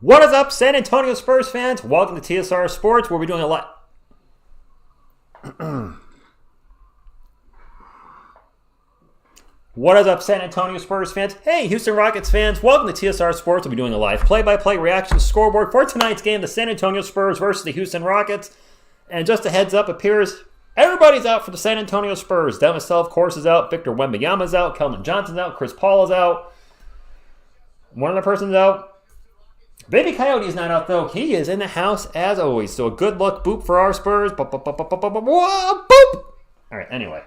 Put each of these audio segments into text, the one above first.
What is up, San Antonio Spurs fans? Welcome to TSR Sports, where we're doing a lot. What is up, San Antonio Spurs fans? Hey, Houston Rockets fans, welcome to TSR Sports. We'll be doing a live play-by-play reaction scoreboard for tonight's game, the San Antonio Spurs versus the Houston Rockets. And just a heads up, appears everybody's out for the San Antonio Spurs. Devin Vassell, of course, is out. Victor Wembanyama's out. Keldon Johnson's out. Chris Paul is out. One other person's out. Baby Coyote is not out, though. He is in the house, as always. So a good luck boop for our Spurs. Boop, boop, boop, boop, boop, boop, boop, boop. All right, anyway.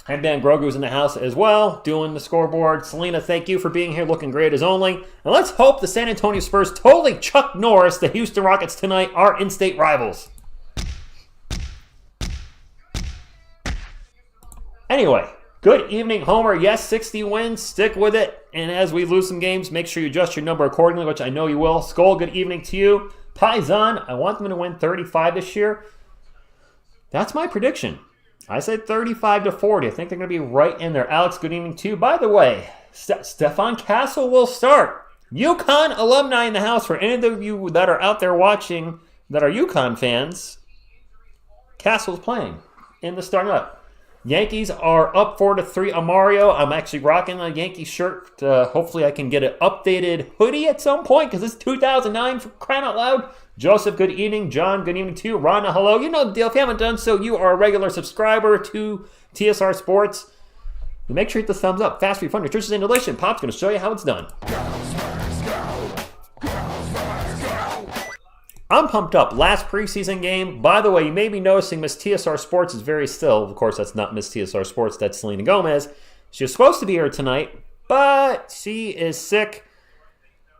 Headband Grogu's in the house as well, doing the scoreboard. Selena, thank you for being here, looking great as only. And let's hope the San Antonio Spurs totally Chuck Norris the Houston Rockets tonight, our in-state rivals. Anyway, good evening, Homer. Yes, 60 wins. Stick with it. And as we lose some games, make sure you adjust your number accordingly, which I know you will. Skull, good evening to you. Paisan, I want them to win 35 this year. That's my prediction. I said 35 to 40. I think they're going to be right in there. Alex, good evening to you. By the way, Stefan Castle will start. UConn alumni in the house. For any of you that are out there watching that are UConn fans, Castle's playing in the starting up. Yankees are up 4-3 on Mario. I'm actually rocking a Yankee shirt. Hopefully I can get an updated hoodie at some point because it's 2009 for crying out loud. Joseph, good evening. John, good evening to you. Rhonda, hello. You know the deal. If you haven't done so, you are a regular subscriber to TSR Sports. Make sure you hit the thumbs up. Fast, free, fun, nutritious, and delicious. Pop's going to show you how it's done. I'm pumped up. Last preseason game. By the way, you may be noticing Miss TSR Sports is very still. Of course, that's not Miss TSR Sports. That's Selena Gomez. She was supposed to be here tonight, but she is sick.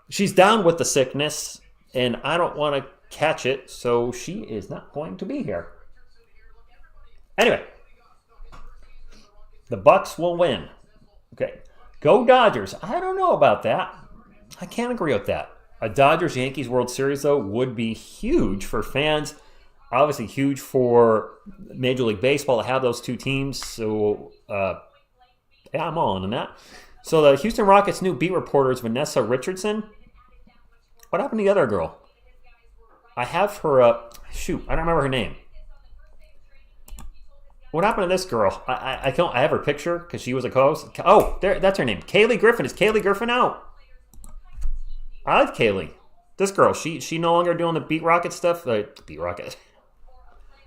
She's down with the sickness, and I don't want to catch it, so she is not going to be here. Anyway, the Bucks will win. Okay, go Dodgers. I don't know about that. I can't agree with that. A Dodgers-Yankees World Series, though, would be huge for fans. Obviously huge for Major League Baseball to have those two teams. So, yeah, I'm all in on that. So the Houston Rockets' new beat reporter is Vanessa Richardson. What happened to the other girl? I have her, shoot, I don't remember her name. What happened to this girl? I have her picture because she was a co-host. Oh, that's her name. Kaylee Griffin. Is Kaylee Griffin out? I like Kaylee. This girl, she no longer doing the Beat Rocket stuff. Beat Rocket.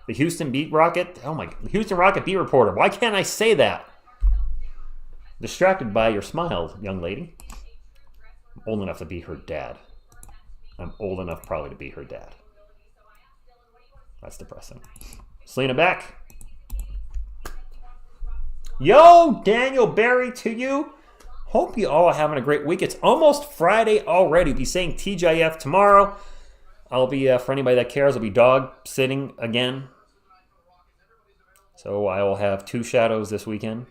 The Houston Beat Rocket. Oh my, the Houston Rocket Beat Reporter. Why can't I say that? Distracted by your smile, young lady. I'm old enough to be her dad. I'm old enough probably to be her dad. That's depressing. Selena back. Yo, Daniel Barry to you. Hope you all are having a great week. It's almost Friday already. We'll be saying TGIF tomorrow. I'll be, for anybody that cares, I'll be dog sitting again. So I will have 2 shadows this weekend.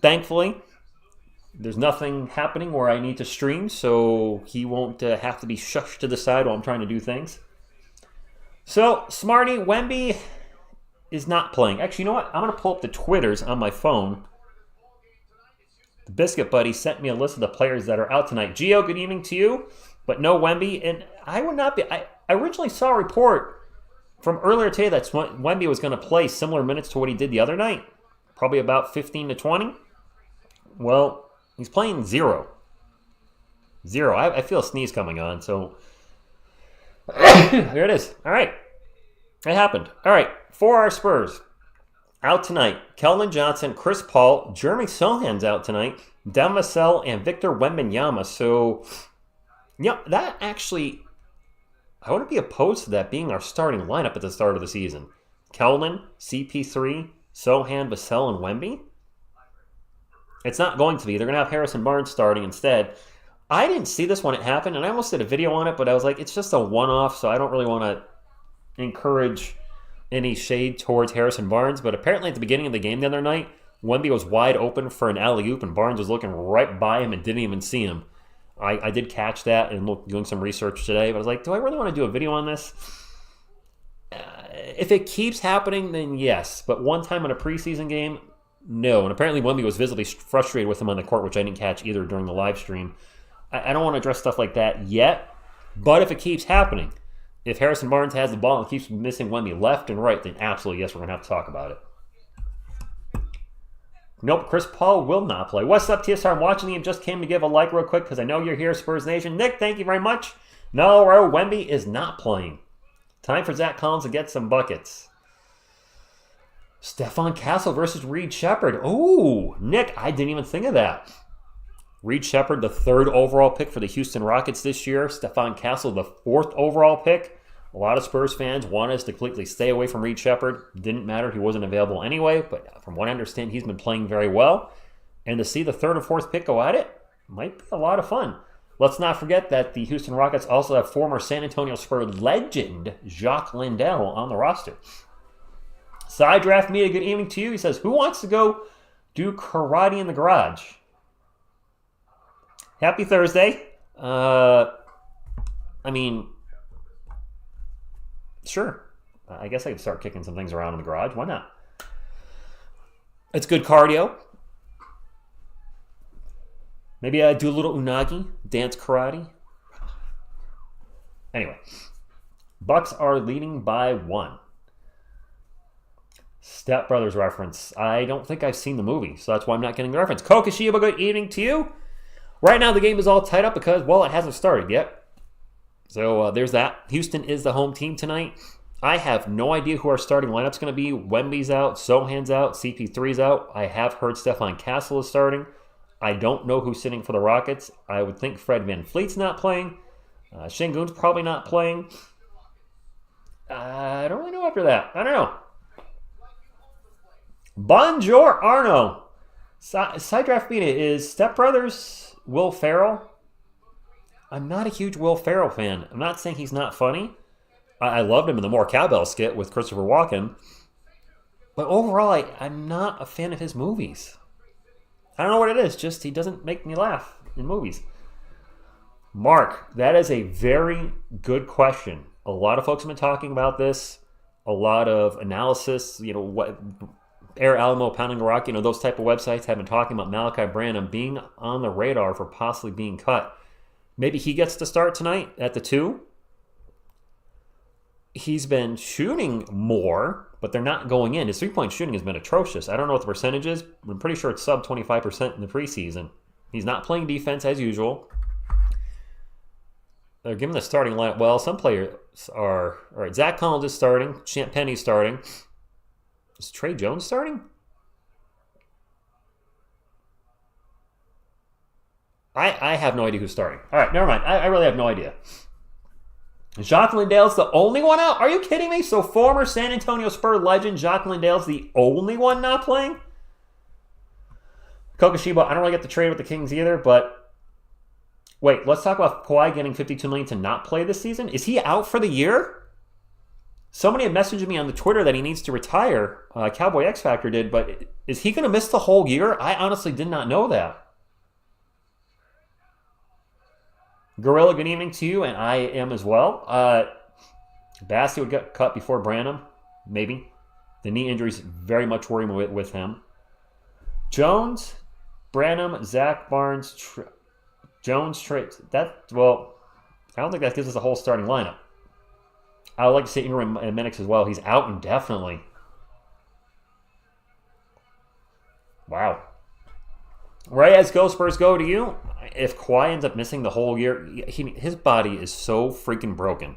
Thankfully, there's nothing happening where I need to stream, so he won't have to be shushed to the side while I'm trying to do things. So, Smarty, Wemby is not playing. Actually, you know what? I'm going to pull up the Twitters on my phone. The Biscuit Buddy sent me a list of the players that are out tonight. Gio, good evening to you. But no Wemby. And I would not be... I originally saw a report from earlier today that Wemby was going to play similar minutes to what he did the other night. Probably about 15 to 20. Well, he's playing 0. 0. I feel a sneeze coming on, so... There it is. All right. It happened. All right. For our Spurs. Out tonight, Keldon Johnson, Chris Paul, Jeremy Sohan's out tonight, Devin Vassell, and Victor Wembanyama. So, yeah, that actually, I wouldn't be opposed to that being our starting lineup at the start of the season. Keldon, CP3, Sohan, Vassell, and Wemby. It's not going to be. They're going to have Harrison Barnes starting instead. I didn't see this when it happened, and I almost did a video on it, but I was like, it's just a one-off, so I don't really want to encourage any shade towards Harrison Barnes, but apparently at the beginning of the game the other night, Wemby was wide open for an alley-oop, and Barnes was looking right by him and didn't even see him. I did catch that and doing some research today, but I was like, do I really want to do a video on this? If it keeps happening, then yes, but one time in a preseason game, no. And apparently Wemby was visibly frustrated with him on the court, which I didn't catch either during the live stream. I don't want to address stuff like that yet. But if it keeps happening, if Harrison Barnes has the ball and keeps missing Wemby left and right, then absolutely, yes, we're going to have to talk about it. Nope, Chris Paul will not play. What's up, TSR? I'm watching the game. Just came to give a like real quick because I know you're here, Spurs Nation. Nick, thank you very much. No, Wemby is not playing. Time for Zach Collins to get some buckets. Stephon Castle versus Reed Shepherd. Ooh, Nick, I didn't even think of that. Reed Shepherd, the 3rd overall pick for the Houston Rockets this year. Stephon Castle, the 4th overall pick. A lot of Spurs fans wanted us to completely stay away from Reed Shepherd. Didn't matter. He wasn't available anyway. But from what I understand, he's been playing very well. And to see the 3rd or 4th pick go at it might be a lot of fun. Let's not forget that the Houston Rockets also have former San Antonio Spurs legend Jacques Lindell on the roster. Side Draft Media, good evening to you. He says, who wants to go do karate in the garage? Happy Thursday. I mean, sure. I guess I could start kicking some things around in the garage. Why not? It's good cardio. Maybe I do a little unagi, dance karate. Anyway, Bucks are leading by 1. Step Brothers reference. I don't think I've seen the movie, so that's why I'm not getting the reference. Kokashiba, good evening to you. Right now the game is all tied up because, well, it hasn't started yet. So there's that. Houston is the home team tonight. I have no idea who our starting lineup's going to be. Wemby's out, Sohan's out, CP3's out. I have heard Stephon Castle is starting. I don't know who's sitting for the Rockets. I would think Fred VanVleet's not playing. Şengün's probably not playing. I don't really know after that. I don't know. Bonjour, Arno. Side Draft Media, is Step Brothers Will Ferrell? I'm not a huge Will Ferrell fan. I'm not saying he's not funny. I loved him in the More Cowbell skit with Christopher Walken. But overall, I'm not a fan of his movies. I don't know what it is. Just he doesn't make me laugh in movies. Mark, that is a very good question. A lot of folks have been talking about this. A lot of analysis, what Air Alamo, Pounding the Rock, those type of websites have been talking about Malachi Branham being on the radar for possibly being cut. Maybe he gets to start tonight at the 2. He's been shooting more, but they're not going in. His three-point shooting has been atrocious. I don't know what the percentage is. I'm pretty sure it's sub 25% in the preseason. He's not playing defense as usual. They're giving the starting lineup. Well, some players are. All right, Zach Collins is starting. Champagne's starting. Is Trey Jones starting? I have no idea who's starting. All right, never mind. I really have no idea. Jacques Lindell's the only one out? Are you kidding me? So former San Antonio Spurs legend Jacques Lindell's the only one not playing? Kokashiba, I don't really get the trade with the Kings either, but wait, let's talk about Kawhi getting $52 million to not play this season. Is he out for the year? Somebody had messaged me on the Twitter that he needs to retire. Cowboy X Factor did, but is he going to miss the whole year? I honestly did not know that. Gorilla, good evening to you, and I am as well. Bassey would get cut before Branham, maybe. The knee injury's very much worrying with him. Jones, Branham, Zach Barnes, Jones, Trey. I don't think that gives us a whole starting lineup. I would like to say Ingram and Minix as well. He's out indefinitely. Wow. Reyes, go Spurs, go to you. If Kawhi ends up missing the whole year, his body is so freaking broken.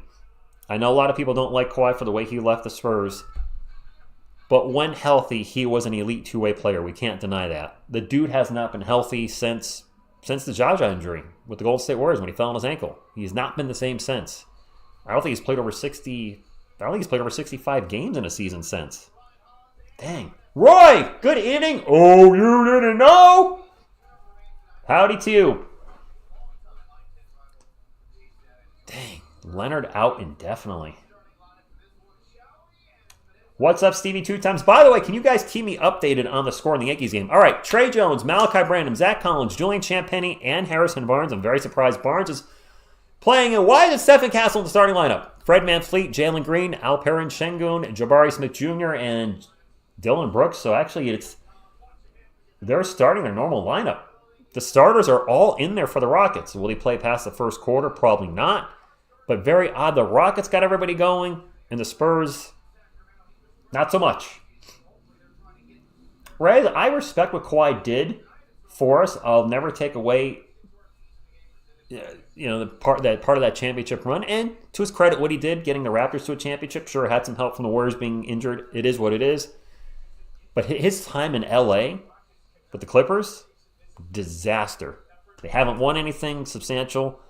I know a lot of people don't like Kawhi for the way he left the Spurs, but when healthy, he was an elite two-way player. We can't deny that. The dude has not been healthy since the Jaja injury with the Golden State Warriors when he fell on his ankle. He's not been the same since. I don't think he's played over 65 games in a season since. Dang. Roy, good evening. Oh, you didn't know? Howdy to you. Dang, Leonard out indefinitely. What's up, Stevie 2 times? By the way, can you guys keep me updated on the score in the Yankees game? All right, Trey Jones, Malachi Branham, Zach Collins, Julian Champagnie, and Harrison Barnes. I'm very surprised Barnes is playing. And why is Stephen Castle in the starting lineup? Fred VanVleet, Jalen Green, Alperen Şengün, Jabari Smith Jr., and Dylan Brooks. So actually, they're starting their normal lineup. The starters are all in there for the Rockets. Will he play past the first quarter? Probably not. but very odd. The Rockets got everybody going, and the Spurs, not so much. Ray, I respect what Kawhi did for us. I'll never take away, the part of that championship run. And to his credit, what he did, getting the Raptors to a championship, sure, had some help from the Warriors being injured. It is what it is. But his time in LA with the Clippers, disaster. They haven't won anything substantial.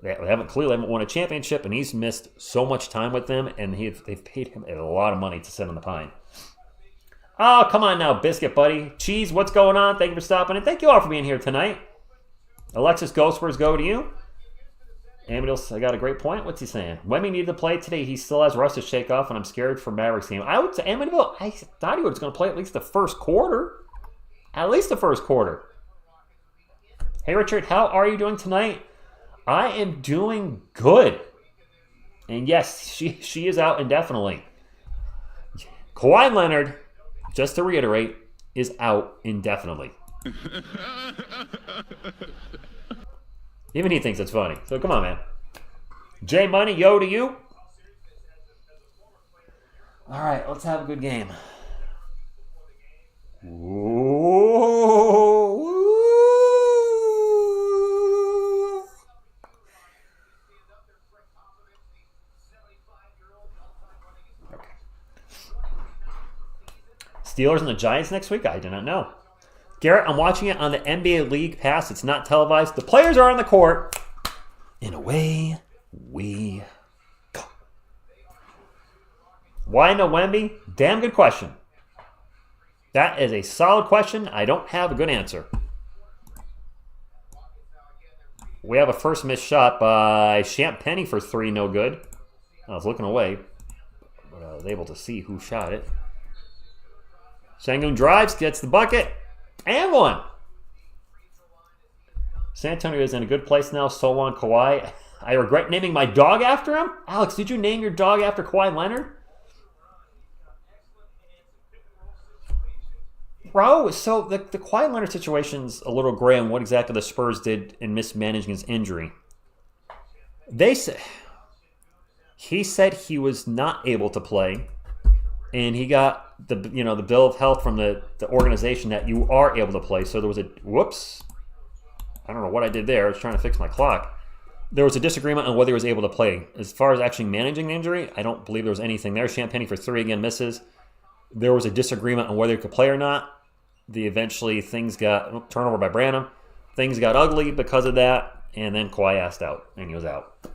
They clearly haven't won a championship, and he's missed so much time with them, and they've paid him a lot of money to sit on the pine. Oh, come on now, Biscuit Buddy. Cheese, what's going on? Thank you for stopping in. Thank you all for being here tonight. Alexis, go Spurs, go to you. Amidals, I got a great point. What's he saying? Wemby needed to play today. He still has rust to shake off, and I'm scared for Mavericks game. I would say Amityville, I thought he was going to play at least the first quarter. At least the first quarter. Hey, Richard, how are you doing tonight? I am doing good. And yes, she is out indefinitely. Kawhi Leonard, just to reiterate, is out indefinitely. Even he thinks it's funny. So come on, man. J Money, yo to you. All right, let's have a good game. Whoa. Okay. Steelers and the Giants next week? I do not know. Garrett, I'm watching it on the NBA League Pass. It's not televised. The players are on the court. And away we go. Why no Wemby? Damn good question. That is a solid question. I don't have a good answer. We have a first missed shot by Champagnie for 3, no good. I was looking away, but I was able to see who shot it. Sengun drives, gets the bucket. And one. San Antonio is in a good place now. So long, Kawhi. I regret naming my dog after him. Alex, did you name your dog after Kawhi Leonard? Bro, so the Kawhi Leonard situation's a little gray on what exactly the Spurs did in mismanaging his injury. He said he was not able to play, and he got the bill of health from the organization that you are able to play. So there was whoops. I don't know what I did there. I was trying to fix my clock. There was a disagreement on whether he was able to play. As far as actually managing the injury, I don't believe there was anything there. Champagnie for 3 again misses. There was a disagreement on whether he could play or not. Eventually things got turnover by Branham. Things got ugly because of that, and then Kawhi asked out, and he was out.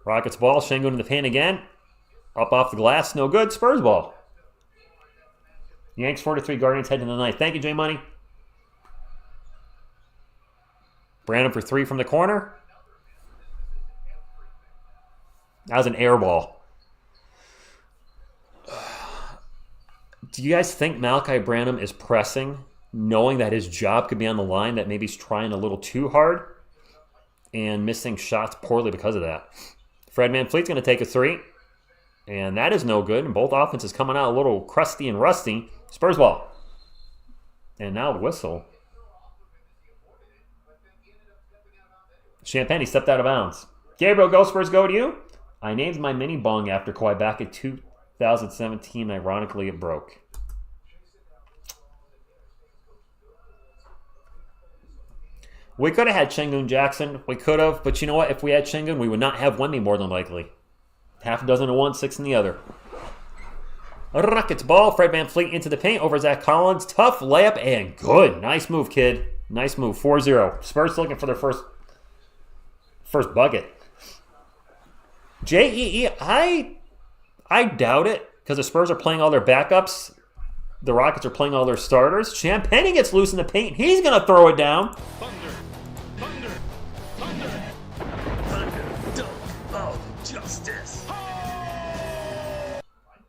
Rockets ball, Sengun in the paint again. Up off the glass, no good. Spurs ball. Yanks 4-3, Guardians head to the 9th. Thank you, J Money. Branham for 3 from the corner. That was an air ball. Do you guys think Malachi Branham is pressing, knowing that his job could be on the line, that maybe he's trying a little too hard and missing shots poorly because of that? Fred VanVleet's going to take a 3, and that is no good. And both offenses coming out a little crusty and rusty. Spurs ball. And now the whistle. Champagnie stepped out of bounds. Gabriel, go Spurs, go to you. I named my mini bong after Kawhi back in 2017. Ironically, it broke. We could have had Sengun Jackson. We could have. But you know what? If we had Sengun, we would not have Wemby more than likely. Half a dozen in one, 6 in the other. Rockets ball. Fred VanVleet into the paint over Zach Collins. Tough layup and good. Nice move, kid. Nice move. 4-0. Spurs looking for their first bucket. JEE, I doubt it because the Spurs are playing all their backups. The Rockets are playing all their starters. Champagnie gets loose in the paint. He's going to throw it down.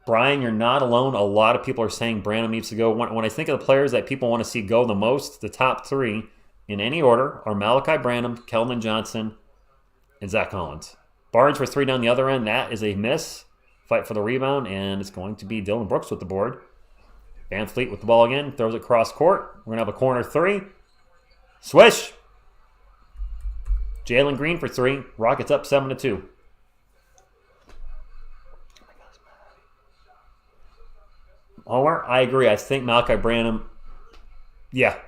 Brian, you're not alone. A lot of people are saying Branham needs to go. When I think of the players that people want to see go the most, the top 3 in any order are Malachi Branham, Keldon Johnson, and Zach Collins. Barnes for 3 down the other end. That is a miss. Fight for the rebound, and it's going to be Dylan Brooks with the board. VanVleet with the ball again. Throws it cross court. We're going to have a corner 3. Swish! Jalen Green for 3. Rockets up 7-2. Homer, I agree. I think Malachi Branham, yeah,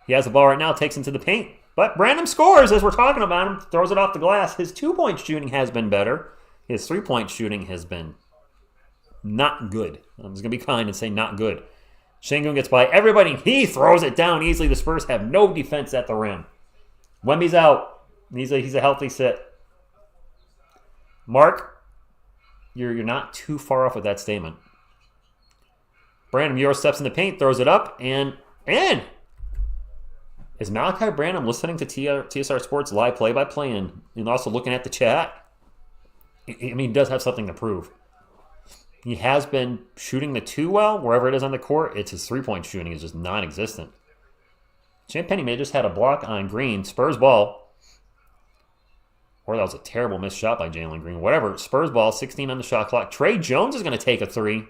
he has the ball right now, takes him to the paint. But Branham scores as we're talking about him, throws it off the glass. His 2-point shooting has been better. His 3-point shooting has been not good. I'm just going to be kind and say not good. Şengün gets by everybody. He throws it down easily. The Spurs have no defense at the rim. Wemby's out. He's a healthy sit. Mark, you're not too far off with that statement. Branham Euro steps in the paint, throws it up, and in. Is Malachi Branham listening to TSR Sports live play-by-play and also looking at the chat? I mean, he does have something to prove. He has been shooting the 2 well, wherever it is on the court. It's his 3-point shooting is just non-existent. Champagnie may have just had a block on Green. Spurs ball. Or that was a terrible missed shot by Jalen Green. Whatever. Spurs ball, 16 on the shot clock. Trey Jones is going to take a 3.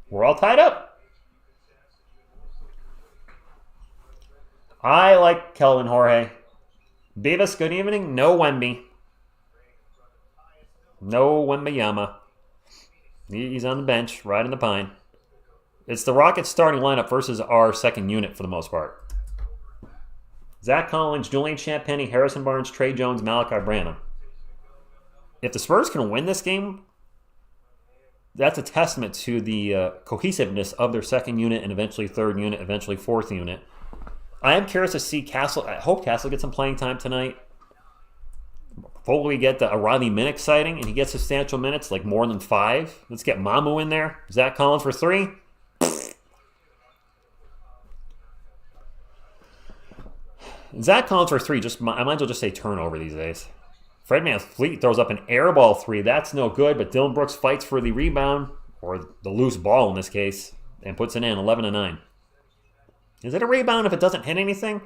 We're all tied up. I like Kelvin Jorge. Beavis, good evening. No Wemby. No Wembayama. He's on the bench, riding the pine. It's the Rockets starting lineup versus our second unit for the most part. Zach Collins, Julian Champagnie, Harrison Barnes, Trey Jones, Malachi Branham. If the Spurs can win this game, that's a testament to the cohesiveness of their second unit and eventually third unit, eventually fourth unit. I am curious to see Castle. I hope Castle gets some playing time tonight. Hopefully we get a Riley Minnick sighting and he gets substantial minutes, like more than 5. Let's get Mamu in there. Zach Collins for 3. Zach Collins for 3. I might as well just say turnover these days. Fred VanVleet throws up an air ball 3. That's no good, but Dylan Brooks fights for the rebound, or the loose ball in this case, and puts it in 11-9. Is it a rebound if it doesn't hit anything?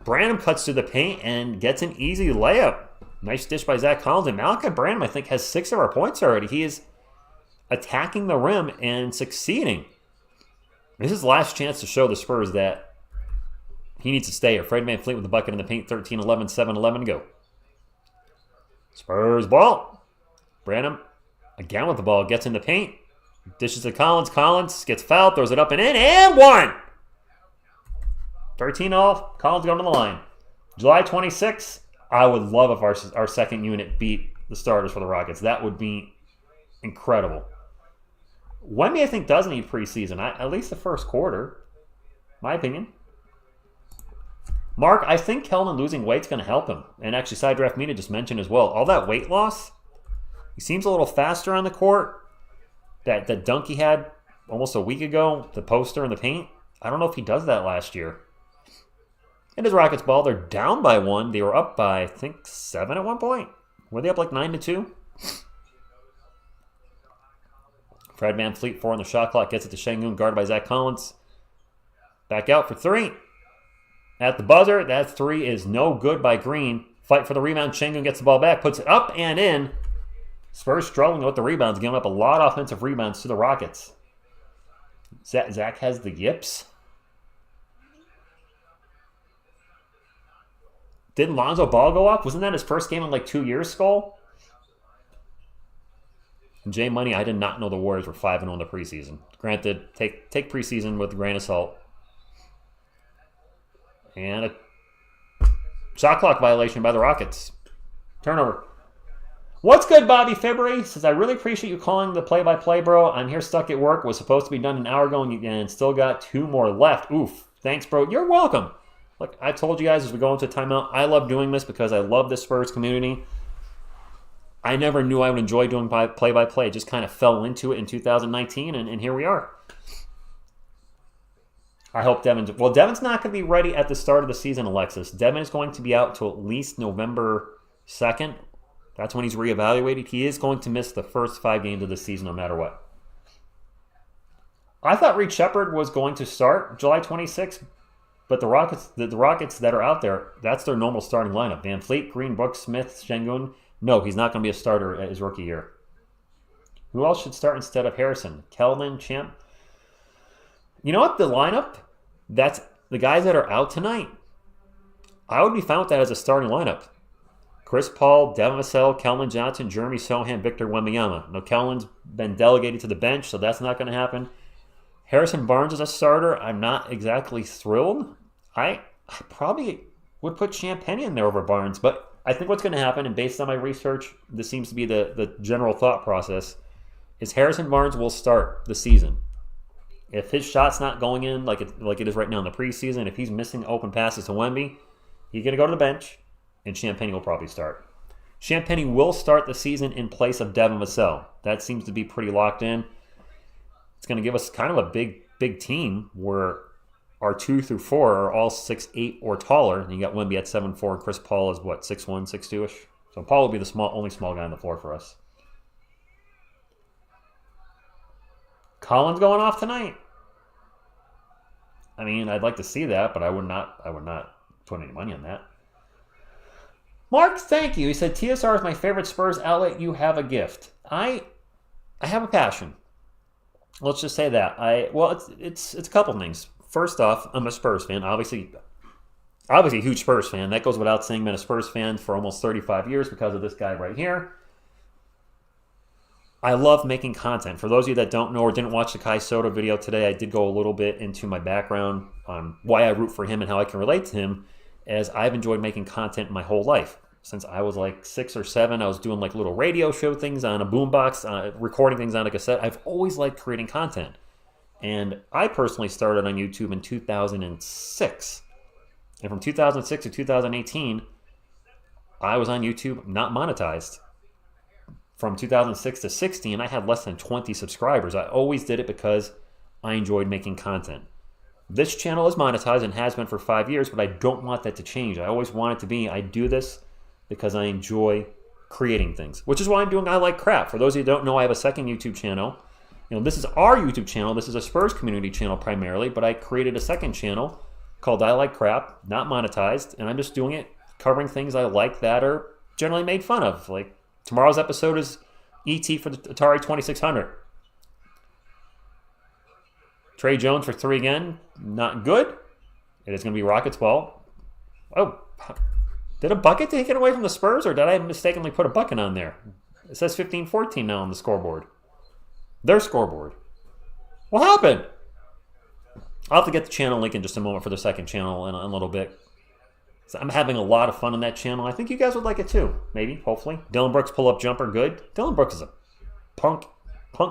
Branham cuts to the paint and gets an easy layup. Nice dish by Zach Collins. And Malachi Branham, I think, has 6 of our points already. He is attacking the rim and succeeding. This is his last chance to show the Spurs that he needs to stay here. Fred VanVleet with the bucket in the paint. 13-11, 7-11 to go. Spurs ball. Branham again with the ball. Gets in the paint. Dishes to Collins. Collins gets fouled. Throws it up and in. And 1! 13-all. Collins going to the line. July 26th. I would love if our second unit beat the starters for the Rockets. That would be incredible. Wemby, I think, does need preseason. At least the first quarter. My opinion. Mark, I think Kelvin losing weight's going to help him. And actually, Side Draft Media just mentioned as well. All that weight loss, he seems a little faster on the court. That dunk he had almost a week ago, the poster in the paint, I don't know if he does that last year. It is Rockets ball. They're down by 1. They were up by, I think, 7 at one point. Were they up like 9-2? Fred VanVleet, 4 on the shot clock. Gets it to Şengün, guarded by Zach Collins. Back out for 3. At the buzzer, that 3 is no good by Green. Fight for the rebound. Şengün gets the ball back, puts it up and in. Spurs struggling with the rebounds, giving up a lot of offensive rebounds to the Rockets. Zach has the yips. Didn't Lonzo Ball go off? Wasn't that his first game in like 2 years, Skull? And Jay Money, I did not know the Warriors were 5-0 in the preseason. Granted, take preseason with a grain of salt. And a shot clock violation by the Rockets. Turnover. What's good, Bobby February? Says, I really appreciate you calling the play-by-play, bro. I'm here stuck at work. Was supposed to be done an hour ago and still got 2 more left. Oof. Thanks, bro. You're welcome. Look, I told you guys as we go into timeout, I love doing this because I love the Spurs community. I never knew I would enjoy doing play-by-play. Just kind of fell into it in 2019, and here we are. I hope Devin's... Well, Devin's not going to be ready at the start of the season, Alexis. Devin is going to be out till at least November 2nd. That's when he's reevaluated. He is going to miss the first 5 games of the season no matter what. I thought Reed Shepherd was going to start July 26th, but the Rockets that are out there, that's their normal starting lineup. VanVleet, Green, Brooks, Smith, Şengün. No, he's not going to be a starter at his rookie year. Who else should start instead of Harrison? Kelvin, Champ. You know what? The lineup, that's the guys that are out tonight, I would be fine with that as a starting lineup. Chris Paul, Devin Vassell, Kelvin Johnson, Jeremy Sohan, Victor Wembanyama. Now, Kelvin's been delegated to the bench, so that's not going to happen. Harrison Barnes as a starter, I'm not exactly thrilled. I probably would put Champagnie in there over Barnes, but I think what's going to happen, and based on my research, this seems to be the general thought process, is Harrison Barnes will start the season. If his shot's not going in like it is right now in the preseason, if he's missing open passes to Wemby, he's going to go to the bench, and Champagnie will probably start. Champagnie will start the season in place of Devin Vassell. That seems to be pretty locked in. It's going to give us kind of a big team where our 2 through 4 are all 6'8" or taller. And you got Wemby at 7'4", and Chris Paul is what, 6'1", 6'2"-ish? So Paul will be the only small guy on the floor for us. Collins going off tonight. I mean, I'd like to see that, but I would not put any money on that. Mark, thank you. He said, TSR is my favorite Spurs outlet. You have a gift. I have a passion. Let's just say that. It's a couple things. First off, I'm a Spurs fan. Obviously a huge Spurs fan. That goes without saying. Been a Spurs fan for almost 35 years because of this guy right here. I love making content. For those of you that don't know or didn't watch the Kai Soto video today, I did go a little bit into my background on why I root for him and how I can relate to him, as I've enjoyed making content my whole life. Since I was like 6 or 7, I was doing like little radio show things on a boombox, recording things on a cassette. I've always liked creating content. And I personally started on YouTube in 2006. And from 2006 to 2018, I was on YouTube not monetized. From 2006 to 16, I had less than 20 subscribers. I always did it because I enjoyed making content. This channel is monetized and has been for 5 years, but I don't want that to change. I always want it to be, I do this because I enjoy creating things, which is why I'm doing I Like Crap. For those of you who don't know, I have a second YouTube channel. This is our YouTube channel. This is a Spurs community channel primarily, but I created a second channel called I Like Crap, not monetized, and I'm just doing it, covering things I like that are generally made fun of. Like tomorrow's episode is ET for the Atari 2600. Trey Jones for 3 again, not good. It is going to be Rockets ball. Oh, did a bucket take it away from the Spurs, or did I mistakenly put a bucket on there? It says 15-14 now on the scoreboard. Their scoreboard. What happened? I'll have to get the channel link in just a moment for the second channel in a little bit. So I'm having a lot of fun on that channel. I think you guys would like it too. Maybe, hopefully. Dylan Brooks pull-up jumper, good. Dylan Brooks is a punk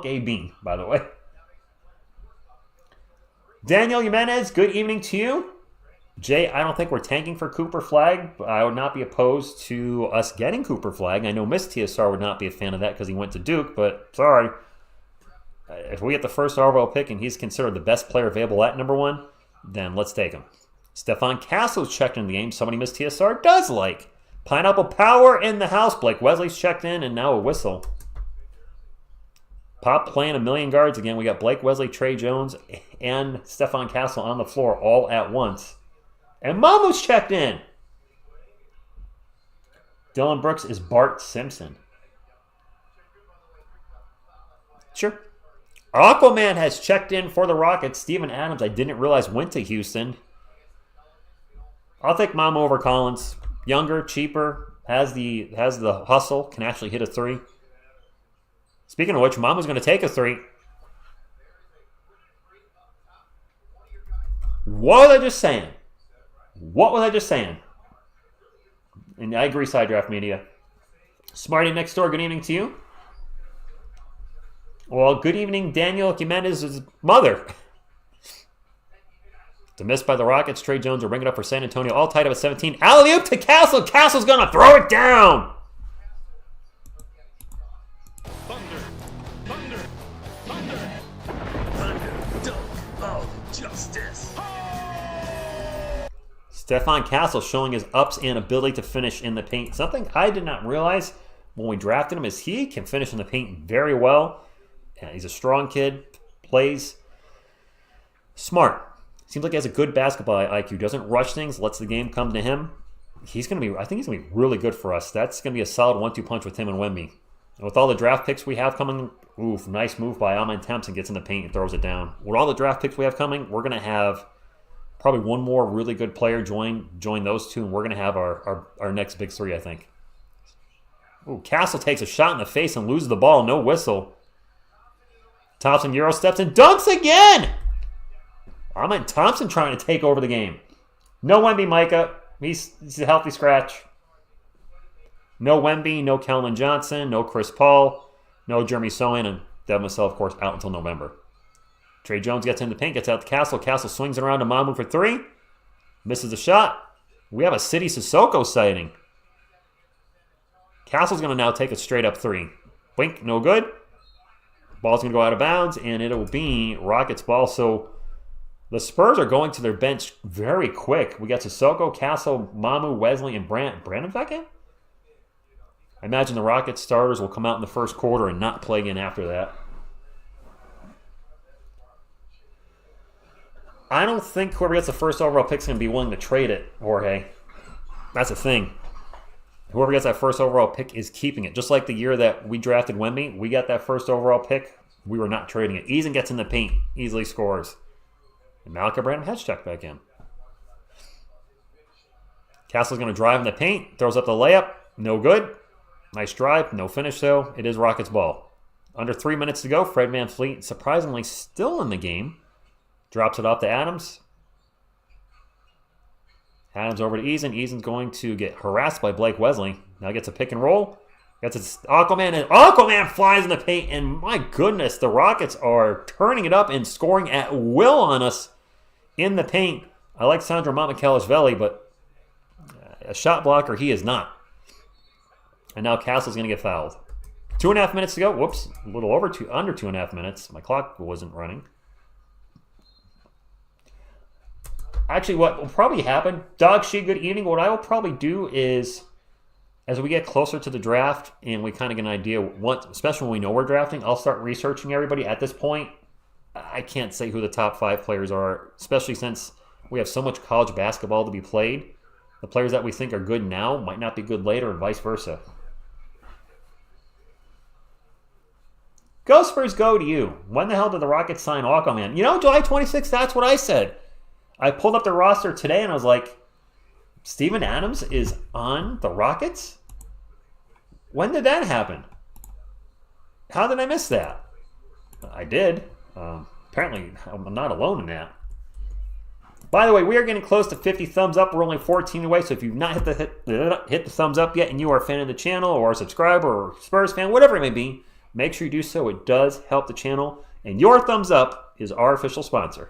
A-bean, by the way. Daniel Jimenez, good evening to you. Jay, I don't think we're tanking for Cooper Flag, but I would not be opposed to us getting Cooper Flag. I know Miss TSR would not be a fan of that because he went to Duke, but sorry. If we get the first overall pick and he's considered the best player available at number 1, then let's take him. Stephon Castle's checked in the game. Somebody Miss TSR does like. Pineapple Power in the house. Blake Wesley's checked in, and now a whistle. Pop playing a million guards again. We got Blake Wesley, Trey Jones, and Stephon Castle on the floor all at once. And Mamu's checked in. Dylan Brooks is Bart Simpson. Sure. Aquaman has checked in for the Rockets. Steven Adams, I didn't realize went to Houston. I'll take Mamu over Collins. Younger, cheaper, has the hustle, can actually hit a 3. Speaking of which, Mamu's going to take a 3. What was I just saying? What was I just saying? And I agree, Side Draft Media. Smarty next door, good evening to you. Well, good evening, Daniel Jimenez's mother. To miss by the Rockets, Trey Jones will bring it up for San Antonio. All tied up at 17. Alley-oop to Castle. Castle's going to throw it down. Thunder, thunder, thunder, thunder, dunk of justice. Stephon Castle showing his ups and ability to finish in the paint. Something I did not realize when we drafted him is he can finish in the paint very well. He's a strong kid, plays smart. Seems like he has a good basketball IQ. Doesn't rush things, lets the game come to him. I think he's going to be really good for us. That's going to be a solid 1-2 punch with him and Wemby. And with all the draft picks we have coming, nice move by Amen Thompson, gets in the paint and throws it down. With all the draft picks we have coming, we're going to have Probably one more really good player join those two, and we're going to have our next big three, I think. Ooh, Castle takes a shot in the face and loses the ball. No whistle. Thompson Euro steps and dunks again! Ahmed Thompson trying to take over the game. No Wemby Micah. He's a healthy scratch. No Wemby, no Kellen Johnson, no Chris Paul, no Jeremy Sohan, and Devin Vassell, of course, out until November. Trey Jones gets in the paint, gets out to Castle. Castle swings it around to Mamu for three. Misses the shot. We have a City Sissoko sighting. Castle's going to now take a straight-up three. Wink, no good. Ball's going to go out of bounds, and it'll be Rockets ball. So the Spurs are going to their bench very quick. We got Sissoko, Castle, Mamu, Wesley, and Brandon back in? I imagine the Rockets starters will come out in the first quarter and not play again after that. I don't think whoever gets the first overall pick is going to be willing to trade it, Jorge. That's the thing. Whoever gets that first overall pick is keeping it. Just like the year that we drafted Wemby, we got that first overall pick. We were not trading it. Eason gets in the paint, easily scores. And Malachi Branham heads check back in. Castle's going to drive in the paint, throws up the layup, no good. Nice drive, no finish though. It is Rockets ball. Under 3 minutes to go, Fred VanVleet surprisingly still in the game. Drops it off to Adams. Adams over to Eason. Eason's going to get harassed by Blake Wesley. Now gets a pick and roll. Gets his Aquaman, and Aquaman flies in the paint. And my goodness, the Rockets are turning it up and scoring at will on us in the paint. I like Sandro Montmichellis-Veli, but a shot blocker he is not. And now Castle's going to get fouled. 2.5 minutes to go. Whoops, a little under 2.5 minutes. My clock wasn't running. Actually, what will probably happen, Dog Sheet, good evening. What I will probably do is, as we get closer to the draft and we kind of get an idea, especially when we know we're drafting, I'll start researching everybody. At this point, I can't say who the top 5 players are, especially since we have so much college basketball to be played. The players that we think are good now might not be good later, and vice versa. Go Spurs, go to you. When the hell did the Rockets sign Aquaman? You know, July 26th, that's what I said. I pulled up the roster today and I was like, Steven Adams is on the Rockets? When did that happen? How did I miss that? I did. Apparently, I'm not alone in that. By the way, we are getting close to 50 thumbs up. We're only 14 away, so if you've not hit the thumbs up yet and you are a fan of the channel or a subscriber or Spurs fan, whatever it may be, make sure you do so. It does help the channel. And your thumbs up is our official sponsor.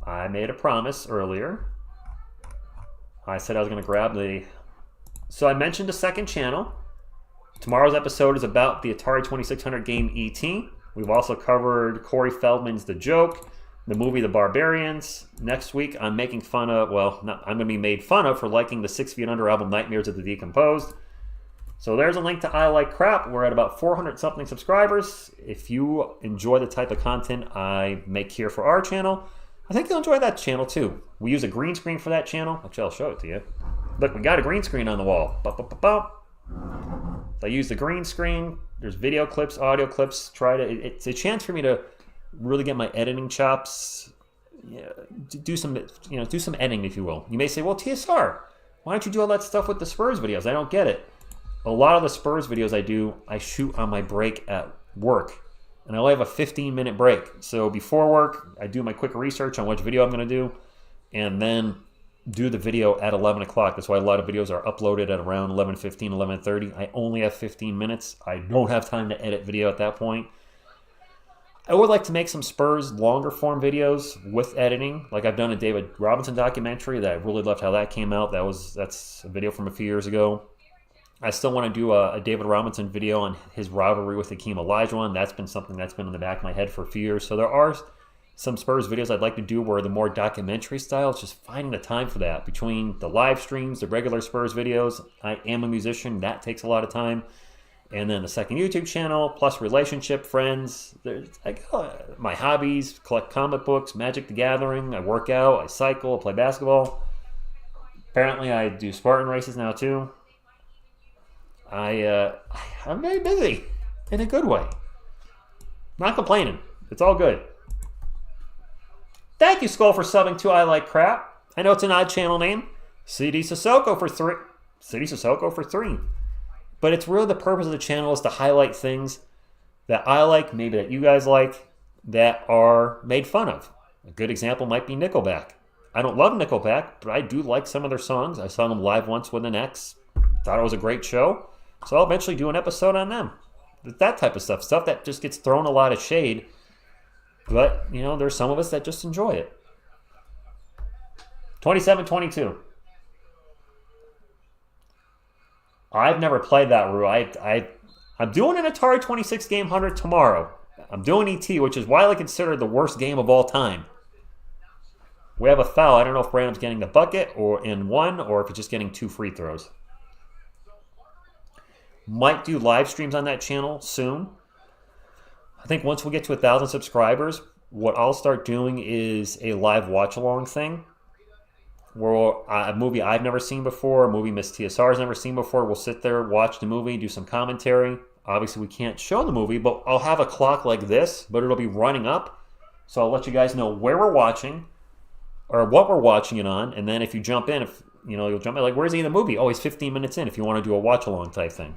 I made a promise earlier. I said I was going to grab so I mentioned a second channel. Tomorrow's episode is about the Atari 2600 game E.T. We've also covered Corey Feldman's The Joke, the movie The Barbarians. Next week I'm making fun of, I'm going to be made fun of for liking the 6 Feet Under album Nightmares of the Decomposed. So there's a link to I Like Crap. We're at about 400-something subscribers. If you enjoy the type of content I make here for our channel, I think you'll enjoy that channel too. We use a green screen for that channel. Actually, I'll show it to you. Look, we got a green screen on the wall. I use the green screen. There's video clips, audio clips. It's a chance for me to really get my editing chops. Do some editing, if you will. You may say, well, TSR, why don't you do all that stuff with the Spurs videos? I don't get it. A lot of the Spurs videos I shoot on my break at work. And I only have a 15-minute break. So before work, I do my quick research on which video I'm going to do. And then do the video at 11 o'clock. That's why a lot of videos are uploaded at around 11:15, 11:30. I only have 15 minutes. I don't have time to edit video at that point. I would like to make some Spurs longer form videos with editing. Like I've done a David Robinson documentary that I really loved how that came out. That's a video from a few years ago. I still want to do a David Robinson video on his rivalry with Hakeem Olajuwon. That's been something that's been in the back of my head for a few years. So there are some Spurs videos I'd like to do where the more documentary style, it's just finding the time for that. Between the live streams, the regular Spurs videos, I am a musician. That takes a lot of time. And then the second YouTube channel, plus relationship, friends. My hobbies, collect comic books, Magic the Gathering. I work out, I cycle, I play basketball. Apparently I do Spartan races now too. I'm very busy in a good way. Not complaining. It's all good. Thank you, Skull, for subbing to I Like Crap. I know it's an odd channel name. CD Sissoko for 3. CD Sissoko for 3. But it's really the purpose of the channel is to highlight things that I like, maybe that you guys like, that are made fun of. A good example might be Nickelback. I don't love Nickelback, but I do like some of their songs. I saw them live once with an ex. Thought it was a great show. So I'll eventually do an episode on them. That type of stuff. Stuff that just gets thrown a lot of shade. But, you know, there's some of us that just enjoy it. 27-22. I've never played that, Rue. I'm doing an Atari 26 game 100 tomorrow. I'm doing ET, which is widely considered the worst game of all time. We have a foul. I don't know if Branham's getting the bucket or in one or if it's just getting 2 free throws. Might do live streams on that channel soon. I think once we get to 1,000 subscribers, what I'll start doing is a live watch-along thing. Where a movie I've never seen before, a movie Miss TSR has never seen before, we'll sit there, watch the movie, do some commentary. Obviously, we can't show the movie, but I'll have a clock like this, but it'll be running up. So I'll let you guys know where we're watching, or what we're watching it on, and then if you jump in, you'll jump in, like, where's he in the movie? Oh, he's 15 minutes in if you want to do a watch-along type thing.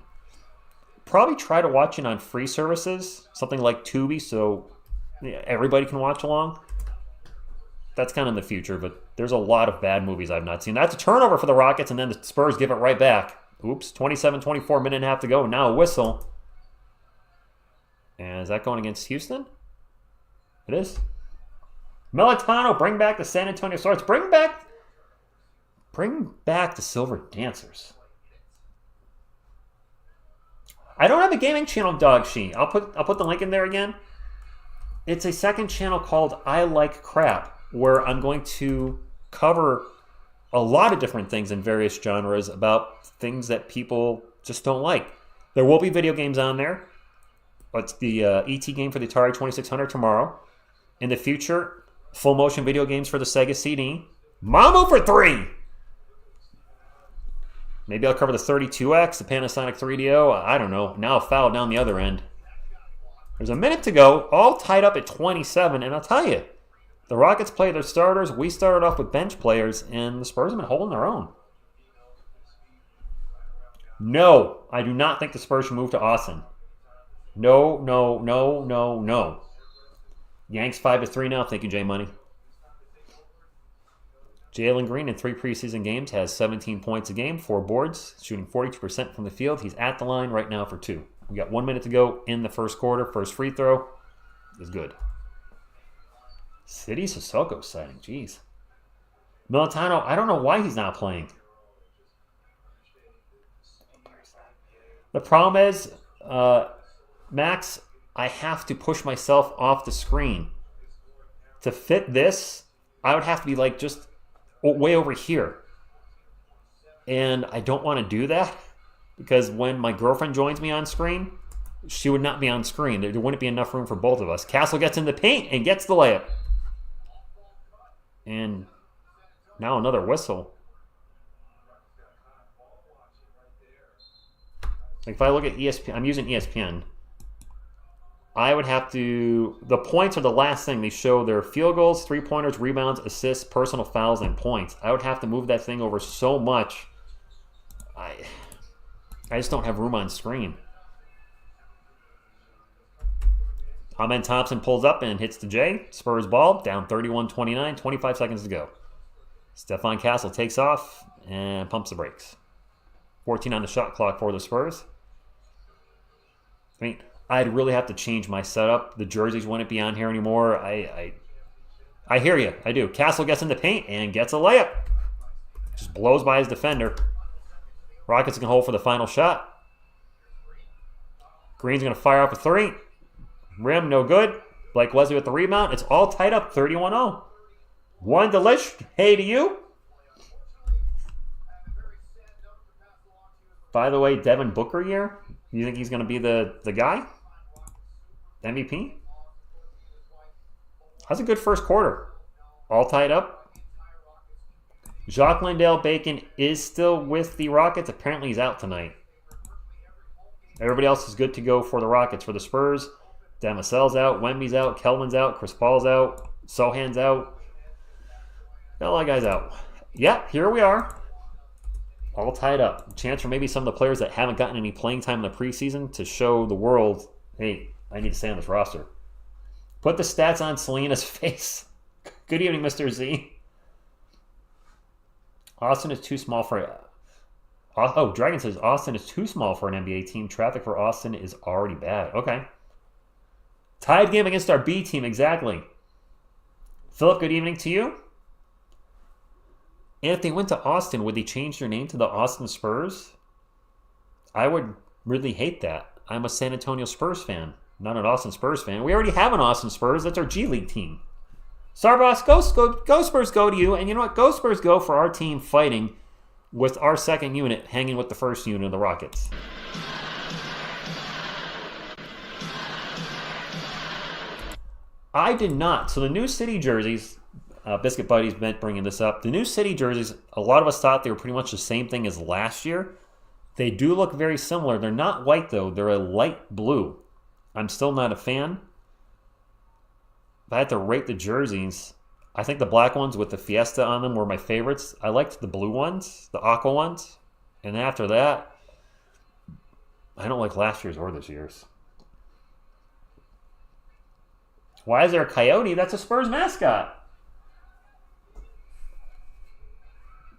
Probably try to watch it on free services, something like Tubi, so everybody can watch along. That's kind of in the future, but there's a lot of bad movies I've not seen. That's a turnover for the Rockets, and then the Spurs give it right back. Oops, 27-24, minute and a half to go. Now a whistle. And is that going against Houston? It is. Militano, bring back the San Antonio Stars. Bring back the Silver Dancers. I don't have a gaming channel, dog sheet. I'll put the link in there again. It's a second channel called I Like Crap, where I'm going to cover a lot of different things in various genres about things that people just don't like. There will be video games on there. It's the ET game for the Atari 2600 tomorrow. In the future, full motion video games for the Sega CD. Mambo for 3! Maybe I'll cover the 32X, the Panasonic 3DO. I don't know. Now a foul down the other end. There's a minute to go, all tied up at 27, and I'll tell you, the Rockets play their starters. We started off with bench players, and the Spurs have been holding their own. No, I do not think the Spurs should move to Austin. No. Yanks 5-3 now. Thank you, J Money. Jalen Green in 3 preseason games has 17 points a game, 4 boards, shooting 42% from the field. He's at the line right now for 2. We got 1 minute to go in the first quarter. First free throw is good. City Sissoko sighting. Jeez. Militano, I don't know why he's not playing. The problem is, Max, I have to push myself off the screen. To fit this, I would have to be like just way over here. And I don't want to do that because when my girlfriend joins me on screen, she would not be on screen. There wouldn't be enough room for both of us. Castle gets in the paint and gets the layup. And now another whistle. Like if I look at ESPN, I'm using ESPN. I would have to, the points are the last thing. They show their field goals, 3-pointers, rebounds, assists, personal fouls, and points. I would have to move that thing over so much. I just don't have room on screen. Amen Thompson pulls up and hits the J. Spurs ball, down 31-29, 25 seconds to go. Stephon Castle takes off and pumps the brakes. 14 on the shot clock for the Spurs. I mean, I'd really have to change my setup. The jerseys wouldn't be on here anymore. I hear you. I do. Castle gets in the paint and gets a layup. Just blows by his defender. Rockets can hold for the final shot. Green's going to fire up a 3. Rim, no good. Blake Leslie with the rebound. It's all tied up, 31-0. One delish. Hey to you. By the way, Devin Booker year. You think he's going to be the guy? MVP? That's a good first quarter. All tied up. Jacques Landale Bacon is still with the Rockets. Apparently he's out tonight. Everybody else is good to go for the Rockets. For the Spurs, Damasel's out, Wemby's out, Kelvin's out, Chris Paul's out, Sohan's out. Got a lot of guys out. Yeah, here we are. All tied up. Chance for maybe some of the players that haven't gotten any playing time in the preseason to show the world, hey, I need to stay on this roster. Put the stats on Selena's face. Good evening, Mr. Z. Austin is too small for... Oh, Dragon says Austin is too small for an NBA team. Traffic for Austin is already bad. Okay. Tied game against our B team, exactly. Philip, good evening to you. And if they went to Austin, would they change their name to the Austin Spurs? I would really hate that. I'm a San Antonio Spurs fan, not an Austin Spurs fan. We already have an Austin Spurs. That's our G League team. Sarboss, go Spurs go to you. And you know what? Go Spurs go for our team fighting with our second unit hanging with the first unit of the Rockets. I did not. So the new city jerseys... Biscuit Buddies meant bringing this up. The new city jerseys, a lot of us thought they were pretty much the same thing as last year. They do look very similar. They're not white, though. They're a light blue. I'm still not a fan. If I had to rate the jerseys, I think the black ones with the Fiesta on them were my favorites. I liked the blue ones, the aqua ones. And after that, I don't like last year's or this year's. Why is there a coyote? That's a Spurs mascot.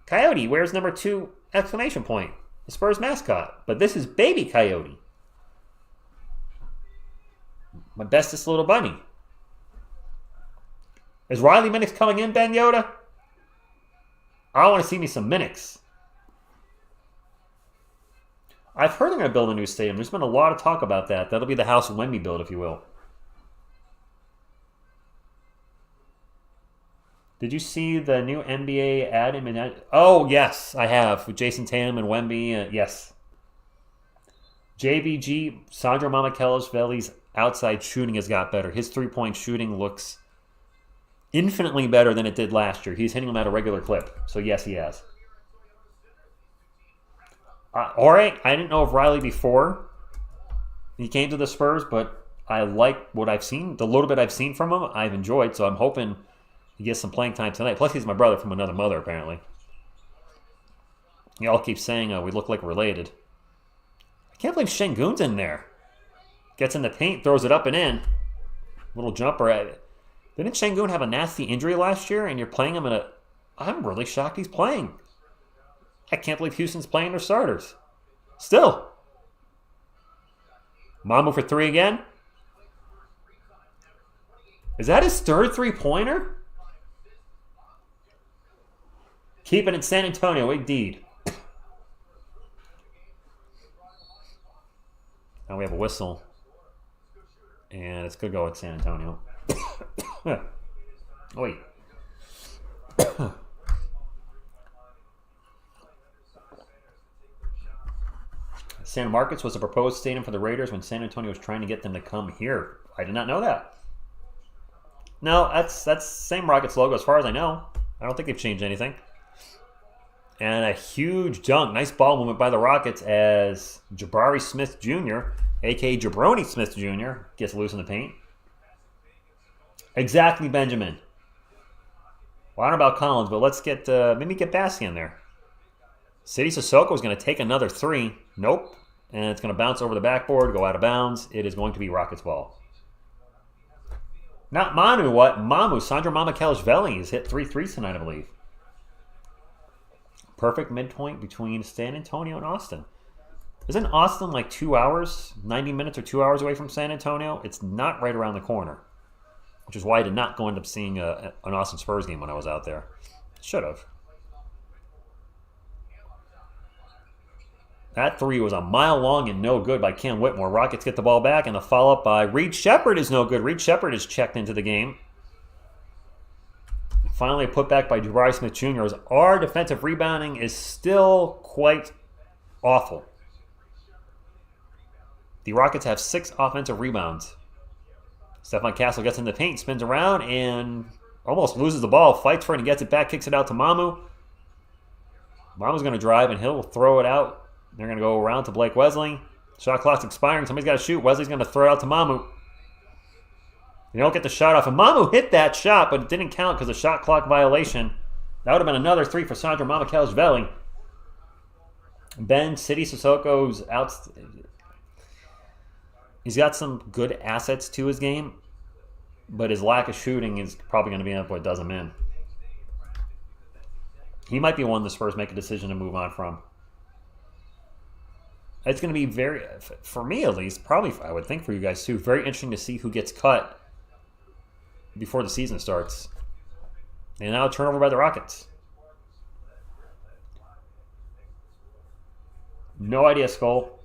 Coyote, where's number 2 exclamation point? The Spurs mascot. But this is Baby Coyote. My bestest little bunny. Is Riley Minix coming in, Ben Yoda? I want to see me some Minix. I've heard they're going to build a new stadium. There's been a lot of talk about that. That'll be the House of Wemby build, if you will. Did you see the new NBA ad? Oh, yes, I have. With Jason Tatum and Wemby. Yes. JVG, Sandro Mamakhelishvili's outside shooting has got better. His three-point shooting looks infinitely better than it did last year. He's hitting them at a regular clip. So, yes, he has. All right, I didn't know of Riley before he came to the Spurs, but I like what I've seen. The little bit I've seen from him, I've enjoyed. So I'm hoping he gets some playing time tonight. Plus, he's my brother from another mother, apparently. Y'all keep saying we look like related. I can't believe Şengün's in there. Gets in the paint, throws it up and in. Little jumper at it. Didn't Şengün have a nasty injury last year, and you're playing him in a... I'm really shocked he's playing. I can't believe Houston's playing their starters. Still. Mamu for 3 again. Is that his third three-pointer? Keep it in San Antonio, indeed. Now we have a whistle. And it's going to go at San Antonio. Oh, wait. San Marcos was a proposed stadium for the Raiders when San Antonio was trying to get them to come here. I did not know that. No, that's same Rockets logo as far as I know. I don't think they've changed anything. And a huge dunk. Nice ball movement by the Rockets as Jabari Smith Jr., a.k.a. Jabroni Smith Jr., gets loose in the paint. Exactly, Benjamin. Well, I don't know about Collins, but let's get maybe get Bassey in there. City Sissoko is going to take another 3. Nope. And it's going to bounce over the backboard, go out of bounds. It is going to be Rockets ball. Not Manu, what? Mamu, Sandro Mamakhelishvili has hit 3 threes tonight, I believe. Perfect midpoint between San Antonio and Austin. Isn't Austin like 2 hours, 90 minutes or 2 hours away from San Antonio? It's not right around the corner. Which is why I did not go end up seeing an Austin Spurs game when I was out there. Should have. That 3 was a mile long and no good by Cam Whitmore. Rockets get the ball back, and the follow-up by Reed Sheppard is no good. Reed Sheppard is checked into the game. Finally, a putback by Jabari Smith Jr. as our defensive rebounding is still quite awful. The Rockets have 6 offensive rebounds. Stefan Castle gets in the paint, spins around, and almost loses the ball. Fights for it and gets it back, kicks it out to Mamu. Mamu's going to drive, and he'll throw it out. They're going to go around to Blake Wesley. Shot clock's expiring. Somebody's got to shoot. Wesley's going to throw it out to Mamu. You don't get the shot off. And Mamu hit that shot, but it didn't count because of shot clock violation. That would have been another 3 for Sandro Mamukelashvili. Ben, City Sissoko's out. He's got some good assets to his game, but his lack of shooting is probably going to be what does him in. He might be one the Spurs make a decision to move on from. It's going to be very, for me at least, probably I would think for you guys too, very interesting to see who gets cut before the season starts. And now turnover by the Rockets. No idea, Skull.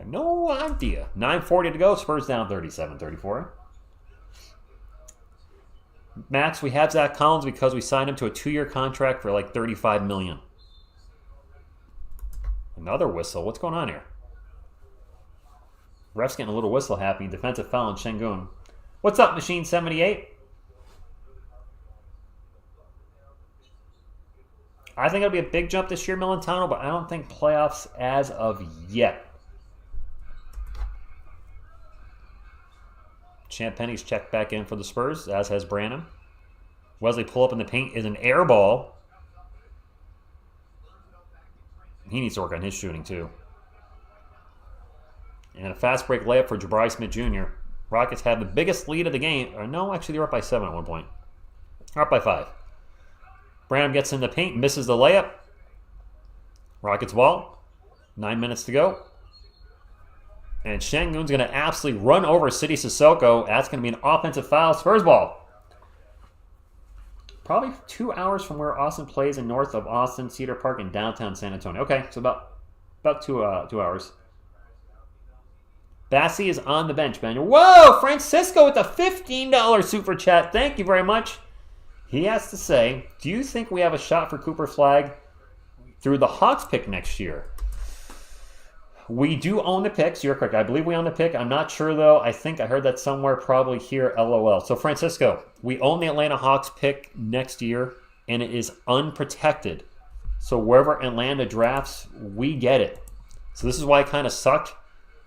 No idea. 9:40 to go. Spurs down 37-34. Max, we have Zach Collins because we signed him to a 2-year contract for like $35 million. Another whistle. What's going on here? Ref's getting a little whistle happy. Defensive foul on Şengün. What's up, Machine 78? I think it'll be a big jump this year, Militano, but I don't think playoffs as of yet. Champagne's checked back in for the Spurs, as has Branham. Wesley pull up in the paint is an air ball. He needs to work on his shooting, too. And a fast break layup for Jabari Smith Jr. Rockets have the biggest lead of the game. Or no, actually, they were up by 7 at one point. They're up by 5. Branham gets in the paint, misses the layup. Rockets ball. 9 minutes to go. And Şengün's going to absolutely run over City Sissoko. That's going to be an offensive foul. Spurs ball. Probably 2 hours from where Austin plays in north of Austin, Cedar Park, in downtown San Antonio. Okay, so about 2 hours. Bassie is on the bench, Ben. Whoa, Francisco with a $15 super chat. Thank you very much. He has to say, do you think we have a shot for Cooper Flagg through the Hawks pick next year? We do own the picks. You're correct. I believe we own the pick. I'm not sure, though. I think I heard that somewhere, probably here, LOL. So, Francisco, we own the Atlanta Hawks pick next year, and it is unprotected. So, wherever Atlanta drafts, we get it. So, this is why it kind of sucked.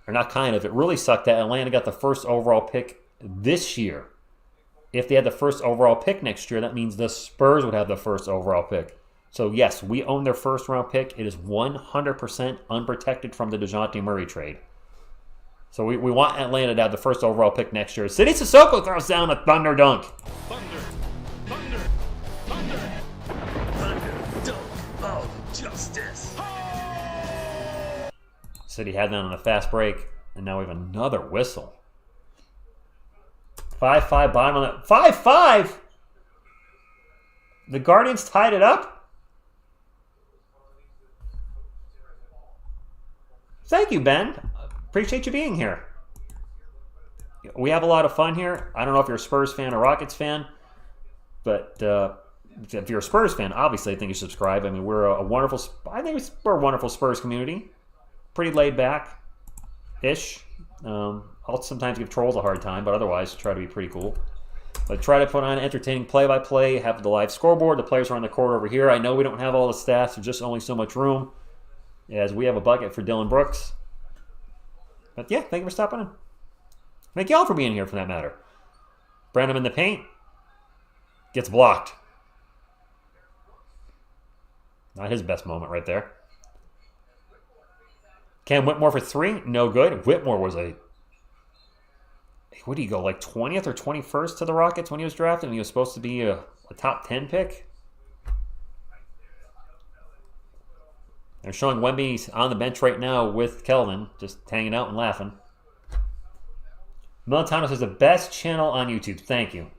Or not kind of. It really sucked that Atlanta got the first overall pick this year. If they had the first overall pick next year, that means the Spurs would have the first overall pick. So, yes, we own their first-round pick. It is 100% unprotected from the DeJounte Murray trade. So, we want Atlanta to have the first overall pick next year. City Sissoko throws down a thunder dunk. Thunder, thunder, thunder. Thunder dunk of justice. City had that on a fast break, and now we have another whistle. 5-5 bottom on that. 5-5? The Guardians tied it up? Thank you, Ben. Appreciate you being here. We have a lot of fun here. I don't know if you're a Spurs fan or Rockets fan, but if you're a Spurs fan, obviously I think you should subscribe. I mean, we're a wonderful Spurs community. Pretty laid back-ish. I'll sometimes give trolls a hard time, but otherwise try to be pretty cool. But try to put on entertaining play-by-play, have the live scoreboard. The players are on the court over here. I know we don't have all the stats. There's just only so much room, as we have a bucket for Dylan Brooks. But yeah, thank you for stopping in. Thank y'all for being here, for that matter. Branham in the paint. Gets blocked. Not his best moment right there. Cam Whitmore for 3. No good. Whitmore was what did he go, like 20th or 21st to the Rockets when he was drafted, and he was supposed to be a top 10 pick? They're showing Wemby on the bench right now with Kelvin, just hanging out and laughing. Militano says the best channel on YouTube. Thank you.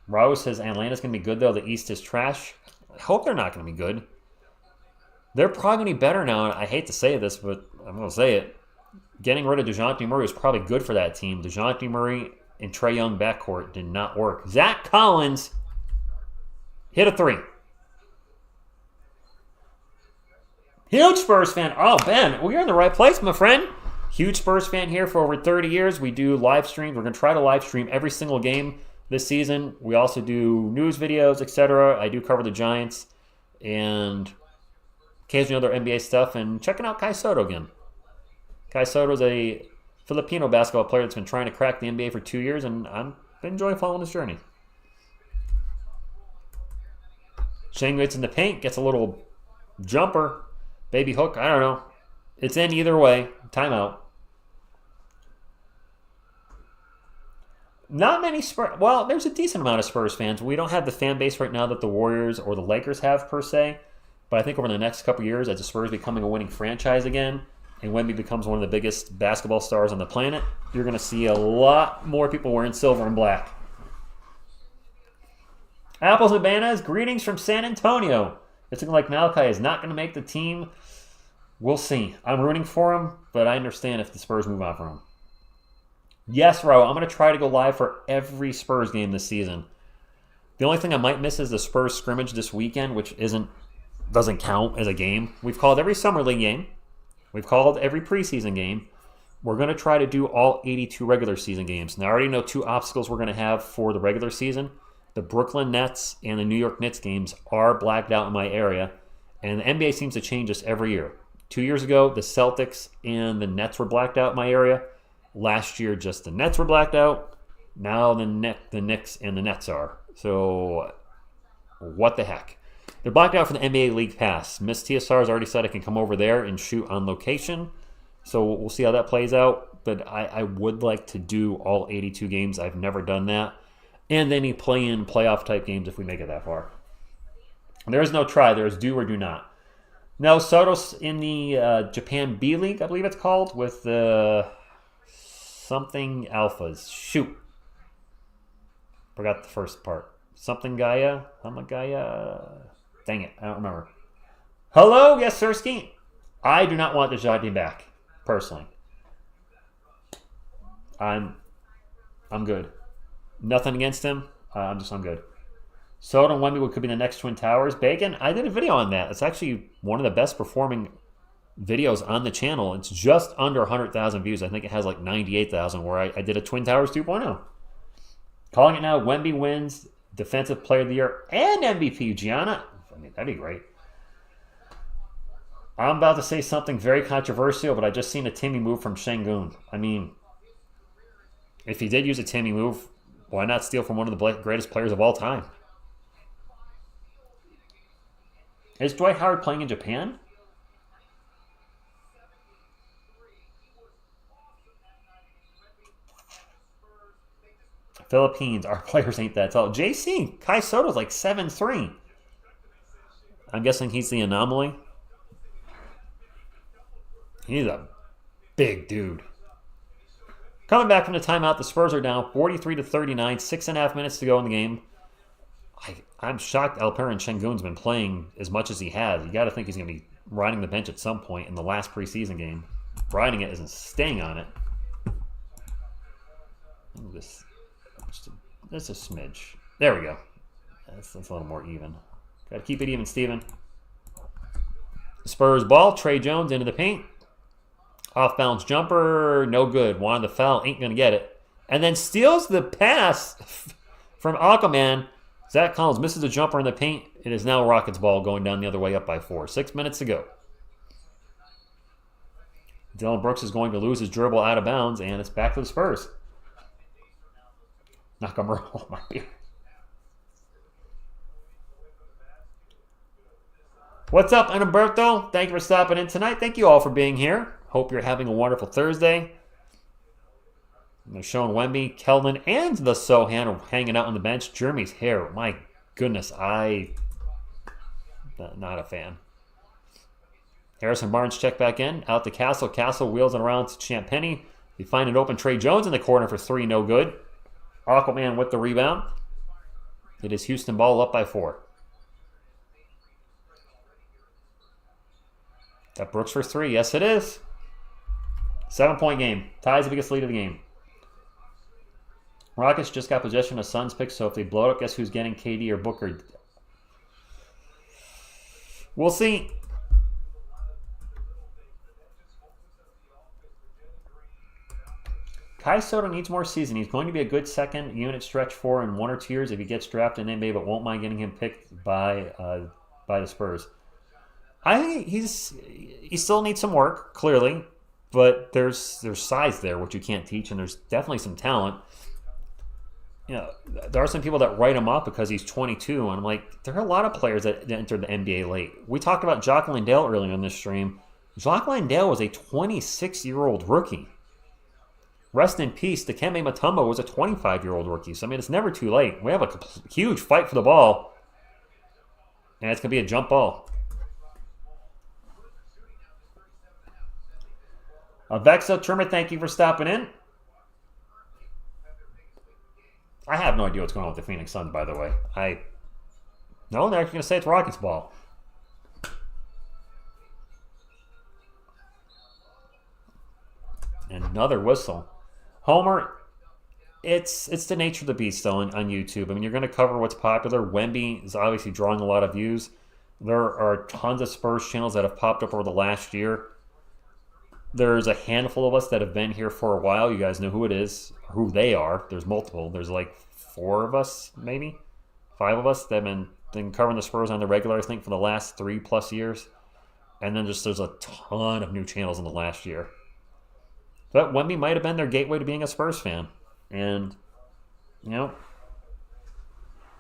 Raul says Atlanta's going to be good, though. The East is trash. I hope they're not going to be good. They're probably going to be better now. I hate to say this, but I'm going to say it. Getting rid of DeJounte Murray was probably good for that team. DeJounte Murray and Trae Young backcourt did not work. Zach Collins hit a 3. Huge Spurs fan. Oh, Ben, well, you're in the right place, my friend. Huge Spurs fan here for over 30 years. We do live streams. We're going to try to live stream every single game this season. We also do news videos, etc. I do cover the Giants. And occasionally other NBA stuff, and checking out Kai Soto again. Kai Soto is a Filipino basketball player that's been trying to crack the NBA for 2 years, and I'm enjoying following his journey. Shane gets in the paint, gets a little jumper, baby hook, I don't know. It's in either way. Timeout. Not many Spurs. Well, there's a decent amount of Spurs fans. We don't have the fan base right now that the Warriors or the Lakers have per se. But I think over the next couple years, as the Spurs becoming a winning franchise again, and Wemby becomes one of the biggest basketball stars on the planet, you're going to see a lot more people wearing silver and black. Apples and bananas, greetings from San Antonio. It's looking like Malachi is not going to make the team. We'll see. I'm rooting for him, but I understand if the Spurs move on from him. Yes, Ro, I'm going to try to go live for every Spurs game this season. The only thing I might miss is the Spurs scrimmage this weekend, which doesn't count as a game. We've called every Summer League game. We've called every preseason game. We're going to try to do all 82 regular season games. Now, I already know 2 obstacles we're going to have for the regular season. The Brooklyn Nets and the New York Knicks games are blacked out in my area, and the NBA seems to change this every year. 2 years ago, the Celtics and the Nets were blacked out in my area. Last year, just the Nets were blacked out. Now the Knicks and the Nets are. So, what the heck? They're blacked out for the NBA League Pass. Miss TSR has already said I can come over there and shoot on location. So, we'll see how that plays out. But I would like to do all 82 games. I've never done that. And any play-in, playoff type games if we make it that far. There is no try. There is do or do not. Now, Soto's in the Japan B League, I believe it's called, with the something Alphas. Shoot. Forgot the first part. Something Gaia? Hamagaya? Dang it, I don't remember. Hello, yes, Sirski. I do not want the Jati back, personally. I'm good. Nothing against him. I'm good. Soto and Wemby could be the next Twin Towers. Bacon, I did a video on that. It's actually one of the best performing videos on the channel. It's just under 100,000 views. I think it has like 98,000 where I did a Twin Towers 2.0. Calling it now, Wemby wins Defensive Player of the Year and MVP. Gianna, I mean, that'd be great. I'm about to say something very controversial, but I just seen a Timmy move from Şengün. I mean, if he did use a Timmy move, why not steal from one of the greatest players of all time? Is Dwight Howard playing in Japan? Philippines, our players ain't that tall. JC, Kai Soto's like 7'3". I'm guessing he's the anomaly. He's a big dude. Coming back from the timeout, the Spurs are down 43-39, 6.5 minutes to go in the game. I'm shocked Alperen Şengün's been playing as much as he has. You got to think he's going to be riding the bench at some point in the last preseason game. Riding it isn't staying on it. That's a smidge. There we go. That's a little more even. Got to keep it even, Steven. Spurs ball. Trey Jones into the paint. Off-bounds jumper. No good. Wanted the foul. Ain't going to get it. And then steals the pass from Aquaman. Zach Collins misses a jumper in the paint. It is now Rockets ball going down the other way up by 4. 6 minutes to go. Dylan Brooks is going to lose his dribble out of bounds, and it's back to the Spurs. Nakamura. Oh my God. What's up, Umberto? Thank you for stopping in tonight. Thank you all for being here. Hope you're having a wonderful Thursday. They're showing Wemby, Keldon, and the Sohan hanging out on the bench. Jeremy's hair, my goodness, not a fan. Harrison Barnes check back in. Out to Castle. Castle wheels it around to Champagny. They find an open Trey Jones in the corner for 3, no good. Aquaman with the rebound. It is Houston ball up by 4. Got Brooks for 3. Yes, it is. 7-point game. Ties the biggest lead of the game. Rockets just got possession of Suns pick, so if they blow it up, guess who's getting KD or Booker? We'll see. Kai Soto needs more season. He's going to be a good second unit stretch 4 in 1 or 2 years if he gets drafted in NBA, but won't mind getting him picked by the Spurs. I think he still needs some work, clearly, but there's size there, which you can't teach, and there's definitely some talent. You know, there are some people that write him off because he's 22, and I'm like, there are a lot of players that entered the NBA late. We talked about Jock Landale earlier in this stream. Jock Landale was a 26-year-old rookie. Rest in peace, Dikembe Mutombo was a 25-year-old rookie. So, I mean, it's never too late. We have a huge fight for the ball, and it's going to be a jump ball. Vexa Trimmer, thank you for stopping in. I have no idea what's going on with the Phoenix Suns, by the way. No, they're actually going to say it's Rockets ball. Another whistle. Homer, it's the nature of the beast, though, on YouTube. I mean, you're going to cover what's popular. Wemby is obviously drawing a lot of views. There are tons of Spurs channels that have popped up over the last year. There's a handful of us that have been here for a while. You guys know who it is, who they are. There's multiple. There's like 4 of us, maybe 5 of us that have been covering the Spurs on the regular, I think, for the last 3+ years. And then there's a ton of new channels in the last year. But Wemby might have been their gateway to being a Spurs fan. And, you know,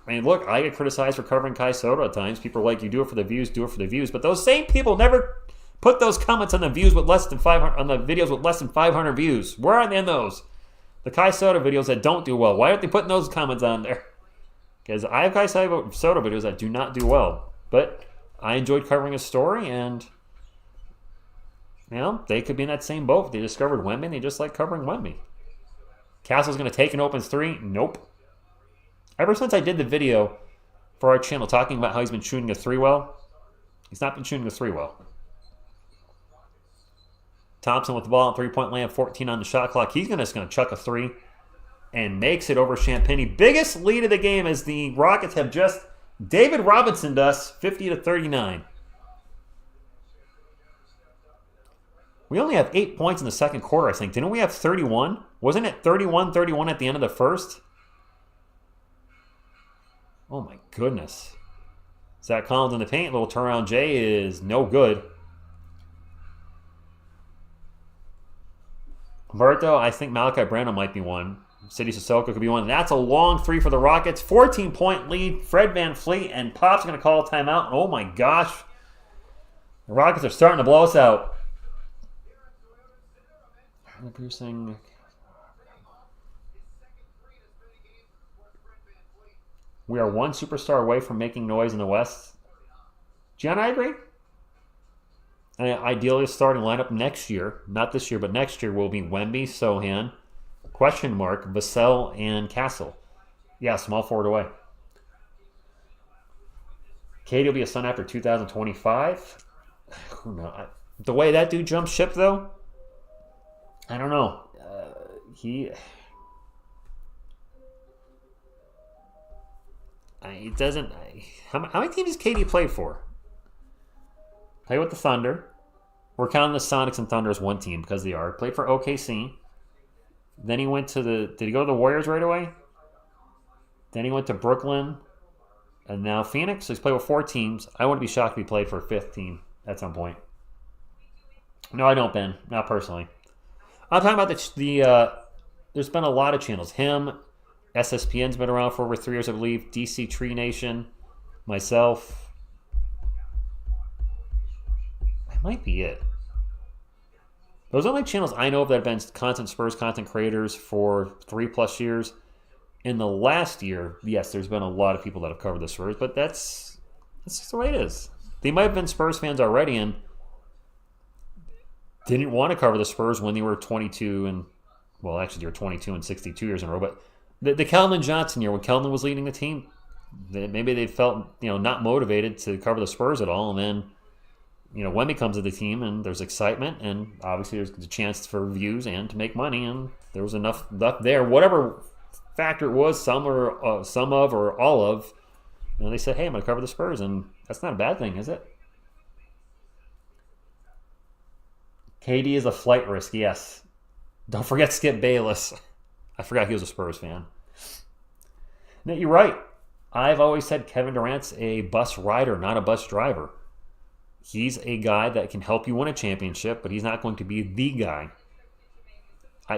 I mean, look, I get criticized for covering Kai Soto at times. People are like, you do it for the views, do it for the views. But those same people never put those comments on the views with less than 500, on the videos with less than 500 views. Where are they in those? The Kai Soto videos that don't do well. Why aren't they putting those comments on there? Because I have Kai Soto videos that do not do well. But I enjoyed covering his story, and you know, they could be in that same boat. They discovered Wemby, and they just like covering Wemby. Castle's going to take an open 3? Nope. Ever since I did the video for our channel talking about how he's been shooting a 3 well, he's not been shooting a 3 well. Thompson with the ball at three-point land, 14 on the shot clock. He's just going to chuck a 3 and makes it over Champagny. Biggest lead of the game as the Rockets have just David Robinsoned us 50-39. We only have 8 points in the second quarter, I think. Didn't we have 31? Wasn't it 31-31 at the end of the first? Oh, my goodness. Zach Collins in the paint. Little turnaround J is no good. Humberto, I think Malachi Branham might be one. City Sissoko could be one. That's a long 3 for the Rockets. 14-point lead. Fred VanVleet and Pop's going to call a timeout. Oh, my gosh. The Rockets are starting to blow us out. Piercing. We are one superstar away from making noise in the West. Gian, I agree. And ideally, a starting lineup next year, not this year, but next year will be Wemby, Sohan, Vassell, and Castle. Yeah, small forward away. Katie will be a Sun after 2025. Who knows? The way that dude jumps ship, though, I don't know. He doesn't. How many teams has KD played for? Played with the Thunder. We're counting the Sonics and Thunder as one team because they are. Played for OKC. Then he went to the. Did he go to the Warriors right away? Then he went to Brooklyn, and now Phoenix. So he's played with 4 teams. I wouldn't be shocked if he played for a 5th team at some point. No, I don't, Ben. Not personally. I'm talking about there's been a lot of channels. Him, SSPN's been around for over 3 years, I believe. DC Tree Nation, myself. That might be it. Those are only channels I know of that have been content Spurs content creators for 3+ years. In the last year, yes, there's been a lot of people that have covered the Spurs, but that's just the way it is. They might have been Spurs fans already and didn't want to cover the Spurs when they were 22 and, well, actually they were 22 and 62 years in a row. But the Keldon Johnson year, when Keldon was leading the team, maybe they felt, not motivated to cover the Spurs at all. And then, Wemby comes to the team and there's excitement and obviously there's a chance for views and to make money. And there was enough left there. Whatever factor it was, some of or all of, they said, hey, I'm going to cover the Spurs. And that's not a bad thing, is it? KD is a flight risk, yes. Don't forget Skip Bayless. I forgot he was a Spurs fan. No, you're right. I've always said Kevin Durant's a bus rider, not a bus driver. He's a guy that can help you win a championship, but he's not going to be the guy.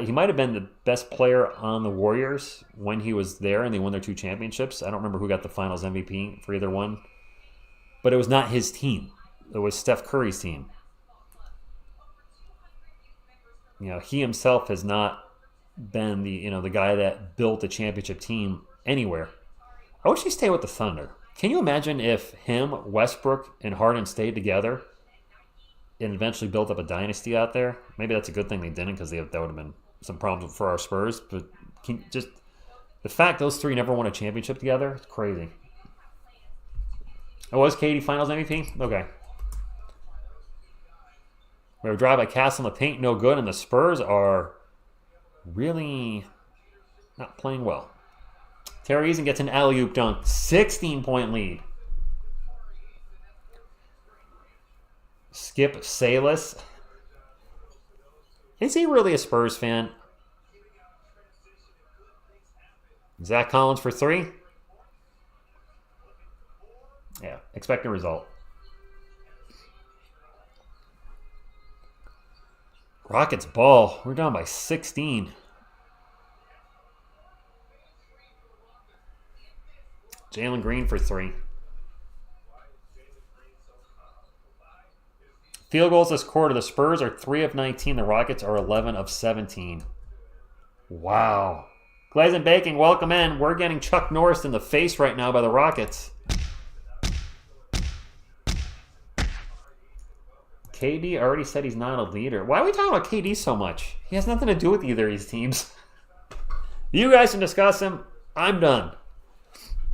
He might have been the best player on the Warriors when he was there and they won their 2 championships. I don't remember who got the finals MVP for either one. But it was not his team. It was Steph Curry's team. He himself has not been the guy that built a championship team anywhere. I wish he stayed with the Thunder. Can you imagine if him, Westbrook, and Harden stayed together and eventually built up a dynasty out there? Maybe that's a good thing they didn't, because that would have been some problems for our Spurs. But just the fact those 3 never won a championship together, it's crazy. Oh, was KD Finals MVP? Okay. We were drive by Castle in the paint, no good, and the Spurs are really not playing well. Terry Eason gets an alley-oop dunk. 16-point lead. Skip Salas. Is he really a Spurs fan? Zach Collins for 3. Yeah, expect a result. Rockets ball. We're down by 16. Jalen Green for 3. Field goals this quarter. The Spurs are 3 of 19. The Rockets are 11 of 17. Wow. Glaze and Baking, welcome in. We're getting Chuck Norris in the face right now by the Rockets. KD already said he's not a leader. Why are we talking about KD so much? He has nothing to do with either of these teams. You guys can discuss him. I'm done.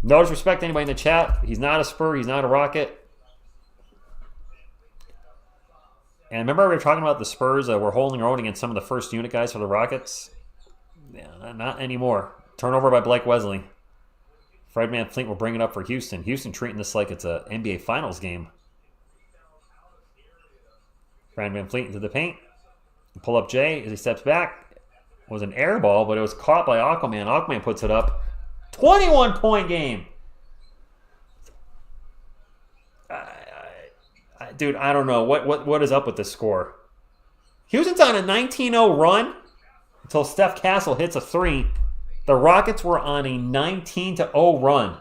No disrespect to anybody in the chat. He's not a Spur. He's not a Rocket. And remember we were talking about the Spurs were holding their own against some of the first unit guys for the Rockets? Yeah, not anymore. Turnover by Blake Wesley. Fred VanVleet will bring it up for Houston. Houston treating this like it's an NBA Finals game. Fred VanVleet into the paint. Pull up Jay as he steps back. It was an air ball, but it was caught by Aquaman. Aquaman puts it up. 21-point game. Dude, I don't know. What is up with this score? Houston's on a 19-0 run until Steph Castle hits a 3. The Rockets were on a 19-0 run.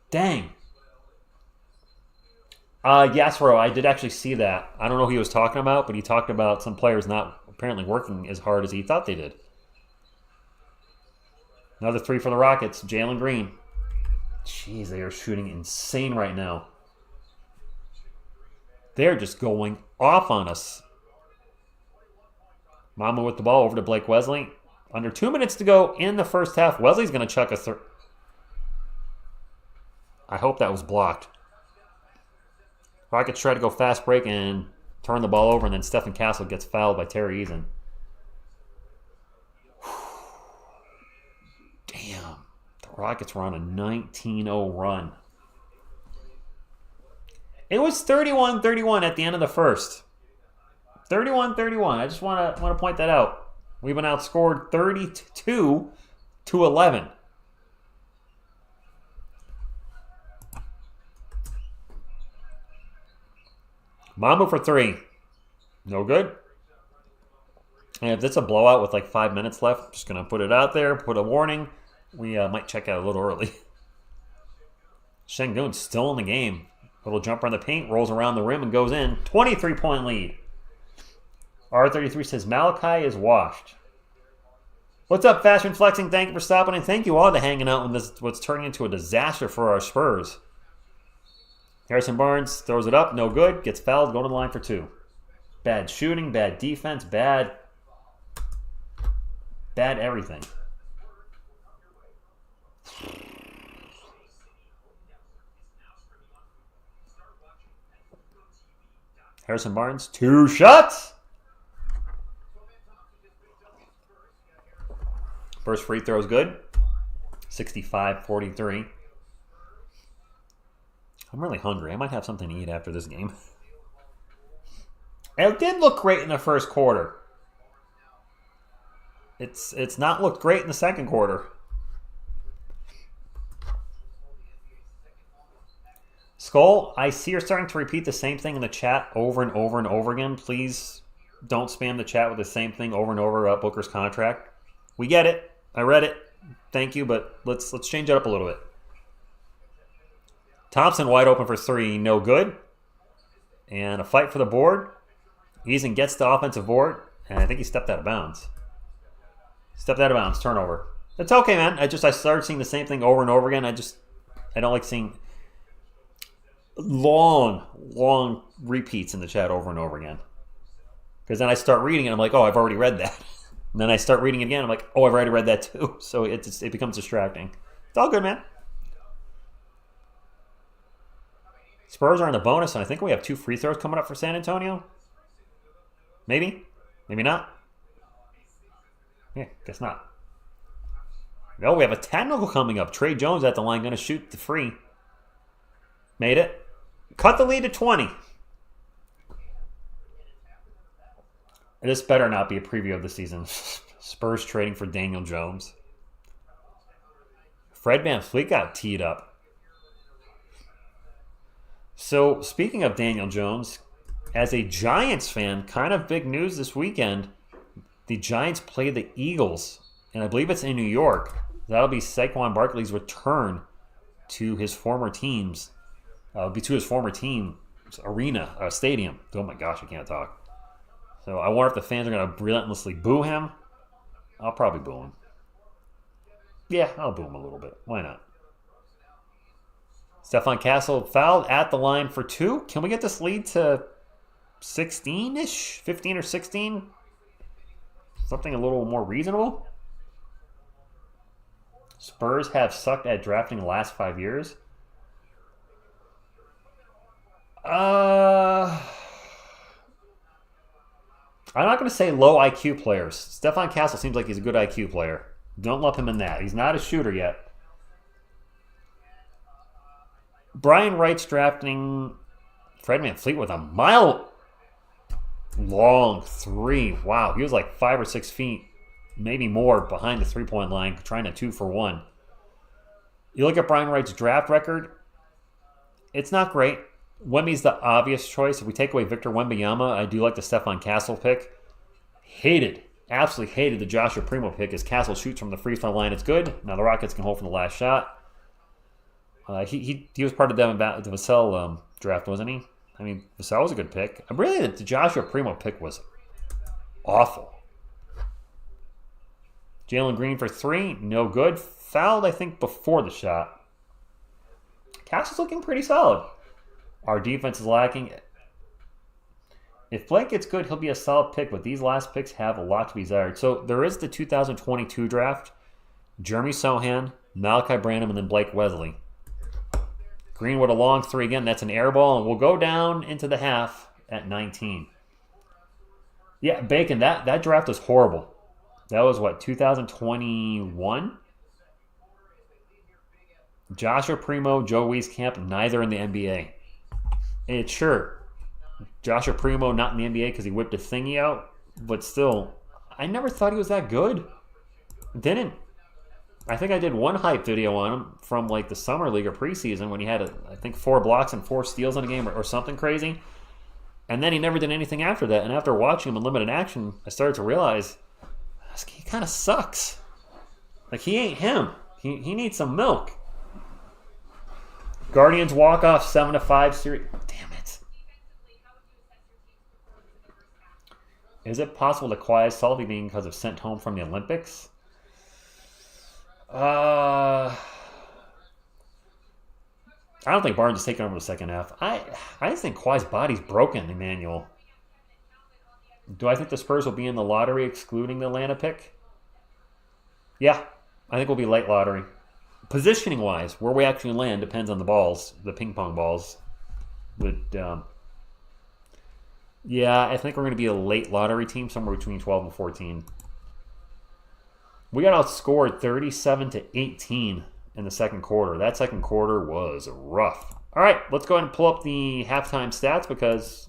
Dang. Yes, bro, I did actually see that. I don't know who he was talking about, but he talked about some players not apparently working as hard as he thought they did. Another 3 for the Rockets. Jalen Green. Jeez, they are shooting insane right now. They're just going off on us. Mama with the ball over to Blake Wesley. Under 2 minutes to go in the first half. Wesley's going to chuck a third. I hope that was blocked. Rockets try to go fast break and turn the ball over, and then Stephen Castle gets fouled by Terry Eason. Damn. The Rockets were on a 19-0 run. It was 31-31 at the end of the first. 31-31. I just want to point that out. We've been outscored 32-11. Mambo for 3. No good. And if it's a blowout with like 5 minutes left, I'm just going to put it out there, put a warning. We might check out a little early. Şengün's still in the game. Little jumper on the paint, rolls around the rim and goes in. 23-point lead. R33 says Malachi is washed. What's up, Fashion Flexing? Thank you for stopping, and thank you all for hanging out when this what's turning into a disaster for our Spurs. Harrison Barnes throws it up, no good, gets fouled, going to the line for 2. Bad shooting, bad defense, bad everything. Harrison Barnes, 2 shots. First free throw is good. 65-43. I'm really hungry. I might have something to eat after this game. It did look great in the first quarter. It's not looked great in the second quarter. Skull, I see you're starting to repeat the same thing in the chat over and over and over again. Please don't spam the chat with the same thing over and over about Booker's contract. We get it. I read it. Thank you, but let's change it up a little bit. Thompson wide open for 3, no good. And a fight for the board. Eason gets the offensive board, and I think he stepped out of bounds. Turnover. It's okay, man. I started seeing the same thing over and over again. I don't like seeing long repeats in the chat over and over again. Because then I start reading it, I'm like, oh, I've already read that. And then I start reading it again, I'm like, oh, I've already read that too. So it becomes distracting. It's all good, man. Spurs are in the bonus, and I think we have 2 free throws coming up for San Antonio. Maybe. Maybe not. Yeah, guess not. No, we have a technical coming up. Trey Jones at the line, going to shoot the free. Made it. Cut the lead to 20. This better not be a preview of the season. Spurs trading for Daniel Jones. Fred VanVleet got teed up. So, speaking of Daniel Jones, as a Giants fan, kind of big news this weekend. The Giants play the Eagles, and I believe it's in New York. That'll be Saquon Barkley's return to his former team's stadium. Oh my gosh, I can't talk. So I wonder if the fans are going to relentlessly boo him. I'll probably boo him. Yeah, I'll boo him a little bit. Why not? Stephon Castle fouled at the line for 2. Can we get this lead to 16-ish? 15 or 16? Something a little more reasonable? Spurs have sucked at drafting the last 5 years. I'm not going to say low IQ players. Stephon Castle seems like he's a good IQ player. Don't lump him in that. He's not a shooter yet. Brian Wright's drafting Fred VanVleet with a mile-long 3. Wow, he was like 5 or 6 feet, maybe more, behind the three-point line, trying a 2-for-1. You look at Brian Wright's draft record, it's not great. Wemby's the obvious choice. If we take away Victor Wembanyama, I do like the Stephon Castle pick. Absolutely hated the Joshua Primo pick as Castle shoots from the free throw line. It's good. Now the Rockets can hold from the last shot. He was part of the Vassell draft, wasn't he? I mean, Vassell was a good pick. Really, the Joshua Primo pick was awful. Jalen Green for 3, no good. Fouled, I think, before the shot. Castle's looking pretty solid. Our defense is lacking. If Blake gets good, he'll be a solid pick, but these last picks have a lot to be desired. So there is the 2022 draft. Jeremy Sohan, Malachi Branham, and then Blake Wesley. Green with a long 3 again. That's an air ball, and we'll go down into the half at 19. Yeah, Bacon, that draft was horrible. That was, 2021? Joshua Primo, Joe Wieskamp, neither in the NBA. It's sure. Joshua Primo not in the NBA because he whipped a thingy out, but still, I never thought he was that good. Didn't. I think I did one hype video on him from the summer league or preseason when he had, I think, 4 blocks and 4 steals in a game or something crazy. And then he never did anything after that. And after watching him in limited action, I started to realize he kind of sucks. He ain't him. He needs some milk. Guardians walk off 7-5 series. Damn it. Is it possible that Kawhi is salty being because of sent home from the Olympics? I don't think Barnes is taking over the second half. I just think Kawhi's body's broken, Emmanuel. Do I think the Spurs will be in the lottery excluding the Atlanta pick? Yeah, I think we'll be late lottery. Positioning-wise, where we actually land depends on the balls, the ping-pong balls. Yeah, I think we're going to be a late lottery team, somewhere between 12 and 14. We got outscored 37-18 in the second quarter. That second quarter was rough. All right, let's go ahead and pull up the halftime stats because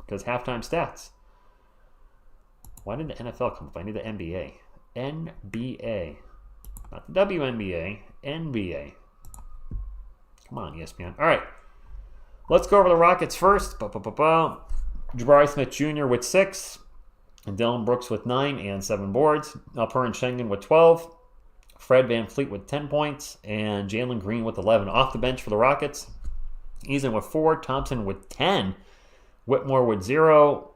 halftime stats. Why did the NFL come up? I need the NBA. NBA. Not the WNBA. NBA. Come on, ESPN. All right. Let's go over the Rockets first. Jabari Smith Jr. with 6. And Dylan Brooks with 9 and 7 boards. Alperen Sengun with 12. Fred VanVleet with 10 points. And Jalen Green with 11. Off the bench for the Rockets. Eason with 4. Thompson with 10. Whitmore with 0.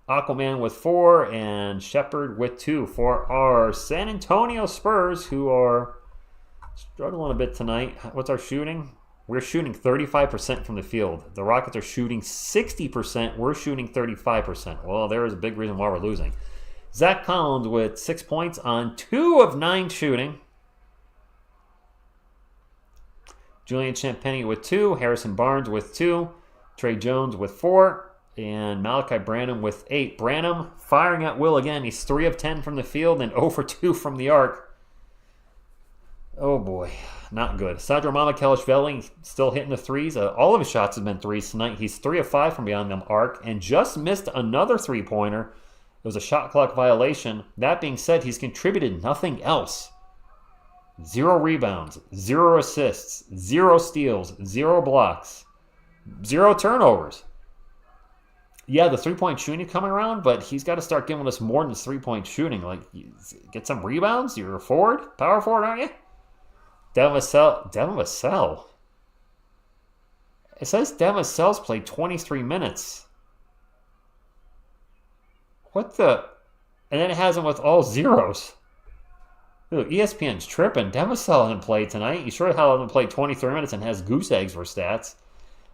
Aquaman with 4. And Shepard with 2 for our San Antonio Spurs, who are struggling a bit tonight. What's our shooting? We're shooting 35% from the field. The Rockets are shooting 60%. We're shooting 35%. Well, there is a big reason why we're losing. Zach Collins with 6 points on 2 of 9 shooting. Julian Champagnie with 2. Harrison Barnes with 2. Trey Jones with 4. And Malachi Branham with 8. Branham firing at will again. He's 3 of 10 from the field and 0 for 2 from the arc. Oh boy. Not good. Sandro Mamakeliashvili still hitting the threes. All of his shots have been threes tonight. He's 3 of 5 from beyond the arc and just missed another three-pointer. It was a shot clock violation. That being said, he's contributed nothing else. 0 rebounds, 0 assists, 0 steals, 0 blocks, 0 turnovers. Yeah, the three-point shooting coming around, but he's got to start giving us more than 3-point shooting. Like, get some rebounds. You're a forward, power forward, aren't you? Devin Vassell. It says Devin Vassell's played 23 minutes. What the? And then it has him with all zeros. Dude, ESPN's tripping. Devin Vassell hasn't played tonight. He sure as hell hasn't played 23 minutes and has goose eggs for stats.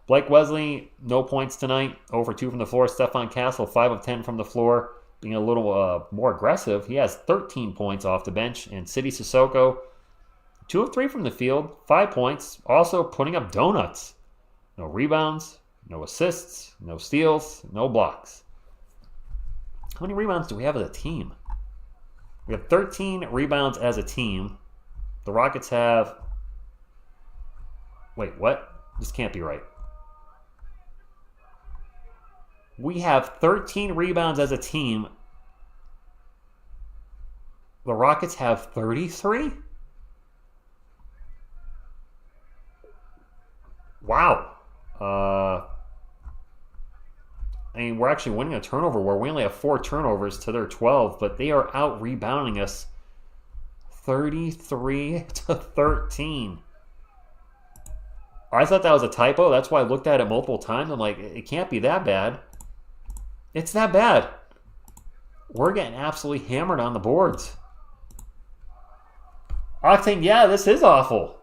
Blake Wesley, no points tonight. 0 for 2 from the floor. Stephon Castle, 5 of 10 from the floor. Being a little more aggressive. He has 13 points off the bench. And Sidi Sissoko, 2 of 3 from the field, 5 points, also putting up donuts. No rebounds, no assists, no steals, no blocks. How many rebounds do we have as a team? We have 13 rebounds as a team. The Rockets have... Wait, what? This can't be right. We have 13 rebounds as a team. The Rockets have 33? Wow. I mean, we're actually winning a turnover where we only have 4 turnovers to their 12, but they are out rebounding us 33 to 13. I thought that was a typo. That's why I looked at it multiple times. I'm like, it can't be that bad. It's that bad. We're getting absolutely hammered on the boards. Octane, yeah, this is awful.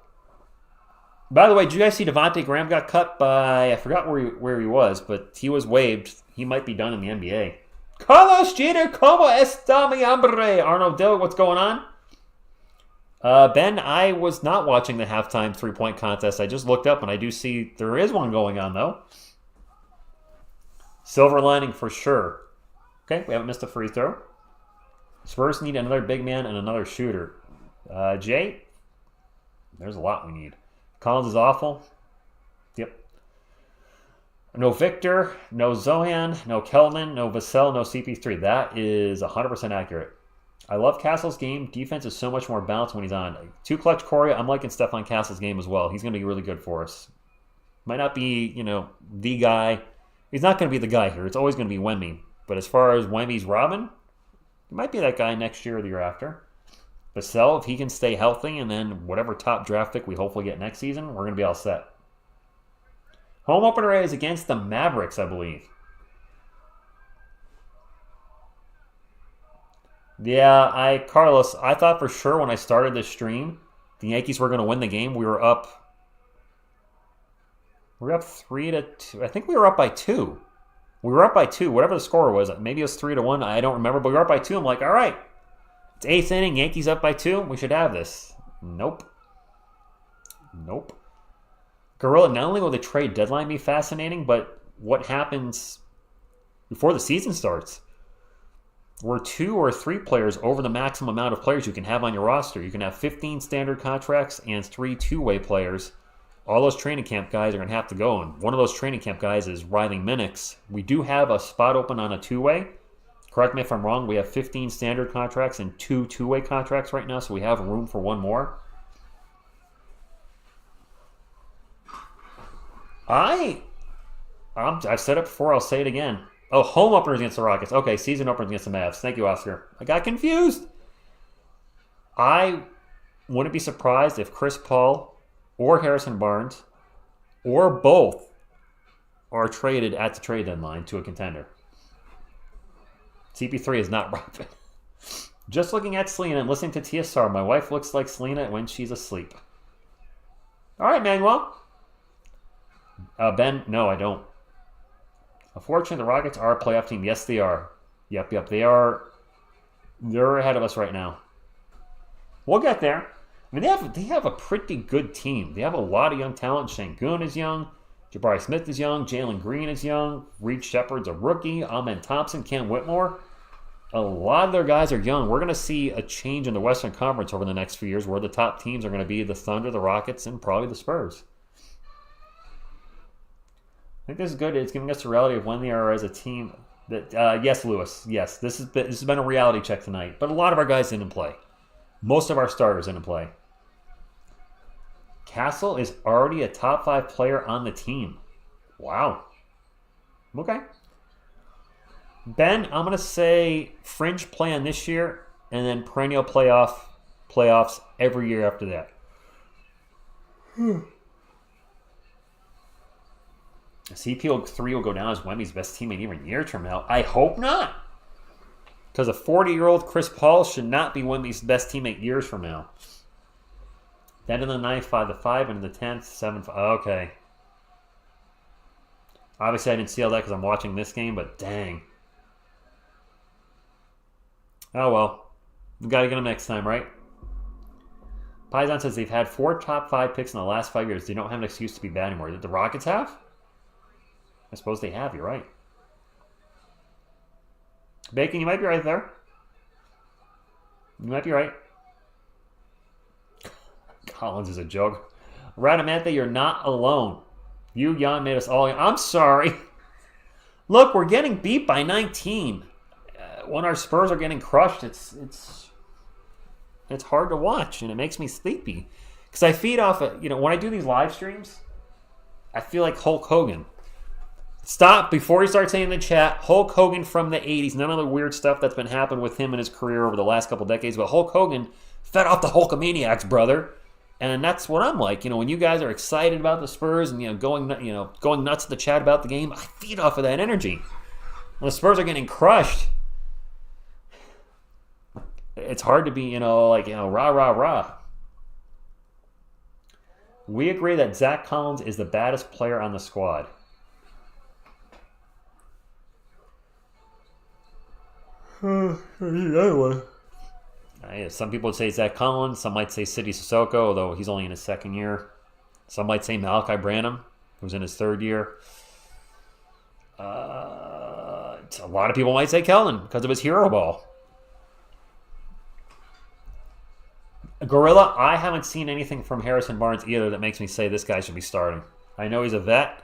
By the way, did you guys see Devontae Graham got cut by, I forgot where he was, but he was waived. He might be done in the NBA. Carlos Jeter, como está mi hombre? Arnold Dill, what's going on? Ben, I was not watching the halftime three-point contest. I just looked up, and I do see there is one going on, though. Silver lining for sure. Okay, we haven't missed a free throw. Spurs need another big man and another shooter. Jay, there's a lot we need. Collins is awful. Yep. No Victor, no Zohan, no Kelman, no Vassell, no CP3. That is 100% accurate. I love Castle's game. Defense is so much more balanced when he's on. 2 clutch Corey. I'm liking Stephon Castle's game as well. He's going to be really good for us. Might not be, the guy. He's not going to be the guy here. It's always going to be Wemby. But as far as Wemby's Robin, he might be that guy next year or the year after. Vassell, if he can stay healthy, and then whatever top draft pick we hopefully get next season, we're going to be all set. Home opener is against the Mavericks, I believe. Yeah, Carlos, I thought for sure when I started this stream, the Yankees were going to win the game. We were up 3-2. I think we were up by 2. We were up by 2, whatever the score was. Maybe it was 3-1. I don't remember, but we were up by 2. I'm like, all right. It's 8th inning, Yankees up by 2. We should have this. Nope. Gorilla, not only will the trade deadline be fascinating, but what happens before the season starts? We're 2 or 3 players over the maximum amount of players you can have on your roster. You can have 15 standard contracts and 3 two-way players. All those training camp guys are going to have to go, and one of those training camp guys is Riley Minix. We do have a spot open on a two-way. Correct me if I'm wrong. We have 15 standard contracts and 2 two-way contracts right now, so we have room for one more. I've said it before. I'll say it again. Oh, home openers against the Rockets. Okay, season openers against the Mavs. Thank you, Oscar. I got confused. I wouldn't be surprised if Chris Paul or Harrison Barnes or both are traded at the trade deadline to a contender. CP3 is not relevant. Just looking at Selena and listening to TSR, my wife looks like Selena when she's asleep. All right, Manuel. Ben, no, I don't. Unfortunately, the Rockets are a playoff team. Yes, they are. Yep. They are. They're ahead of us right now. We'll get there. I mean, they have a pretty good team. They have a lot of young talent. Şengün is young. Jabari Smith is young. Jalen Green is young. Reed Shepard's a rookie. Amen Thompson, Cam Whitmore. A lot of their guys are young. We're going to see a change in the Western Conference over the next few years where the top teams are going to be the Thunder, the Rockets, and probably the Spurs. I think this is good. It's giving us a reality of when they are as a team. Yes, Lewis. Yes, this has been a reality check tonight. But a lot of our guys didn't play. Most of our starters didn't play. Castle is already a top 5 player on the team. Wow. Okay. Ben, I'm going to say fringe plan this year and then perennial playoffs every year after that. CP3 will go down as Wemby's best teammate even years from now. I hope not. Because a 40-year-old Chris Paul should not be Wemby's best teammate years from now. Then in the 9th, 5-5, and in the 10th, 7-5. Okay. Obviously, I didn't see all that because I'm watching this game, but dang. Oh, well. We've got to get them next time, right? Paisan says they've had 4 top 5 picks in the last 5 years. They don't have an excuse to be bad anymore. Did the Rockets have? I suppose they have. You're right. Bacon, you might be right there. You might be right. Collins is a joke. Radamantha, you're not alone. You, Jan, made us all... I'm sorry. Look, we're getting beat by 19. When our Spurs are getting crushed, it's hard to watch, and it makes me sleepy. Because I feed off of... when I do these live streams, I feel like Hulk Hogan. Stop before you start saying in the chat, Hulk Hogan from the 80s. None of the weird stuff that's been happening with him in his career over the last couple decades. But Hulk Hogan fed off the Hulkamaniacs, brother. And that's what I'm like. When you guys are excited about the Spurs and going nuts in the chat about the game, I feed off of that energy. When the Spurs are getting crushed, it's hard to be, rah, rah, rah. We agree that Zach Collins is the baddest player on the squad. Some people would say Zach Collins. Some might say Sidy Sissoko, although he's only in his 2nd year. Some might say Malachi Branham, who's in his 3rd year. A lot of people might say Kellen because of his hero ball. Gorilla, I haven't seen anything from Harrison Barnes either that makes me say this guy should be starting. I know he's a vet.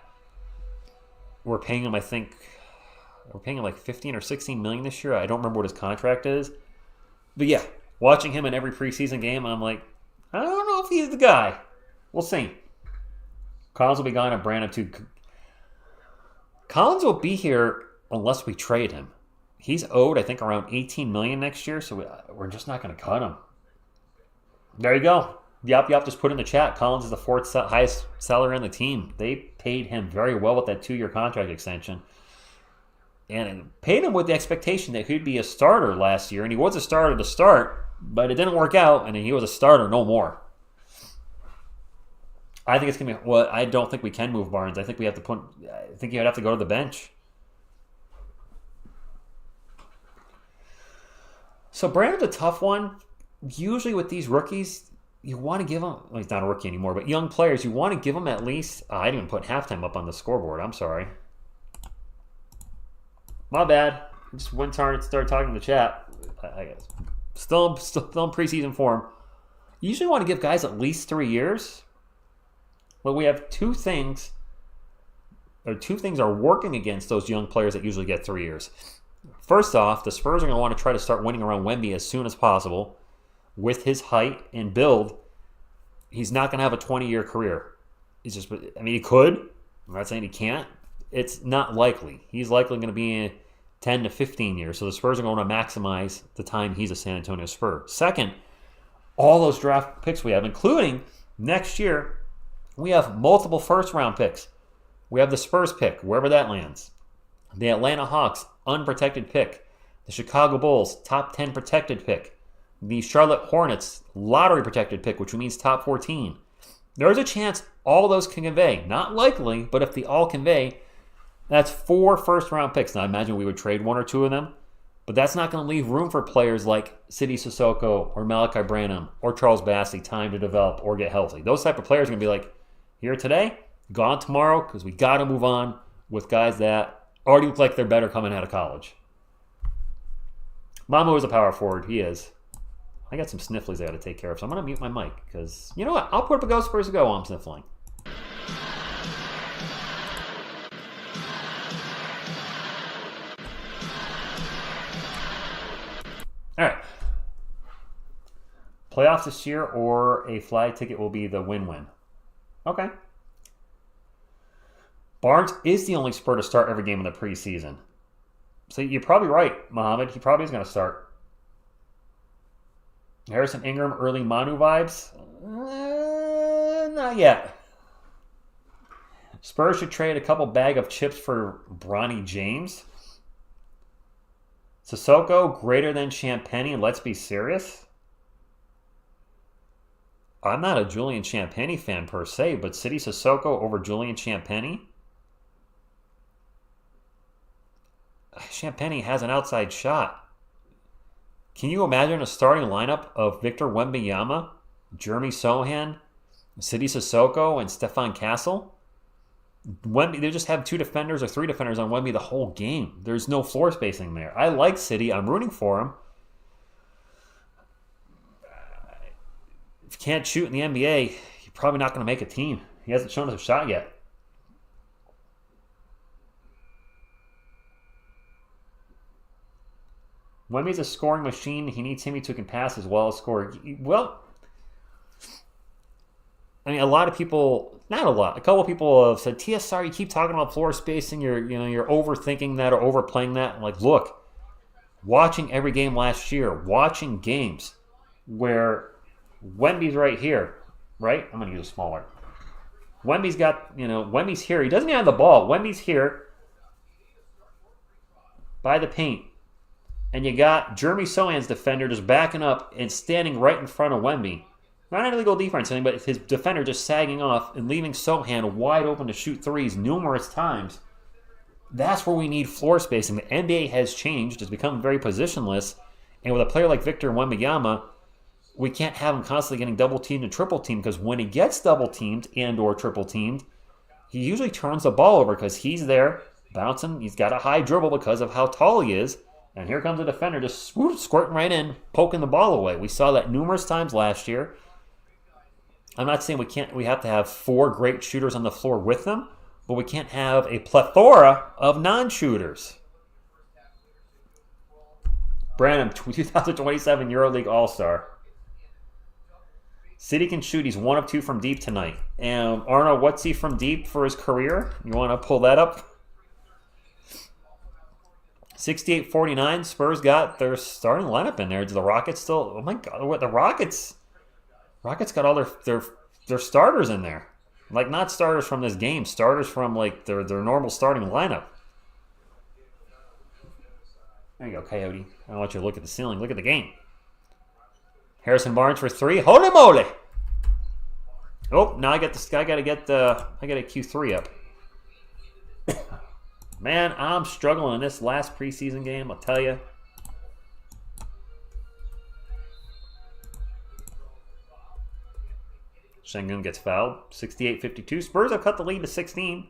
We're paying him, we're paying him like 15 or 16 million this year. I don't remember what his contract is. But yeah, watching him in every preseason game, I'm like, I don't know if he's the guy. We'll see. Collins will be gone and Brandon too. Collins will be here unless we trade him. He's owed, I think, around 18 million next year, so we're just not going to cut him. There you go. Yep, just put in the chat. Collins is the 4th highest salary on the team. They paid him very well with that 2-year contract extension. And paid him with the expectation that he'd be a starter last year. And he was a starter to start, but it didn't work out. And he was a starter no more. I think it's going to be... Well, I don't think we can move Barnes. I think we have to put... I think you'd have to go to the bench. So Brandon's a tough one. Usually with these rookies, you want to give them... Well, he's not a rookie anymore, but young players, you want to give them at least... I didn't even put halftime up on the scoreboard. I'm sorry. My bad. I just went and started talking in the chat. I guess. Still in preseason form. You usually want to give guys at least 3 years. But we have two things are working against those young players that usually get 3 years. First off, the Spurs are going to want to try to start winning around Wemby as soon as possible. With his height and build, he's not going to have a 20-year career. He could. I'm not saying he can't. It's not likely. He's likely going to be in 10 to 15 years. So the Spurs are going to maximize the time he's a San Antonio Spur. Second, all those draft picks we have, including next year, we have multiple first-round picks. We have the Spurs pick, wherever that lands. The Atlanta Hawks, unprotected pick. The Chicago Bulls, top 10 protected pick. The Charlotte Hornets, lottery protected pick, which means top 14. There's a chance all those can convey. Not likely, but if they all convey, that's 4 first-round picks. Now, I imagine we would trade 1 or 2 of them, but that's not going to leave room for players like Sidy Cissoko or Malachi Branham or Charles Bassey time to develop or get healthy. Those type of players are going to be like, here today, gone tomorrow, because we got to move on with guys that already look like they're better coming out of college. Mamu is a power forward. He is. I got some sniffles I got to take care of, so I'm going to mute my mic because, you know what? I'll put up a Go Spurs to go while I'm sniffling. All right. Playoffs this year or a flag ticket will be the win-win. Okay. Barnes is the only Spur to start every game in the preseason. So you're probably right, Mohammed. He probably is going to start. Harrison Ingram, early Manu vibes? Not yet. Spurs should trade a couple bag of chips for Bronny James. Sissoko, greater than Champagny. Let's be serious. I'm not a Julian Champagny fan per se, but Sidy Cissoko over Julian Champagny? Champagny has an outside shot. Can you imagine a starting lineup of Victor Wembanyama, Jeremy Sohan, Sidy Cissoko, and Stefan Castle? Wemby, they just have 2 defenders or 3 defenders on Wemby the whole game. There's no floor spacing there. I like Sidy. I'm rooting for him. If you can't shoot in the NBA, you're probably not going to make a team. He hasn't shown us a shot yet. Wemby's a scoring machine. He needs Timmy who can pass as well as score. Well, I mean, a lot of people, not a lot, a couple of people have said, TSR, you keep talking about floor spacing. You're overthinking that or overplaying that. I'm like, look, watching every game last year, watching games where Wemby's right here, right? I'm going to use a smaller. Wemby's got, Wemby's here. He doesn't even have the ball. Wemby's here by the paint. And you got Jeremy Sohan's defender just backing up and standing right in front of Wemby. Not an illegal defense, but his defender just sagging off and leaving Sohan wide open to shoot threes numerous times. That's where we need floor spacing. The NBA has changed. It's become very positionless. And with a player like Victor Wembanyama, we can't have him constantly getting double-teamed and triple-teamed because when he gets double-teamed and or triple-teamed, he usually turns the ball over because he's there bouncing. He's got a high dribble because of how tall he is. And here comes a defender just squirting right in, poking the ball away. We saw that numerous times last year. I'm not saying we have to have 4 great shooters on the floor with them, but we can't have a plethora of non-shooters. Branham, 2027 EuroLeague All-Star. Sidy can shoot. He's 1 of 2 from deep tonight. And Arnold, what's he from deep for his career? You want to pull that up? 68-49, Spurs got their starting lineup in there. Do the Rockets still? Oh my God, what the Rockets? Rockets got all their starters in there. Like not starters from this game, starters from like their normal starting lineup. There you go, Coyote. I don't want you to look at the ceiling. Look at the game. Harrison Barnes for 3. Holy moly! Oh, now I got this. I gotta get Q3 up. Man, I'm struggling in this last preseason game, I'll tell you. Sengun gets fouled. 68-52. Spurs have cut the lead to 16.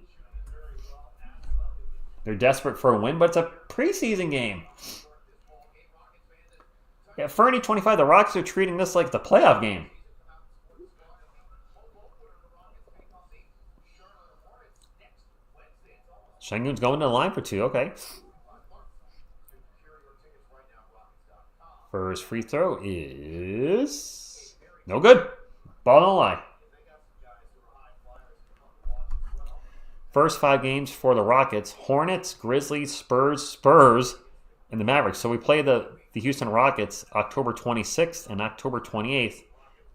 They're desperate for a win, but it's a preseason game. Yeah, Fernie 25, the Rockets are treating this like the playoff game. Sengun's going to the line for 2. Okay. First free throw is no good. Ball on the line. First 5 games for the Rockets: Hornets, Grizzlies, Spurs, and the Mavericks. So we play the Houston Rockets October 26th and October 28th.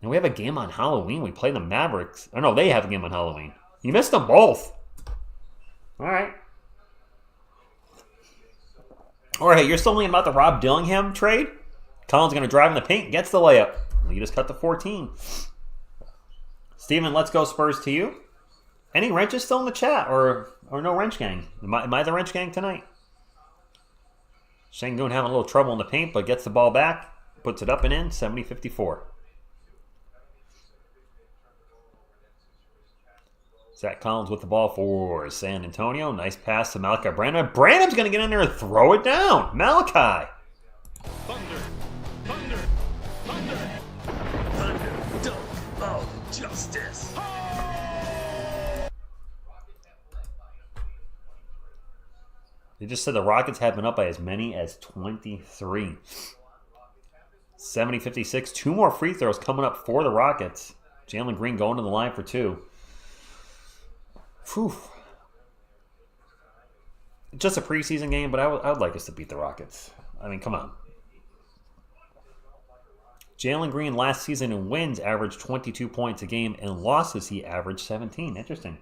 And we have a game on Halloween. We play the Mavericks. Oh, no, they have a game on Halloween. You missed them both. All right. All right, you're still thinking about the Rob Dillingham trade? Collins going to drive in the paint, gets the layup. You just cut to 14. Steven, let's go Spurs to you. Any wrenches still in the chat or no wrench gang? Am I the wrench gang tonight? Sengun having a little trouble in the paint, but gets the ball back, puts it up and in, 70-54. Zach Collins with the ball for San Antonio. Nice pass to Malachi Branham. Branham's going to get in there and throw it down. Malachi. Thunder, thunder, thunder, thunder, dunk of justice. They just said the Rockets have been up by as many as 23. 70-56. 2 more free throws coming up for the Rockets. Jalen Green going to the line for 2. Whew. Just a preseason game, but I would like us to beat the Rockets. I mean, come on. Jalen Green last season in wins averaged 22 points a game. In losses, he averaged 17. Interesting.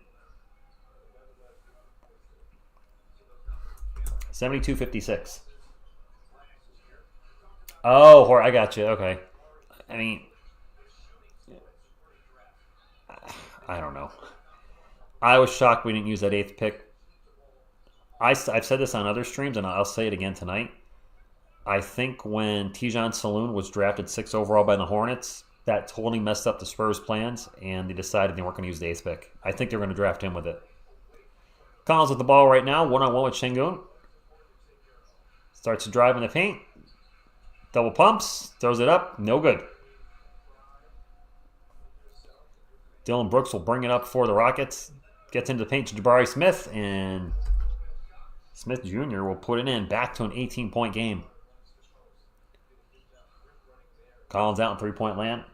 72-56. Oh, I got you. Okay. I mean, I don't know. I was shocked we didn't use that 8th pick. I've said this on other streams, and I'll say it again tonight. I think when Tijon Saloon was drafted 6th overall by the Hornets, that totally messed up the Spurs' plans, and they decided they weren't going to use the 8th pick. I think they're going to draft him with it. Collins with the ball right now, one-on-one with Sengun. Starts to drive in the paint. Double pumps, throws it up, no good. Dylan Brooks will bring it up for the Rockets. Gets into the paint to Jabari Smith, and Smith Jr. will put it in. Back to an 18-point game. Collins out in three-point land.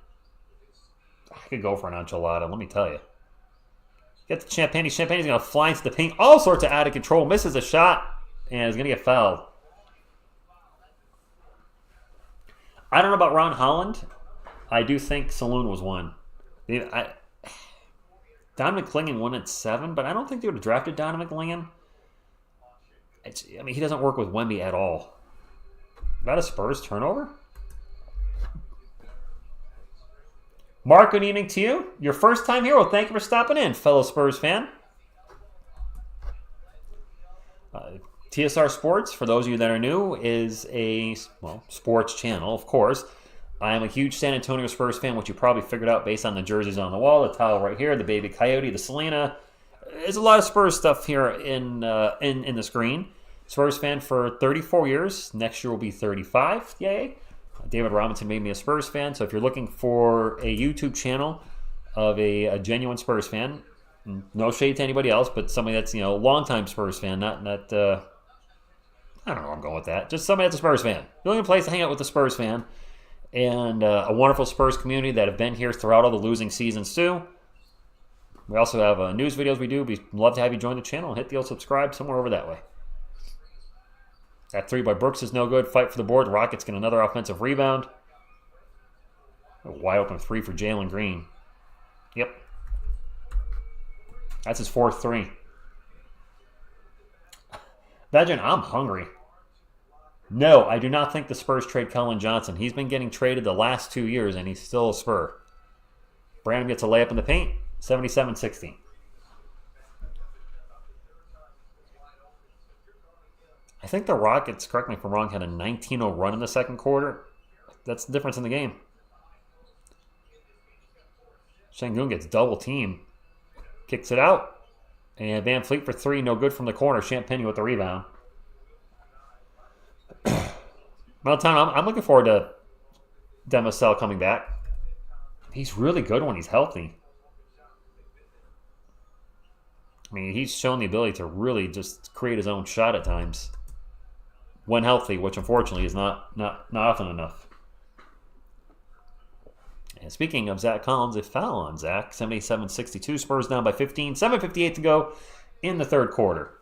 I could go for an enchilada, let me tell you. Get the Champagnie. Champagnie's going to fly into the paint. All sorts of out of control. Misses a shot, and is going to get fouled. I don't know about Ron Holland. I do think Saloon was one. Donovan McClingan won at 7, but I don't think they would have drafted Donovan McClingan. I mean, he doesn't work with Wemby at all. Is that a Spurs turnover? Mark, good evening to you. Your first time here. Well, thank you for stopping in, fellow Spurs fan. TSR Sports, for those of you that are new, is a sports channel, of course. I am a huge San Antonio Spurs fan, which you probably figured out based on the jerseys on the wall, the towel right here, the baby coyote, the Selena. There's a lot of Spurs stuff here in the screen. Spurs fan for 34 years. Next year will be 35. Yay. David Robinson made me a Spurs fan. So if you're looking for a YouTube channel of a genuine Spurs fan, no shade to anybody else, but somebody that's, a longtime Spurs fan, not I don't know where I'm going with that. Just somebody that's a Spurs fan. The only place to hang out with a Spurs fan. And a wonderful Spurs community that have been here throughout all the losing seasons too. We also have news videos we do. We'd love to have you join the channel and hit the old subscribe somewhere over that way. That 3 by Brooks is no good. Fight for the board. Rockets get another offensive rebound. A wide open 3 for Jalen Green. Yep. That's his 4th 3. Imagine I'm hungry. No, I do not think the Spurs trade Colin Johnson. He's been getting traded the last 2 years, and he's still a Spur. Brandon gets a layup in the paint, 77-60. I think the Rockets, correct me if I'm wrong, had a 19-0 run in the second quarter. That's the difference in the game. Sengun gets double teamed. Kicks it out. And Van Fleet for 3, no good from the corner. Champagne with the rebound. Melton, I'm looking forward to Demoiselle coming back. He's really good when he's healthy. I mean, he's shown the ability to really just create his own shot at times. When healthy, which unfortunately is not often enough. And speaking of Zach Collins, a foul on Zach. 77-62, Spurs down by 15. 7:58 to go in the third quarter.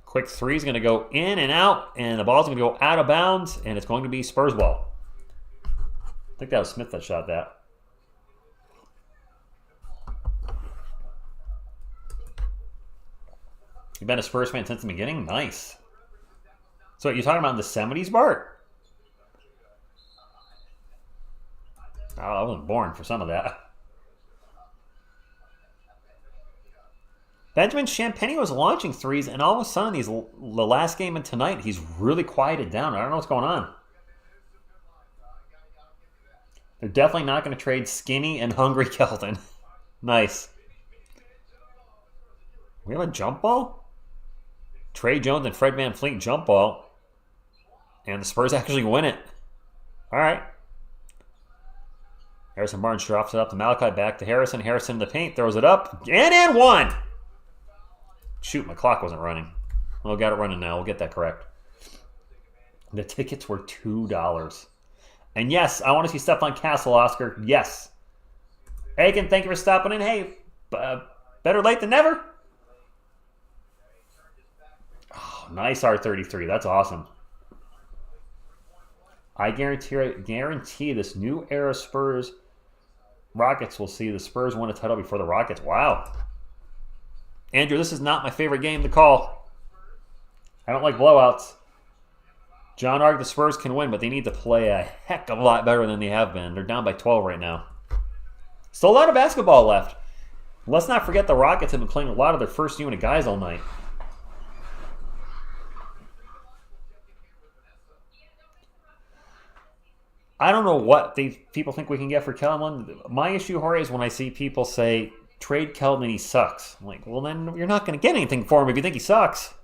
Quick three is going to go in and out, and the ball's going to go out of bounds, and it's going to be Spurs ball. I think that was Smith that shot that. You've been a Spurs fan since the beginning? Nice. So you're talking about in the 70s, Bart? Oh, I wasn't born for some of that. Benjamin Champagny was launching threes, and all of a sudden, the last game and tonight, he's really quieted down. I don't know what's going on. They're definitely not going to trade Skinny and Hungry Kelton. Nice. We have a jump ball? Trey Jones and Fred VanVleet jump ball. And the Spurs actually win it. All right. Harrison Barnes drops it up to Malachi, back to Harrison. Harrison in the paint, throws it up, and in one! Shoot, my clock wasn't running. Well, got it running now. We'll get that correct. The tickets were $2. And yes, I want to see Stephon Castle, Oscar. Yes. Aiken, thank you for stopping in. Hey, better late than never. Oh, nice R33. That's awesome. I guarantee this new era Spurs Rockets will see the Spurs win a title before the Rockets. Wow. Andrew, this is not my favorite game to call. I don't like blowouts. John argued the Spurs can win, but they need to play a heck of a lot better than they have been. They're down by 12 right now. Still a lot of basketball left. Let's not forget the Rockets have been playing a lot of their first unit guys all night. I don't know what people think we can get for Keldon. My issue, Jorge, is when I see people say, trade Keldon and he sucks. I'm like, well, then you're not going to get anything for him if you think he sucks.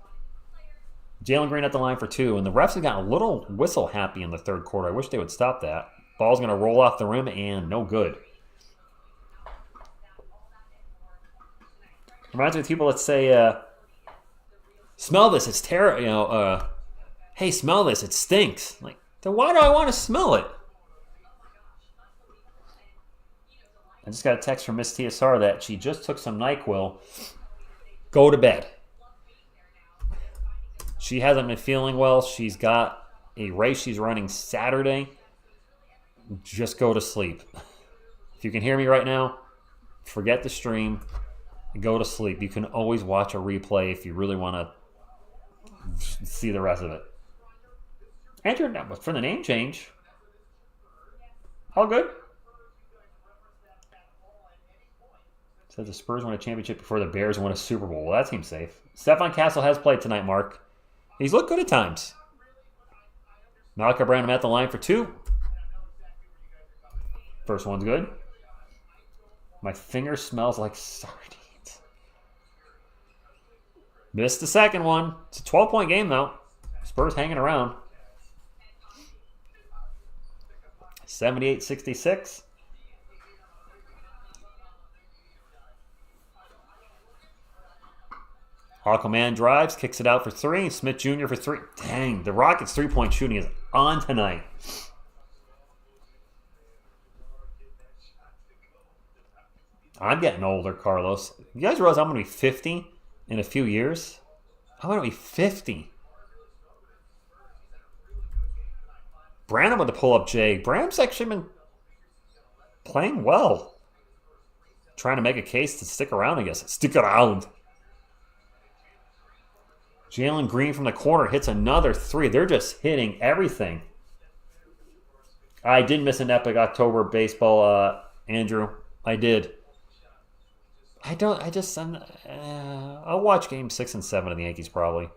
Jalen Green at the line for two, and the refs have gotten a little whistle happy in the third quarter. I wish they would stop that. Ball's going to roll off the rim, and no good. Reminds me of people that say, smell this, it's terrible. Hey, smell this, it stinks. Like, then why do I want to smell it? I just got a text from Miss TSR that she just took some NyQuil. Go to bed. She hasn't been feeling well. She's got a race she's running Saturday. Just go to sleep. If you can hear me right now, forget the stream. Go to sleep. You can always watch a replay if you really want to see the rest of it. Andrew, for the name change, all good. Says the Spurs win a championship before the Bears win a Super Bowl. Well, that seems safe. Stephon Castle has played tonight, Mark. He's looked good at times. Malachi Branham at the line for two. First one's good. My finger smells like sardines. Missed the second one. It's a 12-point game, though. Spurs hanging around. 78-66. Aquaman drives, kicks it out for three. Smith Jr. for three. Dang, the Rockets' three-point shooting is on tonight. I'm getting older, Carlos. You guys realize I'm going to be 50 in a few years? I'm going to be 50. Branham with the pull-up J. Branham's actually been playing well. Trying to make a case to stick around, I guess. Stick around. Jalen Green from the corner hits another three. They're just hitting everything. I did miss an epic October baseball, Andrew. I did. I'll watch game 6 and 7 of the Yankees probably.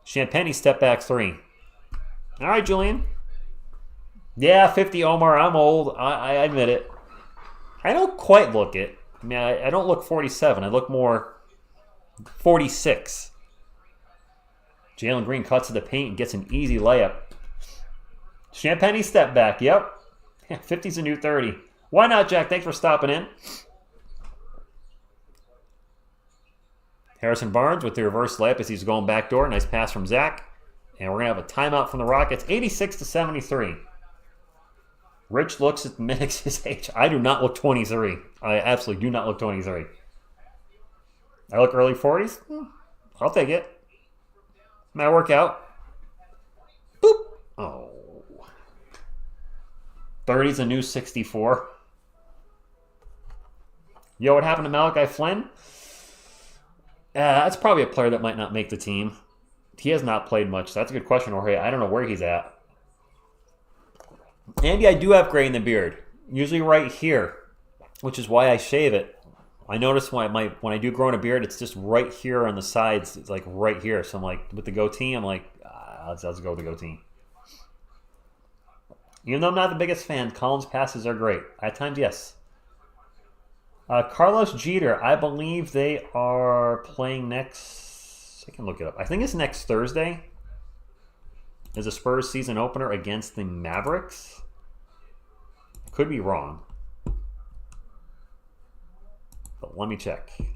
Champagny step back three. All right, Julian. Yeah, 50 Omar. I'm old. I admit it. I don't quite look it. I mean, I don't look 47. I look more 46. Jalen Green cuts to the paint and gets an easy layup. Champagny step back. Yep. 50's a new 30. Why not, Jack? Thanks for stopping in. Harrison Barnes with the reverse layup as he's going backdoor. Nice pass from Zach. And we're going to have a timeout from the Rockets. 86-73. Rich looks at mimics his age. I do not look 23. I absolutely do not look 23. I look early 40s? I'll take it. Might work out. Boop. Oh. 30's a new 64. Yo, what happened to Malachi Flynn? That's probably a player that might not make the team. He has not played much. That's a good question, Jorge. I don't know where he's at. Andy, I do have gray in the beard. Usually right here, which is why I shave it. I notice when I do grow in a beard, it's just right here on the sides. It's like right here. So I'm like, with the goatee, I'm like, let's go with the goatee. Even though I'm not the biggest fan, Collins' passes are great. At times, yes. Carlos Jeter, I believe they are playing next... I can look it up. I think it's next Thursday. Is a Spurs season opener against the Mavericks. Could be wrong. But let me check. Let's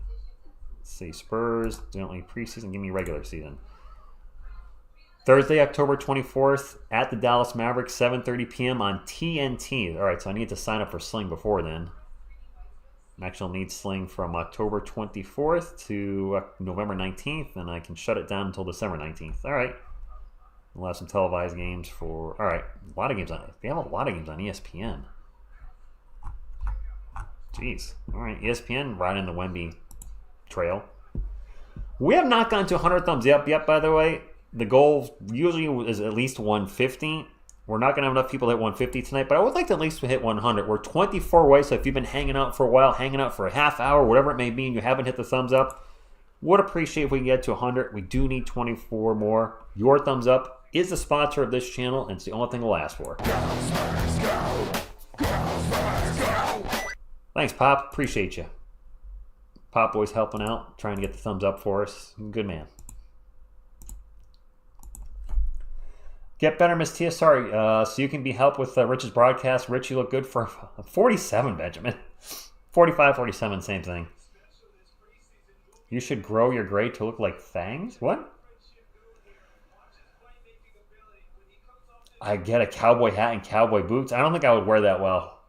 see. Spurs, don't need preseason. Give me regular season. Thursday, October 24th at the Dallas Mavericks, 7:30 p.m. on TNT. All right, so I need to sign up for Sling before then. Actually, need Sling from October 24th to November 19th, and I can shut it down until December 19th. All right. We'll have some televised games for... All right, a lot of games on... They have a lot of games on ESPN. Jeez. All right, ESPN right in the Wemby trail. We have not gone to 100 thumbs up yet, by the way. The goal usually is at least 150. We're not going to have enough people to hit 150 tonight, but I would like to at least hit 100. We're 24 away, so if you've been hanging out for a while, hanging out for a half hour, whatever it may be, and you haven't hit the thumbs up, would appreciate if we can get to 100. We do need 24 more. Your thumbs up is the sponsor of this channel, and it's the only thing we'll ask for. Thanks, Pop. Appreciate you. Pop always helping out, trying to get the thumbs up for us. Good man. Get better, Miss TSR, so you can be helped with Rich's broadcast. Rich, you look good for 47, Benjamin. 45, 47, same thing. You should grow your gray to look like fangs? What? I get a cowboy hat and cowboy boots. I don't think I would wear that well.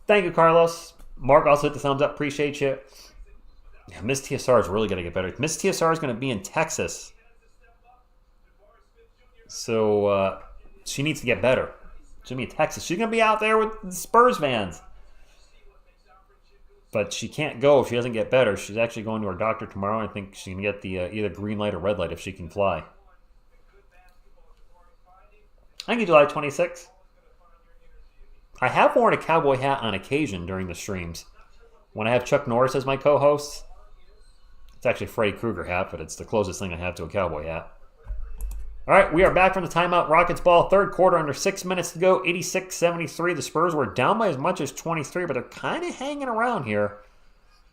Thank you, Carlos. Mark also hit the thumbs up. Appreciate you. Yeah, Miss TSR is really going to get better. Miss TSR is going to be in Texas. So she needs to get better. She's going to be in Texas. She's going to be out there with the Spurs fans. But she can't go if she doesn't get better. She's actually going to her doctor tomorrow. I think she's going to get the either green light or red light if she can fly. Thank you, July 26th. I have worn a cowboy hat on occasion during the streams. When I have Chuck Norris as my co-host, it's actually a Freddy Krueger hat, but it's the closest thing I have to a cowboy hat. All right, we are back from the timeout. Rockets ball, third quarter, under 6 minutes to go, 86-73. The Spurs were down by as much as 23, but they're kind of hanging around here.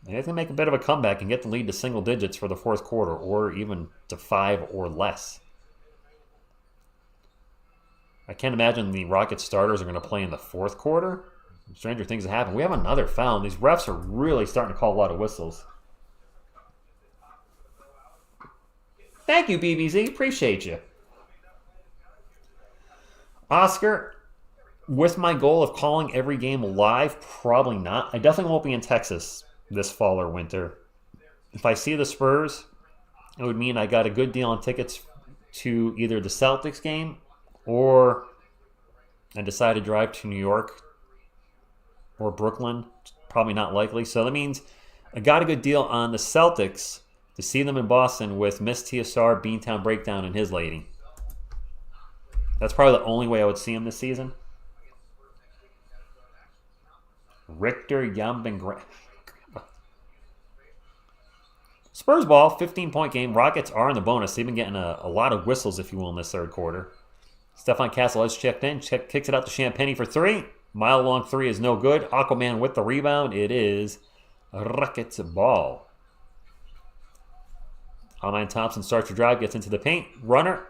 They have to make a bit of a comeback and get the lead to single digits for the fourth quarter, or even to 5 or less. I can't imagine the Rockets starters are going to play in the fourth quarter. Stranger things have happened. We have another foul. These refs are really starting to call a lot of whistles. Thank you, BBZ. Appreciate you. Oscar, with my goal of calling every game live, probably not. I definitely won't be in Texas this fall or winter. If I see the Spurs, it would mean I got a good deal on tickets to either the Celtics game or I decide to drive to New York or Brooklyn. Probably not likely. So that means I got a good deal on the Celtics to see them in Boston with Miss TSR, Beantown Breakdown, and his lady. That's probably the only way I would see him this season. Richter, Yambin, Spurs ball, 15-point game. Rockets are in the bonus. They've been getting a lot of whistles, if you will, in this third quarter. Stephon Castle has checked in. Kicks it out to Champagny for three. Mile-long three is no good. Aquaman with the rebound. It is Rockets ball. Alman Thompson starts to drive, gets into the paint. Runner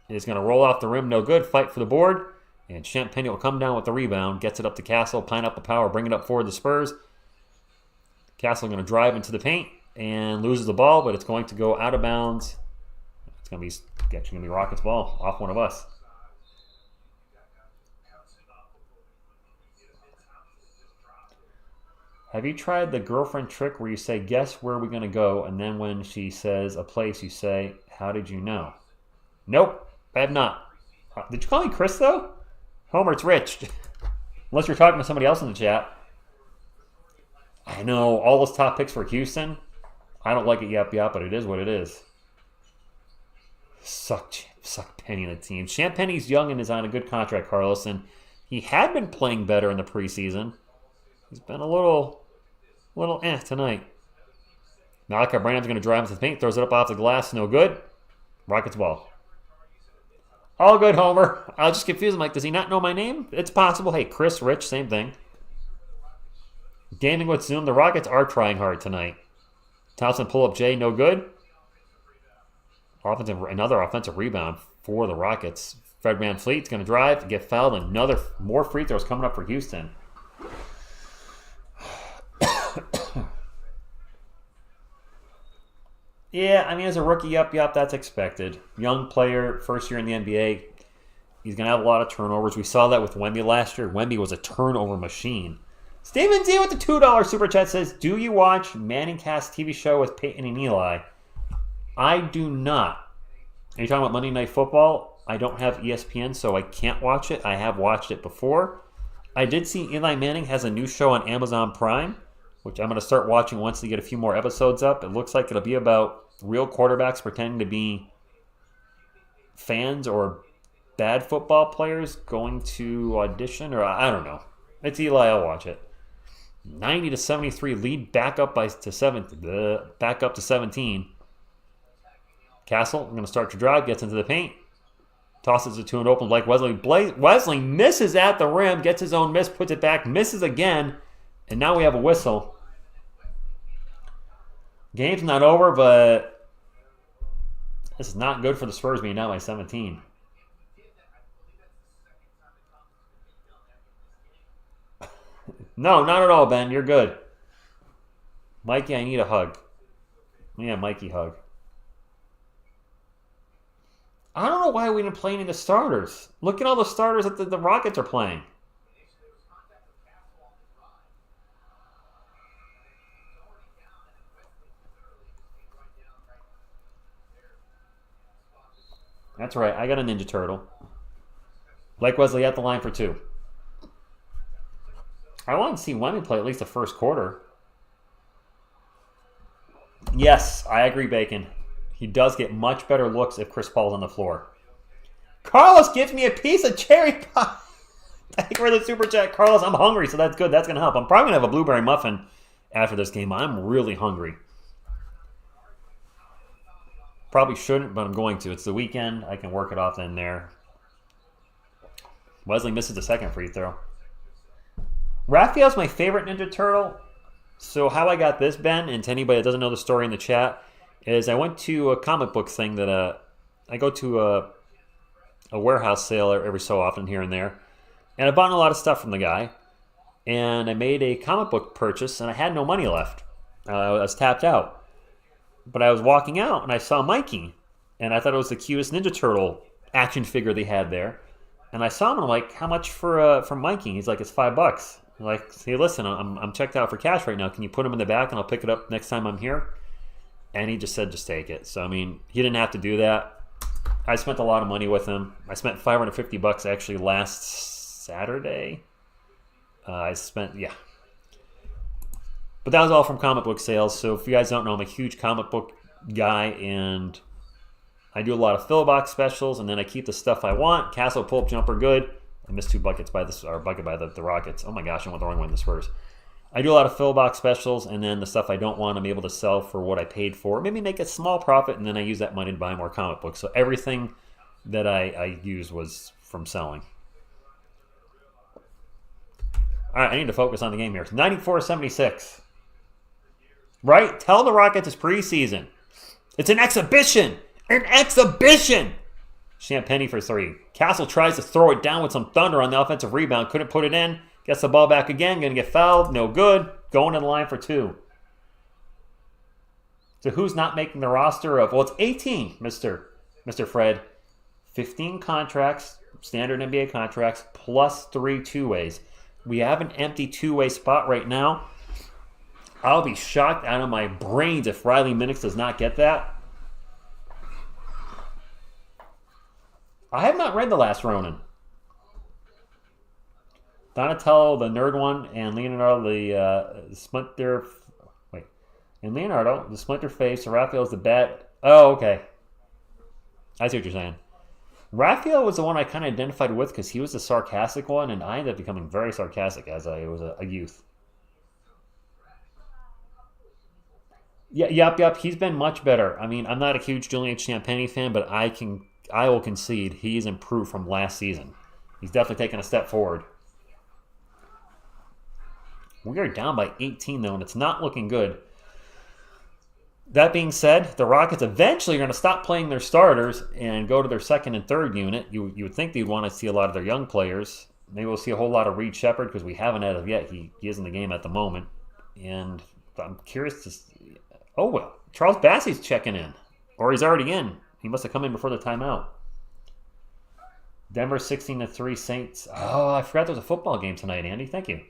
is going to roll off the rim, no good. Fight for the board. And Champagny will come down with the rebound. Gets it up to Castle. Pineapple power. Bring it up forward the Spurs. Castle going to drive into the paint and loses the ball, but it's going to go out of bounds. It's going to be Rockets ball off one of us. Have you tried the girlfriend trick where you say, guess where we're going to go, and then when she says a place, you say, how did you know? Nope, I have not. Did you call me Chris, though? Homer, it's Rich. Unless you're talking to somebody else in the chat. I know, all those top picks for Houston. I don't like it, yep, but it is what it is. Suck Penny in the team. Champagne's young and is on a good contract, Carlos, and he had been playing better in the preseason. He's been a little tonight. Malachi Branham's going to drive into the paint, throws it up off the glass, no good. Rockets ball. All good, Homer. I was just confused. I'm like, does he not know my name? It's possible. Hey, Chris, Rich, same thing. Gaming with Zoom. The Rockets are trying hard tonight. Thompson pull-up J, no good. Another offensive rebound for the Rockets. Fred VanVleet's going to drive, get fouled, and more free throws coming up for Houston. Yeah, I mean, as a rookie, yep, that's expected. Young player, first year in the NBA. He's going to have a lot of turnovers. We saw that with Wemby last year. Wemby was a turnover machine. Steven Z with the $2 super chat says, do you watch Manningcast TV show with Peyton and Eli? I do not. Are you talking about Monday Night Football? I don't have ESPN, so I can't watch it. I have watched it before. I did see Eli Manning has a new show on Amazon Prime, which I'm going to start watching once they get a few more episodes up. It looks like it'll be about real quarterbacks pretending to be fans or bad football players going to audition, or I don't know. It's Eli. I'll watch it. 90-73 lead, back up to 17. Castle, I'm going to start to drive, gets into the paint, tosses it to an open Blake Wesley. Wesley misses at the rim, gets his own miss, puts it back, misses again, and now we have a whistle. Game's not over, but this is not good for the Spurs being down by 17. No, not at all, Ben. You're good. Mikey, I need a hug. Yeah, Mikey hug. I don't know why we didn't play any of the starters. Look at all the starters that the Rockets are playing. That's right. I got a Ninja Turtle. Blake Wesley at the line for 2. I want to see Wemby play at least the first quarter. Yes, I agree, Bacon. He does get much better looks if Chris Paul's on the floor. Carlos gives me a piece of cherry pie. Thank you for the super chat. Carlos, I'm hungry, so that's good. That's going to help. I'm probably going to have a blueberry muffin after this game. I'm really hungry. Probably shouldn't, but I'm going to. It's the weekend. I can work it off in there. Wesley misses the second free throw. Raphael's my favorite Ninja Turtle. So how I got this, Ben, and to anybody that doesn't know the story in the chat, is I went to a comic book thing that I go to a warehouse sale every so often here and there. And I bought a lot of stuff from the guy. And I made a comic book purchase, and I had no money left. I was tapped out. But I was walking out, and I saw Mikey. And I thought it was the cutest Ninja Turtle action figure they had there. And I saw him, and I'm like, how much for Mikey? He's like, it's $5. I'm like, hey, listen, I'm checked out for cash right now. Can you put him in the back, and I'll pick it up next time I'm here? And he just said, just take it. So, I mean, he didn't have to do that. I spent a lot of money with him. I spent $550 actually last Saturday. But that was all from comic book sales. So if you guys don't know, I'm a huge comic book guy, and I do a lot of fill box specials, and then I keep the stuff I want. Castle pull-up jumper, good. I missed 2 buckets by the Rockets. Oh my gosh, I went the wrong way in the Spurs. I do a lot of fill box specials, and then the stuff I don't want, I'm able to sell for what I paid for. Maybe make a small profit, and then I use that money to buy more comic books. So everything that I used was from selling. All right, I need to focus on the game here. It's 94-76. Right? Tell the Rockets it's preseason. It's an exhibition. An exhibition. Champagny for 3. Castle tries to throw it down with some thunder on the offensive rebound. Couldn't put it in. Gets the ball back again. Going to get fouled. No good. Going to the line for 2. So who's not making the roster of... Well, it's 18, Mr. Fred. 15 contracts, standard NBA contracts, plus 3 two-ways. We have an empty two-way spot right now. I'll be shocked out of my brains if Riley Minix does not get that. I have not read The Last Ronin. Donatello, the nerd one, and Leonardo, the splinter. Wait, and Leonardo, the splinter face. So Raphael's the bat. Oh, okay. I see what you're saying. Raphael was the one I kind of identified with because he was the sarcastic one, and I ended up becoming very sarcastic as I was a youth. Yeah, yep. He's been much better. I mean, I'm not a huge Julian Champagny fan, but I will concede he's improved from last season. He's definitely taken a step forward. We are down by 18, though, and it's not looking good. That being said, the Rockets eventually are going to stop playing their starters and go to their second and third unit. You would think they'd want to see a lot of their young players. Maybe we'll see a whole lot of Reed Shepherd because we haven't as of yet. He is in the game at the moment. And I'm curious to see. Oh, well, Charles Bassey's checking in. Or he's already in. He must have come in before the timeout. Denver 16-3 Saints. Oh, I forgot there was a football game tonight, Andy. Thank you.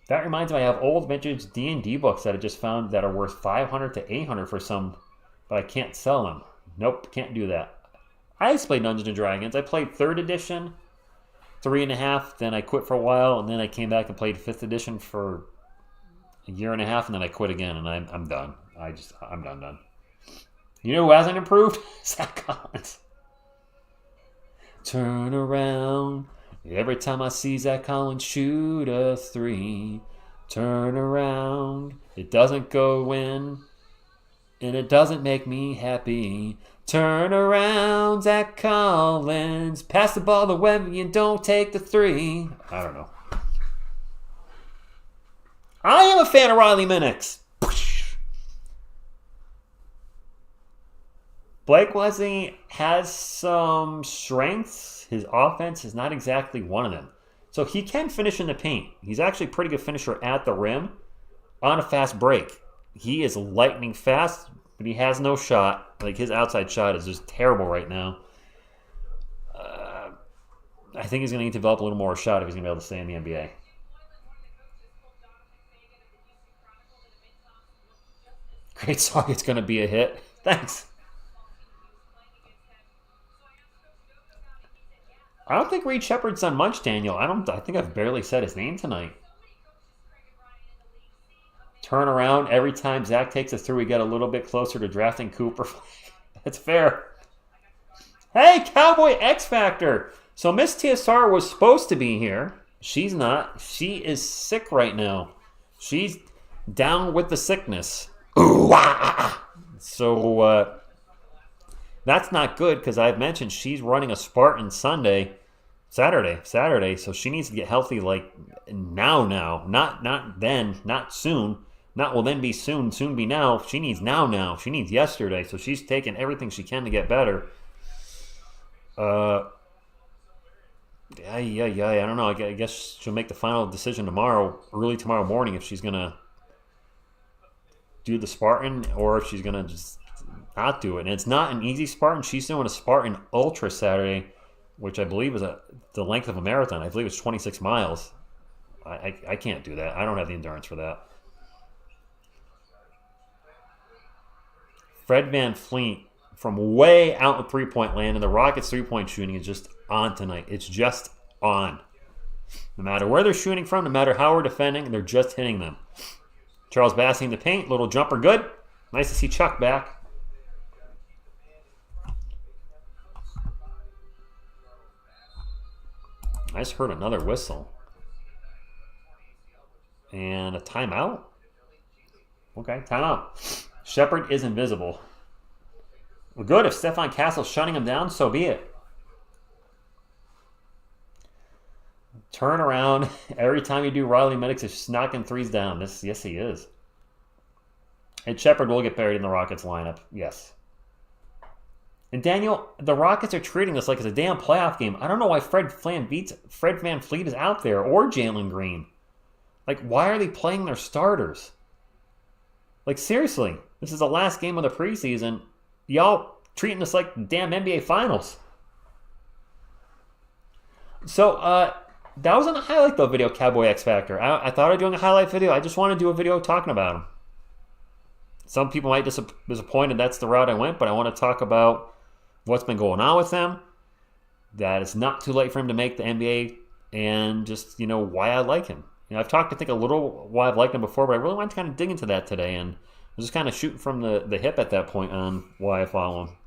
That reminds me, I have old vintage D&D books that I just found that are worth $500 to $800 for some, but I can't sell them. Nope, can't do that. I used to play Dungeons & Dragons. I played 3rd edition, 3.5, then I quit for a while, and then I came back and played 5th edition for a year and a half, and then I quit again, and I'm done. I'm done. You know who hasn't improved? Zach Collins. Turn around. Every time I see Zach Collins shoot a 3, turn around. It doesn't go in, and it doesn't make me happy. Turn around, Zach Collins. Pass the ball to Wemby and don't take the 3. I don't know. I am a fan of Riley Minix. Blake Wesley has some strengths. His offense is not exactly one of them. So he can finish in the paint. He's actually a pretty good finisher at the rim on a fast break. He is lightning fast, but he has no shot. Like, his outside shot is just terrible right now. I think he's going to need to develop a little more shot if he's going to be able to stay in the NBA. Great song. It's going to be a hit. Thanks. I don't think Reed Shepherd's done much, Daniel. I think I've barely said his name tonight. Turn around. Every time Zach takes us through, we get a little bit closer to drafting Cooper. That's fair. Hey, Cowboy X Factor. So Miss TSR was supposed to be here. She's not. She is sick right now. She's down with the sickness. Ooh, ah. So, that's not good because I've mentioned she's running a Spartan Saturday. So she needs to get healthy like now. Not then, not soon. Not will then be soon be now. She needs now. She needs yesterday. So she's taking everything she can to get better. I don't know. I guess she'll make the final decision early tomorrow morning if she's going to do the Spartan or if she's going to just not do it. And it's not an easy Spartan. She's doing a Spartan Ultra Saturday, which I believe is the length of a marathon. I believe it's 26 miles. I can't do that. I don't have the endurance for that. Fred VanVleet from way out in three-point land, and the Rockets' three-point shooting is just on tonight. It's just on. No matter where they're shooting from, no matter how we're defending, they're just hitting them. Charles Bassey in the paint, little jumper, good. Nice to see Chuck back. I just heard another whistle. And a timeout? Okay, timeout. Shepherd is invisible. Well, good. If Stephon Castle's shutting him down, so be it. Turn around. Every time you do, Riley Minix is knocking threes down. Yes, he is. And Shepherd will get buried in the Rockets lineup. Yes. And Daniel, the Rockets are treating this like it's a damn playoff game. I don't know why Fred VanVleet is out there or Jalen Green. Like, why are they playing their starters? Like, seriously, this is the last game of the preseason. Y'all treating this like damn NBA Finals. So, That wasn't a highlight, though, video Cowboy X Factor. I thought of doing a highlight video. I just want to do a video talking about him. Some people might be disappointed that's the route I went, but I want to talk about what's been going on with him, that it's not too late for him to make the NBA, and just, why I like him. I've talked, I think, a little why I've liked him before, but I really want to kind of dig into that today, and I'm just kind of shooting from the hip at that point on why I follow him.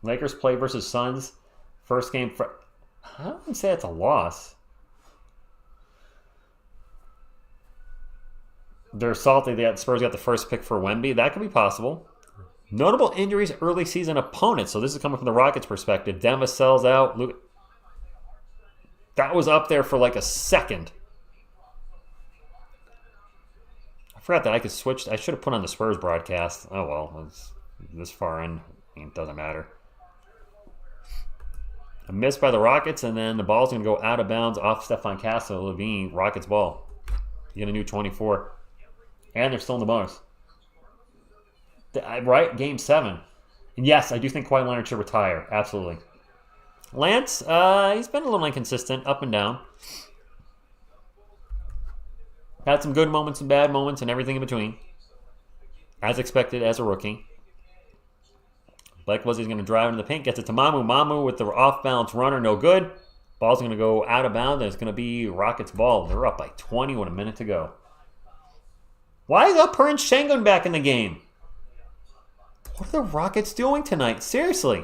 Lakers play versus Suns. First game, I don't say it's a loss. They're salty that Spurs got the first pick for Wemby. That could be possible. Notable injuries, early season opponents. So this is coming from the Rockets' perspective. Denver sells out. That was up there for like a second. I forgot that I could switch. I should have put on the Spurs broadcast. Oh well, it's this far in. It doesn't matter. A miss by the Rockets, and then the ball's going to go out of bounds off Stephon Castle. Levine, Rockets ball. You get a new 24. And they're still in the bonus. Right? Game 7. And yes, I do think Kawhi Leonard should retire. Absolutely. Lance, he's been a little inconsistent, up and down. Had some good moments and bad moments and everything in between. As expected as a rookie. Blake was he's going to drive into the paint, gets it to Mamu. Mamu with the off-balance runner, no good. Ball's going to go out of bounds, and it's going to be Rockets ball. They're up by 20 with a minute to go. Why is Alperen Sengun back in the game? What are the Rockets doing tonight? Seriously.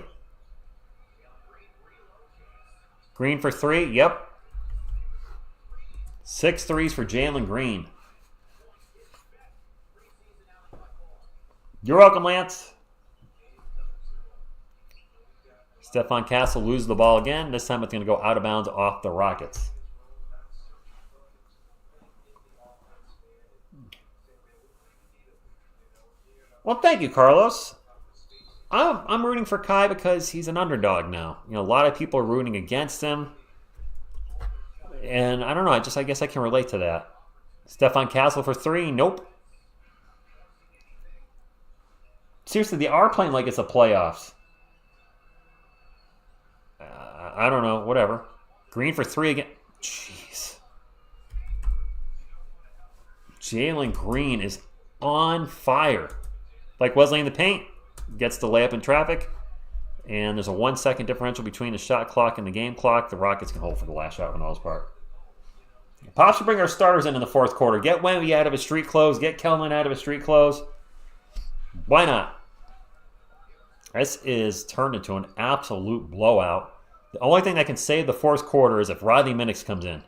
Green for 3, yep. 6 threes for Jalen Green. You're welcome, Lance. Stephon Castle loses the ball again. This time it's going to go out of bounds off the Rockets. Well, thank you, Carlos. I'm rooting for Kai because he's an underdog now. A lot of people are rooting against him. And I don't know. I guess I can relate to that. Stephon Castle for 3. Nope. Seriously, they are playing like it's the playoffs. I don't know. Whatever. Green for 3 again. Jeez. Jalen Green is on fire. Like Wesley in the paint. Gets the layup in traffic. And there's a 1 second differential between the shot clock and the game clock. The Rockets can hold for the last shot for the most part. Pops should bring our starters in the fourth quarter. Get Wemby out of his street clothes. Get Kelman out of his street clothes. Why not? This is turned into an absolute blowout. The only thing that can save the fourth quarter is if Rodney Minix comes in.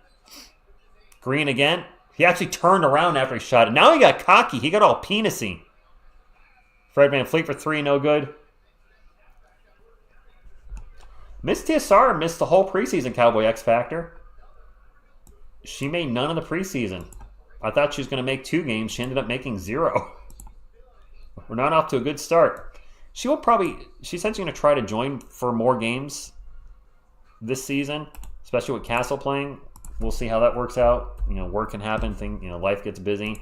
Green again. He actually turned around after he shot it. Now he got cocky. He got all penisy. Fred VanVleet for 3, no good. Miss TSR missed the whole preseason Cowboy X Factor. She made none of the preseason. I thought she was going to make 2 games. She ended up making 0. We're not off to a good start. She said she's going to try to join for more games this season, especially with Castle playing. We'll see how that works out. Work can happen. Life gets busy.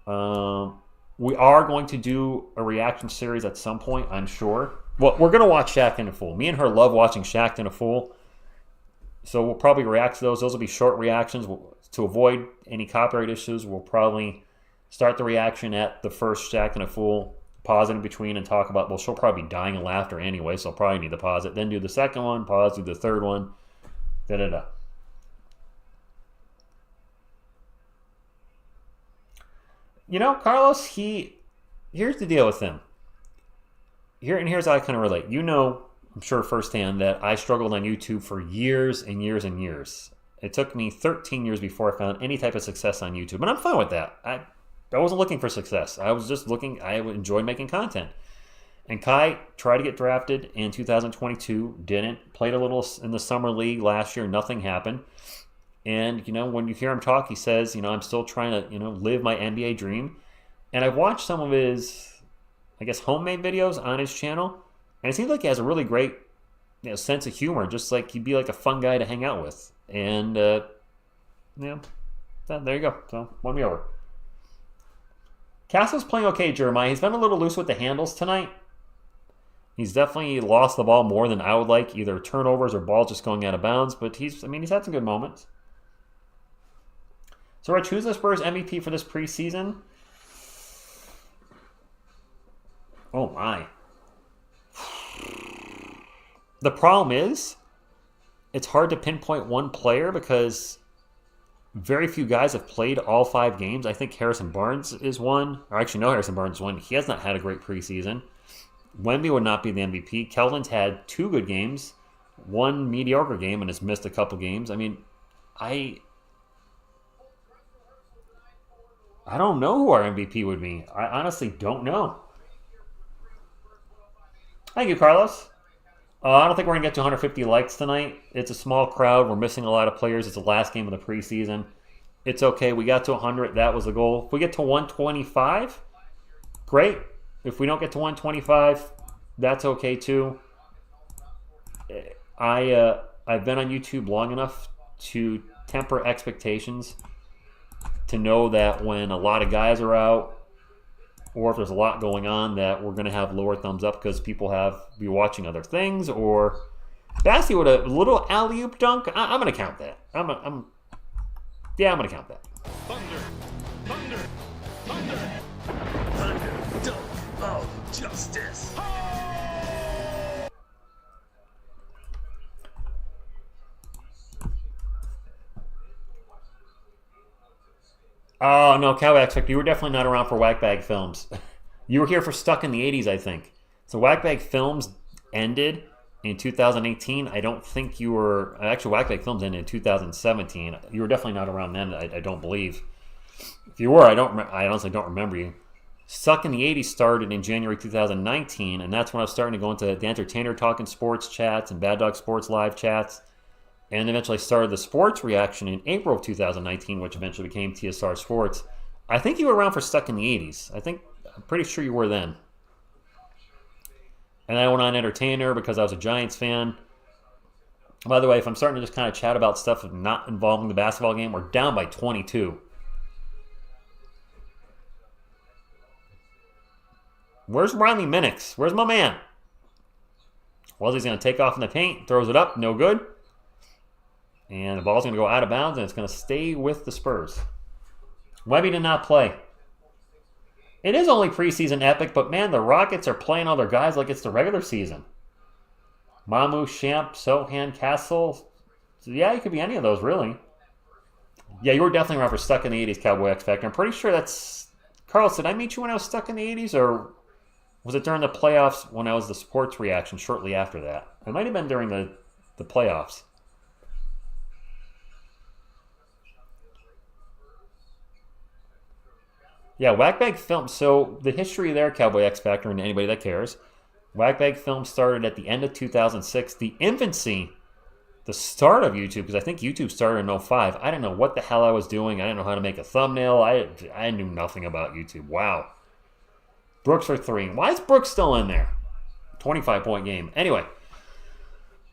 We are going to do a reaction series at some point, I'm sure. Well, we're going to watch Shaqtin' a Fool. Me and her love watching Shaqtin' a Fool. So we'll probably react to those. Those will be short reactions. To avoid any copyright issues, we'll probably start the reaction at the first Shaqtin' a Fool, pause it in between and talk about, well, she'll probably be dying of laughter anyway, so I'll probably need to pause it. Then do the second one, pause, do the third one, da-da-da. Carlos, here's the deal with him. Here's how I kind of relate. I'm sure firsthand that I struggled on YouTube for years and years and years. It took me 13 years before I found any type of success on YouTube, and I'm fine with that. I wasn't looking for success. I was just looking, I enjoyed making content. And Kai tried to get drafted in 2022, didn't. Played a little in the summer league last year, nothing happened. And, when you hear him talk, he says, I'm still trying to, live my NBA dream. And I've watched some of his, homemade videos on his channel. And it seems like he has a really great sense of humor, just like he'd be like a fun guy to hang out with. And, there you go. So, won me over. Castle's playing okay, Jeremiah. He's been a little loose with the handles tonight. He's definitely lost the ball more than I would like, either turnovers or balls just going out of bounds. But he's had some good moments. So, Rich, who's the Spurs MVP for this preseason? Oh my! The problem is, it's hard to pinpoint one player because very few guys have played all 5 games. I think Harrison Barnes is one. Or actually, no, Harrison Barnes is one. He has not had a great preseason. Wemby would not be the MVP. Keldon's had 2 good games, 1 mediocre game, and has missed a couple games. I mean, I don't know who our MVP would be. I honestly don't know. Thank you, Carlos. I don't think we're going to get to 150 likes tonight. It's a small crowd. We're missing a lot of players. It's the last game of the preseason. It's okay. We got to 100. That was the goal. If we get to 125, great. If we don't get to 125, that's okay too. I've been on YouTube long enough to temper expectations, to know that when a lot of guys are out, or if there's a lot going on, that we're going to have lower thumbs up because people be watching other things. Or Bassey with a little alley-oop dunk. I'm going to count that. I'm going to count that. Thunder, thunder, thunder, thunder, dunk of justice. Oh, no, Cowboy X Factor, you were definitely not around for Whackbag Films. You were here for Stuck in the 80s, I think. So Whackbag Films ended in 2018. I don't think you were... Actually, Whackbag Films ended in 2017. You were definitely not around then, I don't believe. If you were, I honestly don't remember you. Stuck in the 80s started in January 2019, and that's when I was starting to go into the Entertainer Talking Sports chats and Bad Dog Sports live chats. And eventually started the Sports Reaction in April of 2019, which eventually became TSR Sports. I think you were around for Stuck in the 80s. I'm pretty sure you were then. And I went on Entertainer because I was a Giants fan. By the way, if I'm starting to just kind of chat about stuff not involving the basketball game, we're down by 22. Where's Riley Minix? Where's my man? Wesley's going to take off in the paint, throws it up, no good. And the ball's going to go out of bounds, and it's going to stay with the Spurs. Wemby did not play. It is only preseason epic, but man, the Rockets are playing all their guys like it's the regular season. Mamu, Shamp, Sohan, Castle. So yeah, you could be any of those, really. Yeah, you were definitely around for Stuck in the 80s, Cowboy X Factor. I'm pretty sure that's... Carlos, did I meet you when I was stuck in the 80s, or was it during the playoffs when I was the Sports Reaction shortly after that? It might have been during the playoffs. Yeah, Whackbag Films. So the history there, Cowboy X Factor, and anybody that cares. Whackbag Films started at the end of 2006. The infancy, the start of YouTube, because I think YouTube started in 2005. I didn't know what the hell I was doing. I didn't know how to make a thumbnail. I knew nothing about YouTube. Wow. Brooks for 3. Why is Brooks still in there? 25-point game. Anyway.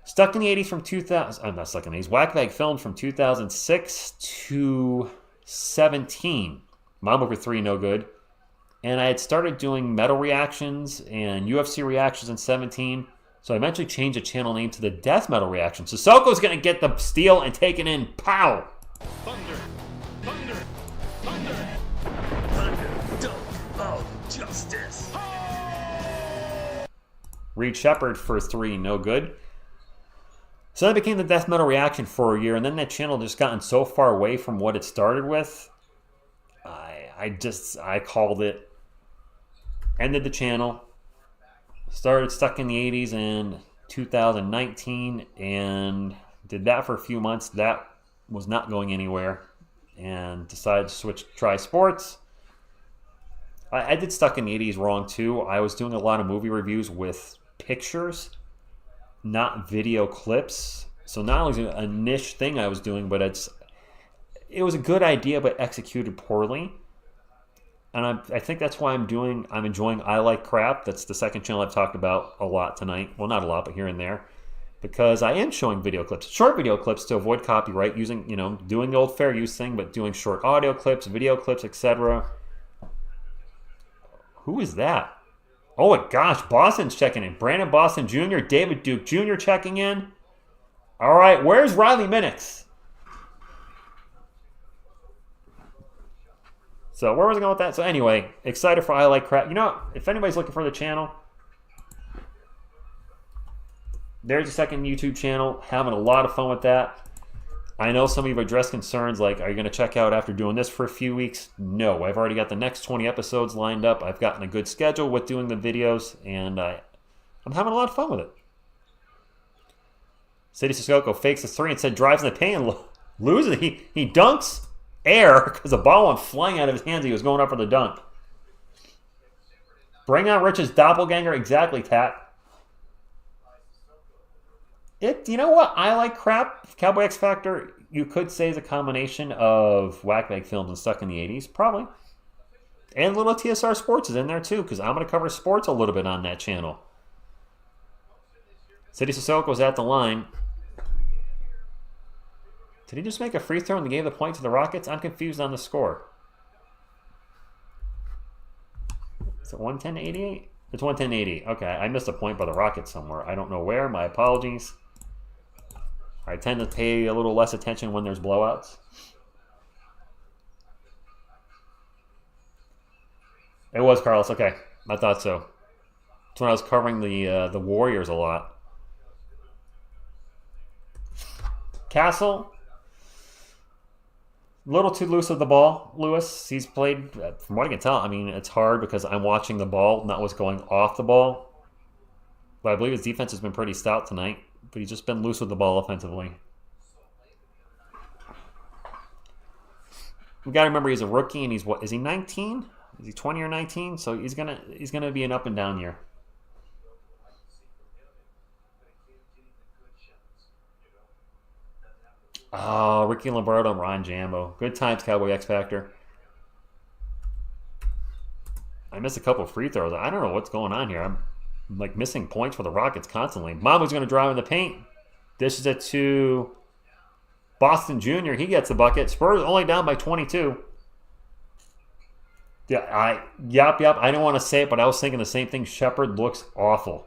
Stuck in the 80s from 2000. I'm not stuck in the 80s. Whackbag Films from 2006 to 17. Mom over 3, no good. And I had started doing metal reactions and UFC reactions in 17. So I eventually changed the channel name to the Death Metal Reaction. Sissoko's going to get the steal and take it in. Pow! Thunder, thunder, thunder, thunder, dunk of justice. Reed Shepard for 3, no good. So that became the Death Metal Reaction for a year. And then that channel just gotten so far away from what it started with. I called it, ended the channel, started Stuck in the 80s in 2019, and did that for a few months. That was not going anywhere, and decided to try sports. I did Stuck in the 80s wrong too. I was doing a lot of movie reviews with pictures, not video clips. So not only was it a niche thing I was doing, but it was a good idea, but executed poorly. And I think that's why I'm enjoying I Like Crap. That's the second channel I've talked about a lot tonight. Well, not a lot, but here and there. Because I am showing video clips, short video clips to avoid copyright, using, doing the old fair use thing, but doing short audio clips, video clips, etc. Who is that? Oh my gosh, Boston's checking in. Brandon Boston Jr., David Duke Jr. checking in. All right, where's Riley Minix? So where was I going with that? So anyway, excited for I Like Crap. You know, if anybody's looking for the channel, there's a second YouTube channel. Having a lot of fun with that. I know some of you have addressed concerns like, are you going to check out after doing this for a few weeks? No, I've already got the next 20 episodes lined up. I've gotten a good schedule with doing the videos, and I'm having a lot of fun with it. City Sissoko fakes a three and said drives in the paint and loses. He dunks air because the ball went flying out of his hands. He was going up for the dunk. Bring on Rich's doppelganger. Exactly, Tat. You know what? I Like Crap. Cowboy X Factor, you could say, is a combination of Whack-Bag Films and Stuck in the 80s. Probably. And little TSR Sports is in there too, because I'm going to cover sports a little bit on that channel. City Sissoko's at the line. Did he just make a free throw and gave the point to the Rockets? I'm confused on the score. Is it 110 to 88? It's 110 to 80. Okay, I missed a point by the Rockets somewhere. I don't know where. My apologies. I tend to pay a little less attention when there's blowouts. It was Carlos. Okay, I thought so. It's when I was covering the Warriors a lot. Castle. A little too loose with the ball, Lewis. He's played, from what I can tell, I mean, it's hard because I'm watching the ball, not what's going off the ball. But I believe his defense has been pretty stout tonight. But he's just been loose with the ball offensively. We got to remember he's a rookie, and he's what? Is he 19? Is he 20 or 19? So he's gonna be an up and down year. Oh, Ricky Lombardo and Ron Jambo. Good times, Cowboy X Factor. I missed a couple of free throws. I don't know what's going on here. I'm like missing points for the Rockets constantly. Mamu's going to drive in the paint. Dishes it to Boston Jr. He gets the bucket. Spurs only down by 22. Yeah, yep. I didn't want to say it, but I was thinking the same thing. Shepard looks awful.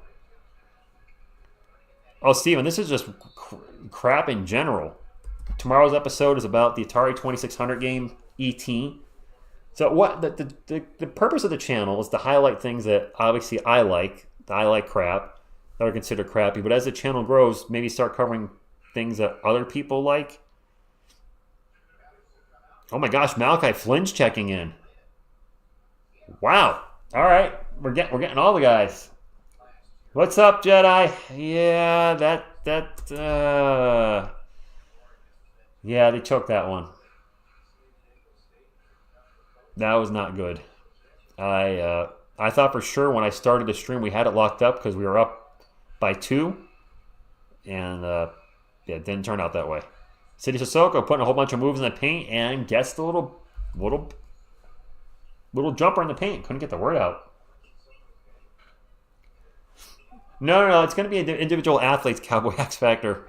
Oh, Steven, this is just crap in general. Tomorrow's episode is about the Atari 2600 game, E.T. So what the purpose of the channel is to highlight things that obviously I like crap, that are considered crappy. But as the channel grows, maybe start covering things that other people like. Oh my gosh, Malachi Flynn's checking in. Wow. All right, we're getting all the guys. What's up, Jedi? Yeah, yeah, they choked that one. That was not good. I thought for sure when I started the stream we had it locked up because we were up by 2. And yeah, it didn't turn out that way. City Sissoko putting a whole bunch of moves in the paint and gets the little jumper in the paint. Couldn't get the word out. No. It's going to be individual athletes, Cowboy X Factor.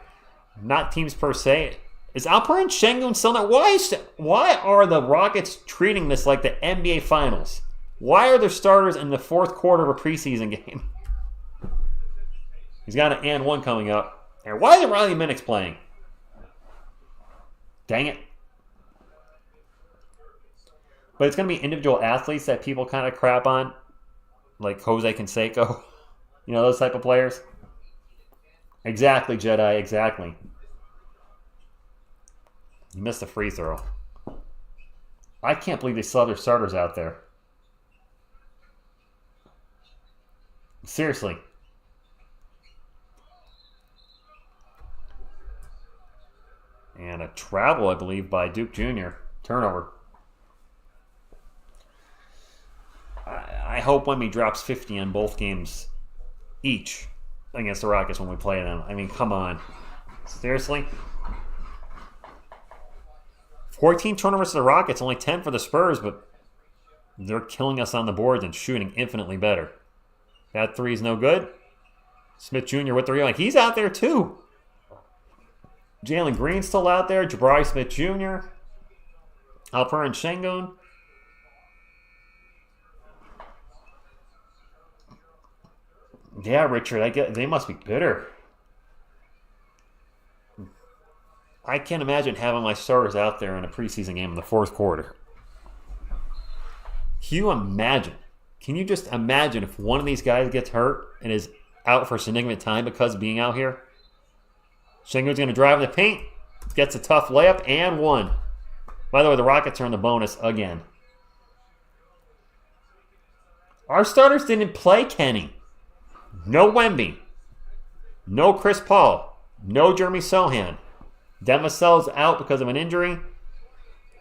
Not teams per se. Is Alperen Şengün still not? Why are the Rockets treating this like the NBA Finals? Why are there starters in the fourth quarter of a preseason game? He's got an and one coming up. And why is Riley Minix playing? Dang it. But it's going to be individual athletes that people kind of crap on. Like Jose Canseco. You know, those type of players. Exactly, Jedi. Exactly. You missed a free throw. I can't believe they still have their starters out there. Seriously. And a travel, I believe, by Duke Jr. Turnover. I hope Wemby drops 50 on both games each against the Rockets when we play them. I mean, come on. Seriously? 14 turnovers to the Rockets, only 10 for the Spurs, but they're killing us on the boards and shooting infinitely better. That three is no good. Smith Jr. with the rebound. He's out there too. Jalen Green's still out there. Jabari Smith Jr. Alperen Şengün. Yeah, Richard, I get they must be bitter. I can't imagine having my starters out there in a preseason game in the fourth quarter. Can you imagine? Can you just imagine if one of these guys gets hurt and is out for a significant time because of being out here? Shingo's going to drive in the paint, gets a tough layup, and one. By the way, the Rockets are in the bonus again. Our starters didn't play Kenny. No Wemby. No Chris Paul. No Jeremy Sohan. Demosel's out because of an injury.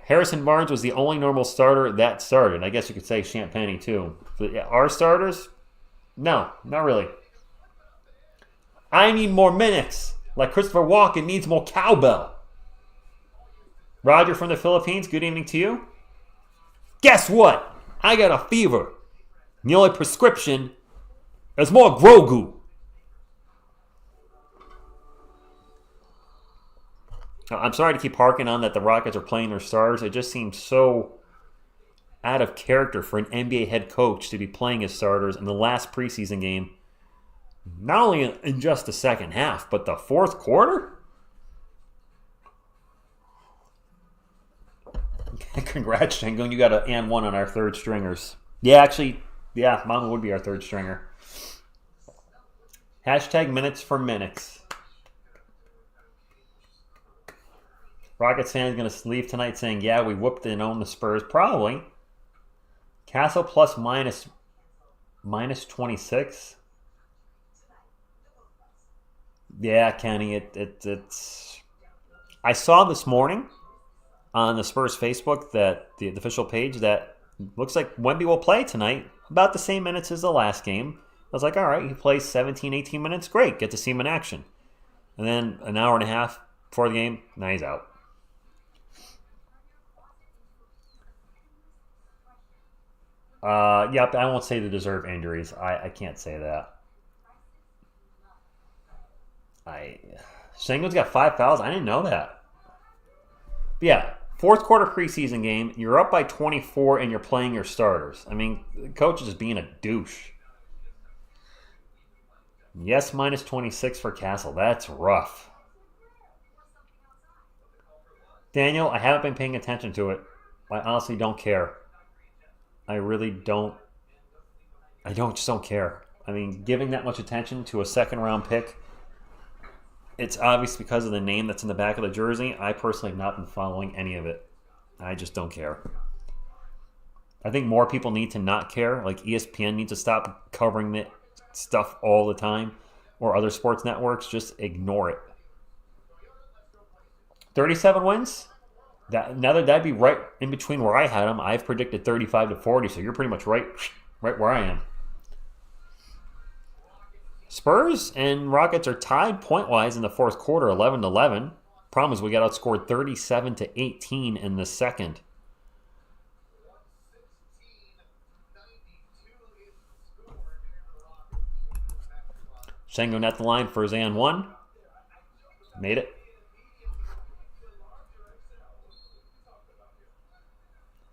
Harrison Barnes was the only normal starter that started. I guess you could say Champagnie too. But yeah, our starters? No, not really. I need more minutes. Like Christopher Walken needs more cowbell. Roger from the Philippines, good evening to you. Guess what? I got a fever. The only prescription is more Grogu. I'm sorry to keep harking on that the Rockets are playing their stars. It just seems so out of character for an NBA head coach to be playing his starters in the last preseason game. Not only in just the second half, but the fourth quarter? Congrats, Shingun. You got an and one on our third stringers. Yeah, actually, yeah, Mama would be our third stringer. Hashtag minutes for minutes. Rockets fans going to leave tonight saying, yeah, we whooped and owned the Spurs. Probably. Castle plus minus 26. Yeah, Kenny, it's... I saw this morning on the Spurs Facebook, that the official page, that looks like Wemby will play tonight about the same minutes as the last game. I was like, all right, he plays 17, 18 minutes. Great, get to see him in action. And then an hour and a half before the game, now he's out. Yep, I won't say to deserve injuries. I can't say that. Shango's got 5 fouls. I didn't know that. But yeah, fourth quarter preseason game. You're up by 24 and you're playing your starters. I mean, the coach is just being a douche. Yes, minus 26 for Castle. That's rough. Daniel, I haven't been paying attention to it. I honestly don't care. I really don't. Just don't care. I mean, giving that much attention to a second round pick, it's obvious because of the name that's in the back of the jersey. I personally have not been following any of it. I just don't care. I think more people need to not care. Like ESPN needs to stop covering the stuff all the time, or other sports networks. Just ignore it. 37 wins? That'd be right in between where I had them. I've predicted 35 to 40, so you're pretty much right where I am. Spurs and Rockets are tied point-wise in the fourth quarter, 11-11. Problem is we got outscored 37 to 18 in the second. Shango at the line for his and one. Made it.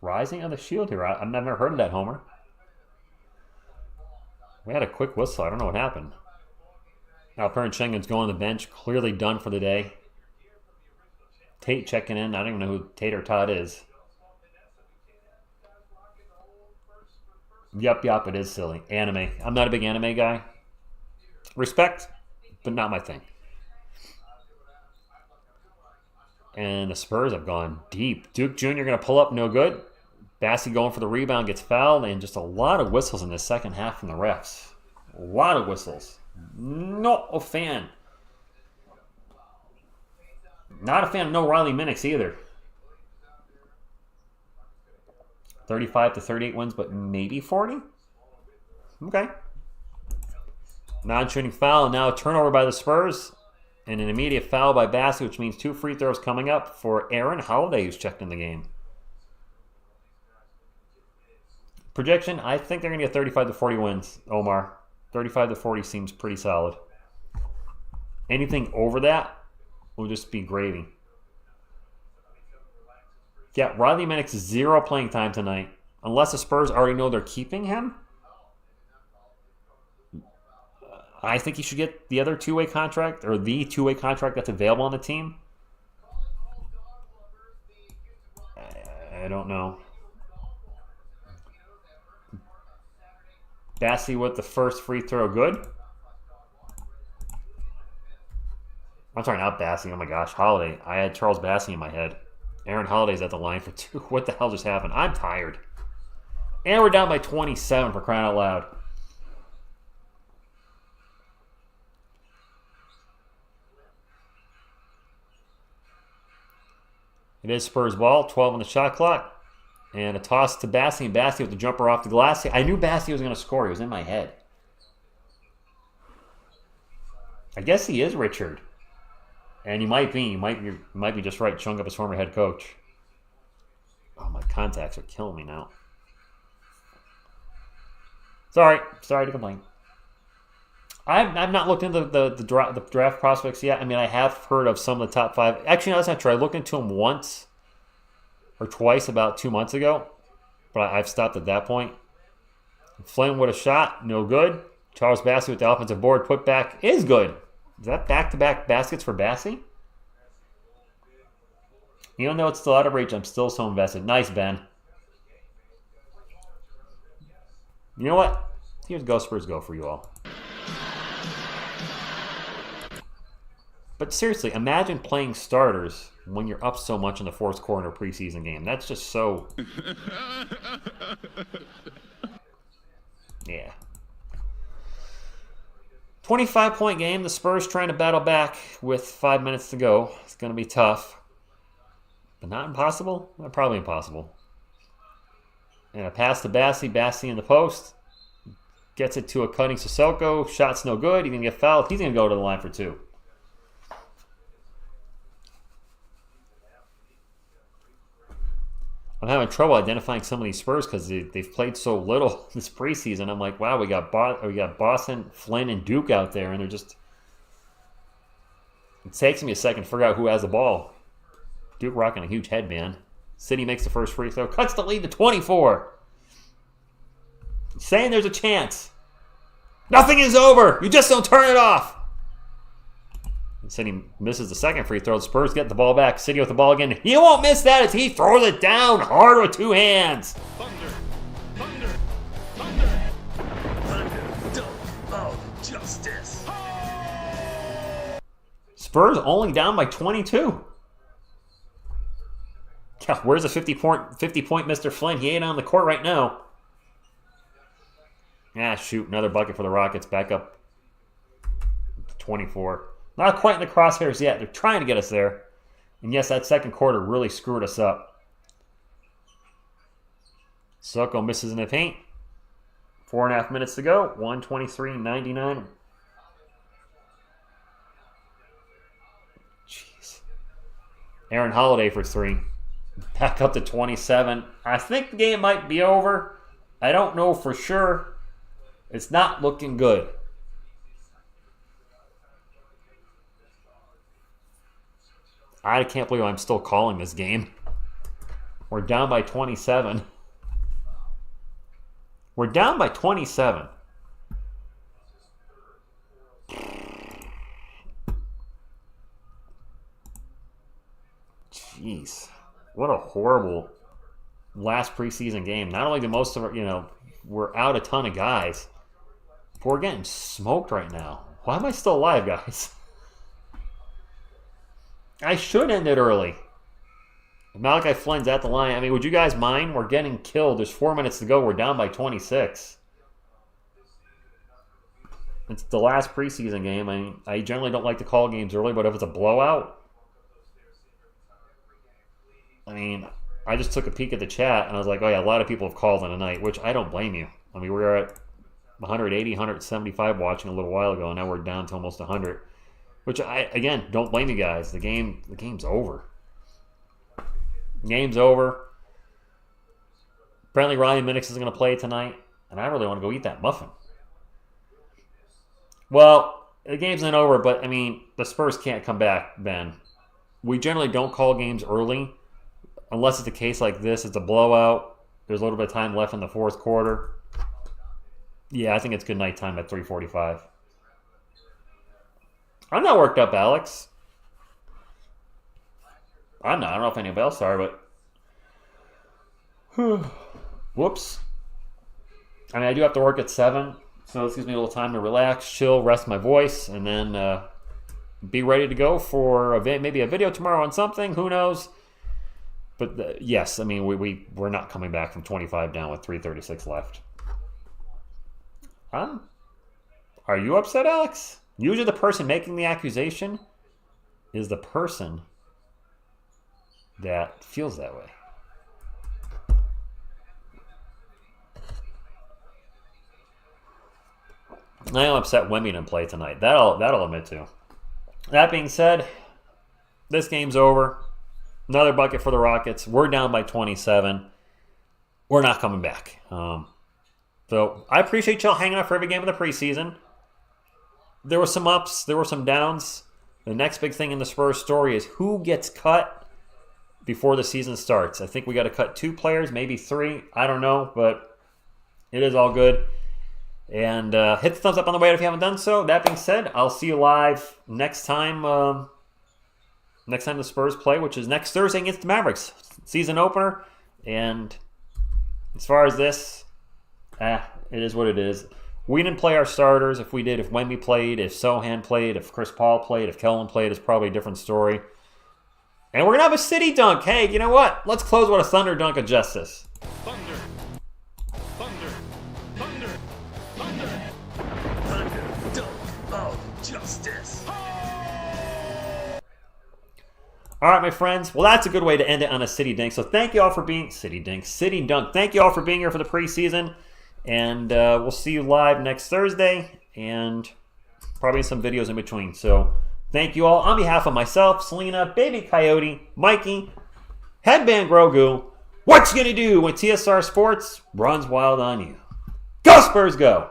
Rising of the Shield here. I've never heard of that, Homer. We had a quick whistle. I don't know what happened. Now, Alperen Sengun's going to the bench. Clearly done for the day. Tate checking in. I don't even know who Tate or Todd is. Yup, it is silly. Anime. I'm not a big anime guy. Respect, but not my thing. And the Spurs have gone deep. Duke Jr. going to pull up, no good. Bassey going for the rebound, gets fouled, and just a lot of whistles in the second half from the refs. A lot of whistles. Not a fan. Not a fan of no Riley Minix either. 35 to 38 wins, but maybe 40? Okay. Non-shooting foul, and now a turnover by the Spurs. And an immediate foul by Bassey, which means 2 free throws coming up for Aaron Holiday, who's checked in the game. Projection, I think they're going to get 35 to 40 wins, Omar. 35 to 40 seems pretty solid. Anything over that will just be gravy. Yeah, Riley Minix, 0 playing time tonight. Unless the Spurs already know they're keeping him. I think he should get the other two-way contract, or the two-way contract that's available on the team. I don't know. Bassey with the first free throw, good. I'm sorry, not Bassey. Oh my gosh, Holiday. I had Charles Bassey in my head. Aaron Holiday's at the line for 2. What the hell just happened? I'm tired. And we're down by 27 for crying out loud. It is Spurs ball, 12 on the shot clock. And a toss to Bassey, and Bassey with the jumper off the glass. I knew Bassey was going to score. He was in my head. I guess he is Richard. And he might be. You might be just right. Chung up his former head coach. Oh, my contacts are killing me now. Sorry to complain. I've not looked into the draft prospects yet. I mean, I have heard of some of the top 5. Actually, no, that's not true. I looked into them once or twice about 2 months ago, but I've stopped at that point. Flynn with a shot, no good. Charles Bassey with the offensive board putback is good. Is that back-to-back baskets for Bassey? Even though it's still out of reach, I'm still so invested. Nice, Ben. You know what? Here's Go Spurs Go for you all. But seriously, imagine playing starters when you're up so much in the fourth quarter preseason game. That's just so... Yeah. 25-point game. The Spurs trying to battle back with 5 minutes to go. It's going to be tough. But not impossible? Probably impossible. And a pass to Bassey. Bassey in the post. Gets it to a cutting Sissoko. Shot's no good. He's going to get fouled. He's going to go to the line for 2. I'm having trouble identifying some of these Spurs because they've played so little this preseason. I'm like, wow, we got Boston, Flynn, and Duke out there, and they're just... It takes me a second to figure out who has the ball. Duke rocking a huge headband. City makes the first free throw. Cuts the lead to 24. Saying there's a chance. Nothing is over. You just don't turn it off. City misses the second free throw. The Spurs get the ball back. City with the ball again. He won't miss that as he throws it down hard with 2 hands. Dunk of justice. Spurs only down by 22. Yeah, where's the 50-point Mr. Flynn? He ain't on the court right now. Ah, shoot. Another bucket for the Rockets. Back up to 24. Not quite in the crosshairs yet. They're trying to get us there. And yes, that second quarter really screwed us up. Soko misses in the paint. 4.5 minutes to go. 123-99. Jeez. Aaron Holiday for 3. Back up to 27. I think the game might be over. I don't know for sure. It's not looking good. I can't believe I'm still calling this game. We're down by 27. We're down by 27. Jeez. What a horrible last preseason game. Not only do most of our, we're out a ton of guys, but we're getting smoked right now. Why am I still alive, guys? I should end it early. Malachi Flynn's at the line. I mean, would you guys mind? We're getting killed. There's 4 minutes to go. We're down by 26. It's the last preseason game. I generally don't like to call games early, but if it's a blowout, I just took a peek at the chat, and I was like, oh yeah, a lot of people have called in tonight, which I don't blame you. We were at 180, 175 watching a little while ago, and now we're down to almost 100. Which again, don't blame you guys. The game's over. Game's over. Apparently Ryan Minix is going to play tonight, and I really want to go eat that muffin. Well, the game's not over, but the Spurs can't come back, Ben. We generally don't call games early, unless it's a case like this. It's a blowout. There's a little bit of time left in the fourth quarter. Yeah, I think it's good night time at 3:45. I'm not worked up, Alex. I'm not. I don't know if anybody else are, but... Whoops. I mean, I do have to work at 7, so this gives me a little time to relax, chill, rest my voice, and then be ready to go for maybe a video tomorrow on something. Who knows? But yes, I mean, we're not coming back from 25 down with 3:36 left. Huh? Are you upset, Alex? Usually the person making the accusation is the person that feels that way. I am upset Wemby didn't play tonight. That'll admit to. That being said, this game's over. Another bucket for the Rockets. We're down by 27. We're not coming back. So I appreciate y'all hanging out for every game of the preseason. There were some ups. There were some downs. The next big thing in the Spurs story is who gets cut before the season starts. I think we got to cut 2 players, maybe 3. I don't know, but it is all good. And hit the thumbs up on the way if you haven't done so. That being said, I'll see you live next time. Next time the Spurs play, which is next Thursday against the Mavericks. Season opener. And as far as this, it is what it is. We didn't play our starters. If we did, if Wemby played, if Sohan played, if Chris Paul played, if Kellen played, it's probably a different story. And we're going to have a city dunk. Hey, you know what? Let's close with a thunder dunk of justice. Thunder. Thunder. Thunder. Thunder. Thunder dunk of justice. All right, my friends. Well, that's a good way to end it on a city dink. So thank you all for being... City dunk. Thank you all for being here for the preseason. And we'll see you live next Thursday. And probably some videos in between. So thank you all. On behalf of myself, Selena, Baby Coyote, Mikey, Headband Grogu, what you gonna do when TSR Sports runs wild on you? Go Spurs, go!